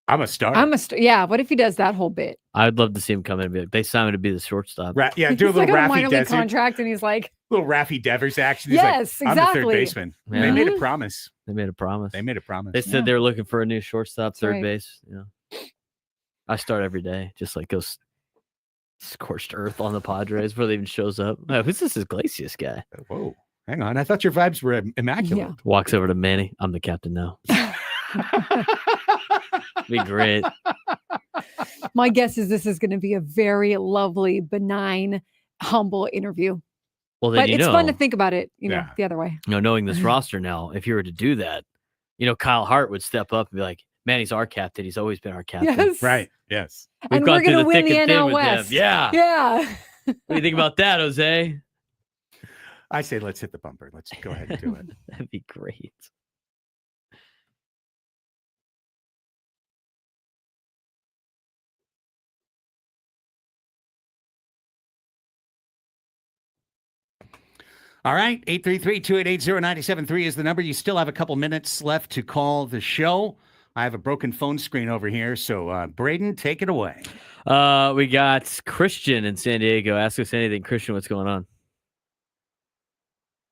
I'm a starter. Yeah. What if he does that whole bit? I'd love to see him come in and be like, they signed me to be the shortstop. Do a He's little like on a Raffy minor league Desert, contract, and he's like, little Raffy Devers action. He's yes, like, I'm the third exactly. baseman. Yeah. They made a Mhm. promise. They made a promise. They made a promise. They said they were looking for a new shortstop, third right. base. I start every day, just like goes scorched earth on the Padres before they even shows up. Oh, who's this Iglesias guy? Whoa, hang on. I thought your vibes were immaculate. Yeah. Walks over to Manny. I'm the captain now. Be great. My guess is this is going to be a very lovely, benign, humble interview. Well, then But it's fun to think about it, Yeah. the other way. knowing this roster now, if you were to do that, Kyle Hart would step up and be like, man, he's our captain. He's always been our captain. Yes. Right. Yes. We've And gone we're going to through win the thick and thin NL with them. West. Yeah. Yeah. What do you think about that, Jose? I say let's hit the bumper. Let's go ahead and do it. That'd be great. All right. 833-288-0973 is the number. You still have a couple minutes left to call the show. I have a broken phone screen over here. So, Braden, take it away. We got Christian in San Diego. Ask us anything. Christian, what's going on?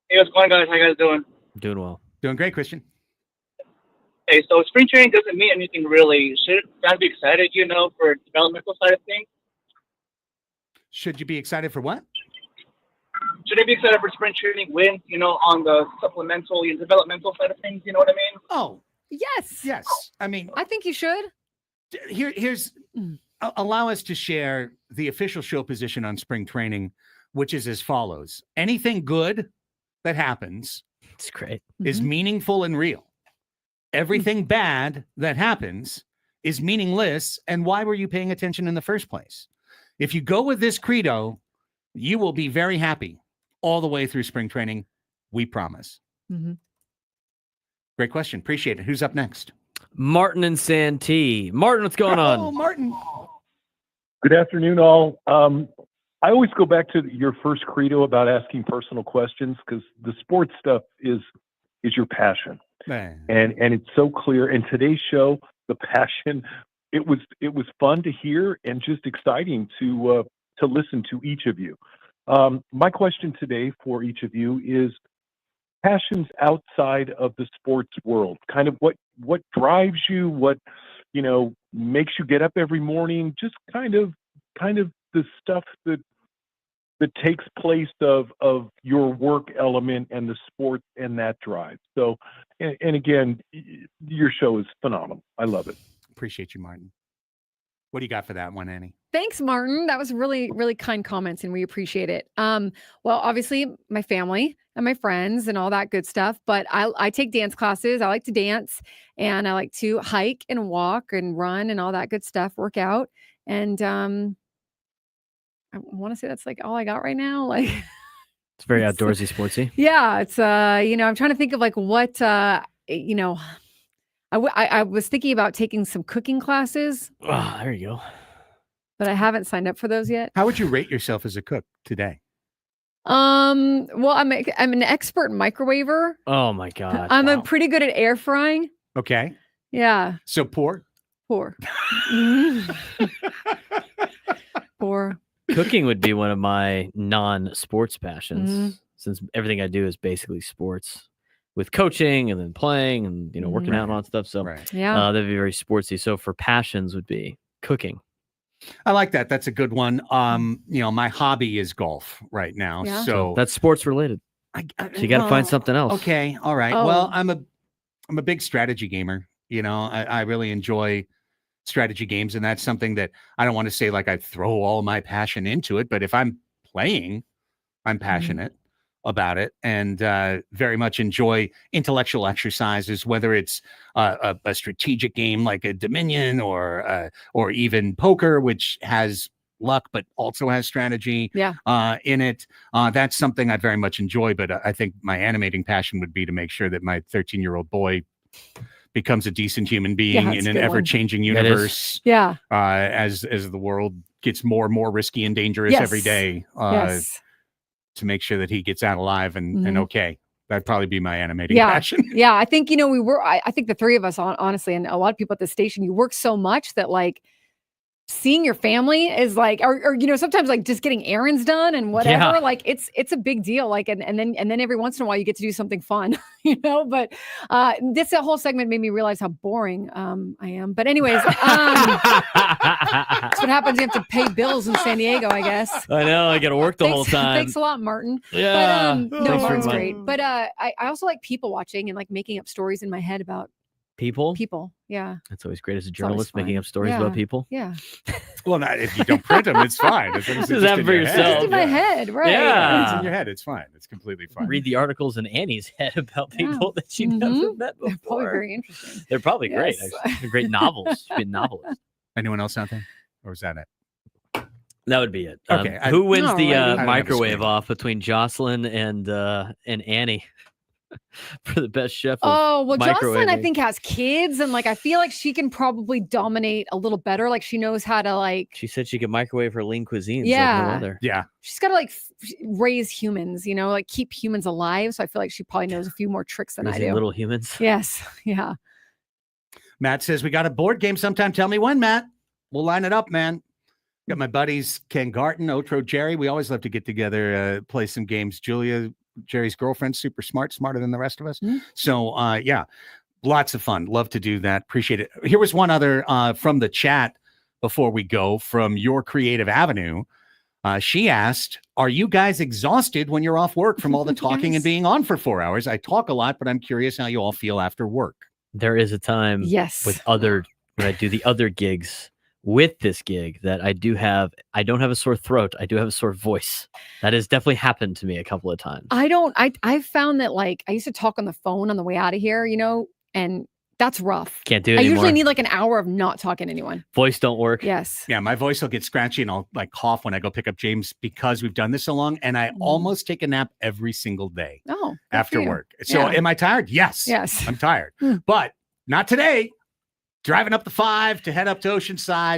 Hey, what's going on, guys? How you guys doing? Doing well. Doing great, Christian. Hey, so spring training doesn't mean anything really. Should guys be excited, for developmental side of things? Should you be excited for what? Should they be excited for spring training wins, on the supplemental and developmental side of things? You know what I mean? Oh, Yes. yes. I mean, I think you should. here's allow us to share the official show position on spring training, which is as follows. Anything good that happens It's great. is meaningful and real. Everything bad that happens is meaningless. And why were you paying attention in the first place? If you go with this credo, you will be very happy all the way through spring training. We promise. Mm-hmm. Great question. Appreciate it. Who's up next? Martin and Santee. Martin, what's going on? Oh, Martin. Good afternoon, all. I always go back to your first credo about asking personal questions because the sports stuff is your passion, Man. and it's so clear. In today's show, the passion, it was fun to hear and just exciting to listen to each of you. My question today for each of you is passions outside of the sports world. Kind of what drives you, what makes you get up every morning, just kind of the stuff that takes place of your work element and the sport and that drive. So, and again, your show is phenomenal. I love it. Appreciate you, Martin. What do you got for that one, Annie? Thanks, Martin. That was really, really kind comments, and we appreciate it. Well, obviously, my family and my friends and all that good stuff. But I take dance classes. I like to dance, and I like to hike and walk and run and all that good stuff. Work out, and I want to say that's like all I got right now. Like, It's very outdoorsy, sportsy. yeah, it's I'm trying to think of like what I was thinking about taking some cooking classes, Oh, there you go. but I haven't signed up for those yet. How would you rate yourself as a cook today? Well, I'm an expert microwaver. Oh my god. I'm a pretty good at air frying. Okay. Yeah. So poor. Poor. Poor. Cooking would be one of my non-sports passions, since everything I do is basically sports, with coaching and then playing and working out and all that stuff. So Yeah. that'd be very sportsy. So for passions would be cooking. I like that. That's a good one. My hobby is golf right now. Yeah. So that's sports related. So you got to find something else. Okay. All right. Well, I'm a big strategy gamer. I really enjoy strategy games, and that's something that I don't want to say like I throw all my passion into it, but if I'm playing, I'm passionate about it, and very much enjoy intellectual exercises, whether it's a strategic game like a Dominion or even poker, which has luck but also has strategy in it. That's something I very much enjoy, but I think my animating passion would be to make sure that my 13-year-old boy becomes a decent human being in an ever-changing universe. Yeah. As the world gets more and more risky and dangerous every day. To make sure that he gets out alive and okay. That'd probably be my animating passion. Yeah. I think, I think the three of us, honestly, and a lot of people at the station, you work so much that like seeing your family is like, or sometimes like just getting errands done and whatever, like it's a big deal. Like, and then every once in a while you get to do something fun, but this whole segment made me realize how boring I am. But anyways, that's what happens. You have to pay bills in San Diego, I guess. I know. I got to work the whole time. Thanks a lot, Martin. Yeah. But, no, Martin's great. But I also like people watching and like making up stories in my head about people. Yeah. That's always great as a journalist, making up stories Yeah. about people. Yeah. Well, not if you don't print them, it's fine. It's Just have it for yourself. Just in my head, right? Yeah. It's in your head. It's fine. It's completely fine. Read the articles in Annie's head about people that she never met before. They're probably very interesting. They're probably great. Yes. Actually. They're great novels. She'd be a novelist. Anyone else out there? Or is that it? That would be it. Okay. Who wins the I don't have a microwave screen. off between Jocelyn and Annie for the best chef? Oh, well, Jocelyn, I microwaving? think, has kids, and like I feel like she can probably dominate a little better. Like she knows how to like She said she could microwave her lean cuisines. Yeah. Like no other. Yeah. she's got to like raise humans, like keep humans alive. So I feel like she probably knows a few more tricks than I Raising do. little humans. Yes. Yeah. Matt says we got a board game sometime. Tell me when, Matt. We'll line it up, man. Got my buddies Ken Garton, Otro, Jerry. We always love to get together, play some games. Julia, Jerry's girlfriend, super smart, smarter than the rest of us. So yeah, lots of fun. Love to do that. Appreciate it. Here was one other from the chat before we go, from Your Creative Avenue. She asked, are you guys exhausted when you're off work from all the talking and being on for 4 hours? I talk a lot, but I'm curious how you all feel after work. There is a time when I do the other gigs with this gig that I don't have a sore throat. I do have a sore voice. That has definitely happened to me a couple of times. I've found that like I used to talk on the phone on the way out of here, and that's rough. Can't do it I anymore. usually need like an hour of not talking to anyone. Voice don't work. Yes. Yeah, my voice will get scratchy and I'll like cough when I go pick up James because we've done this so long. And I almost take a nap every single day after work. So am I tired? Yes. Yes. I'm tired. But not today. Driving up the 5 to head up to Oceanside.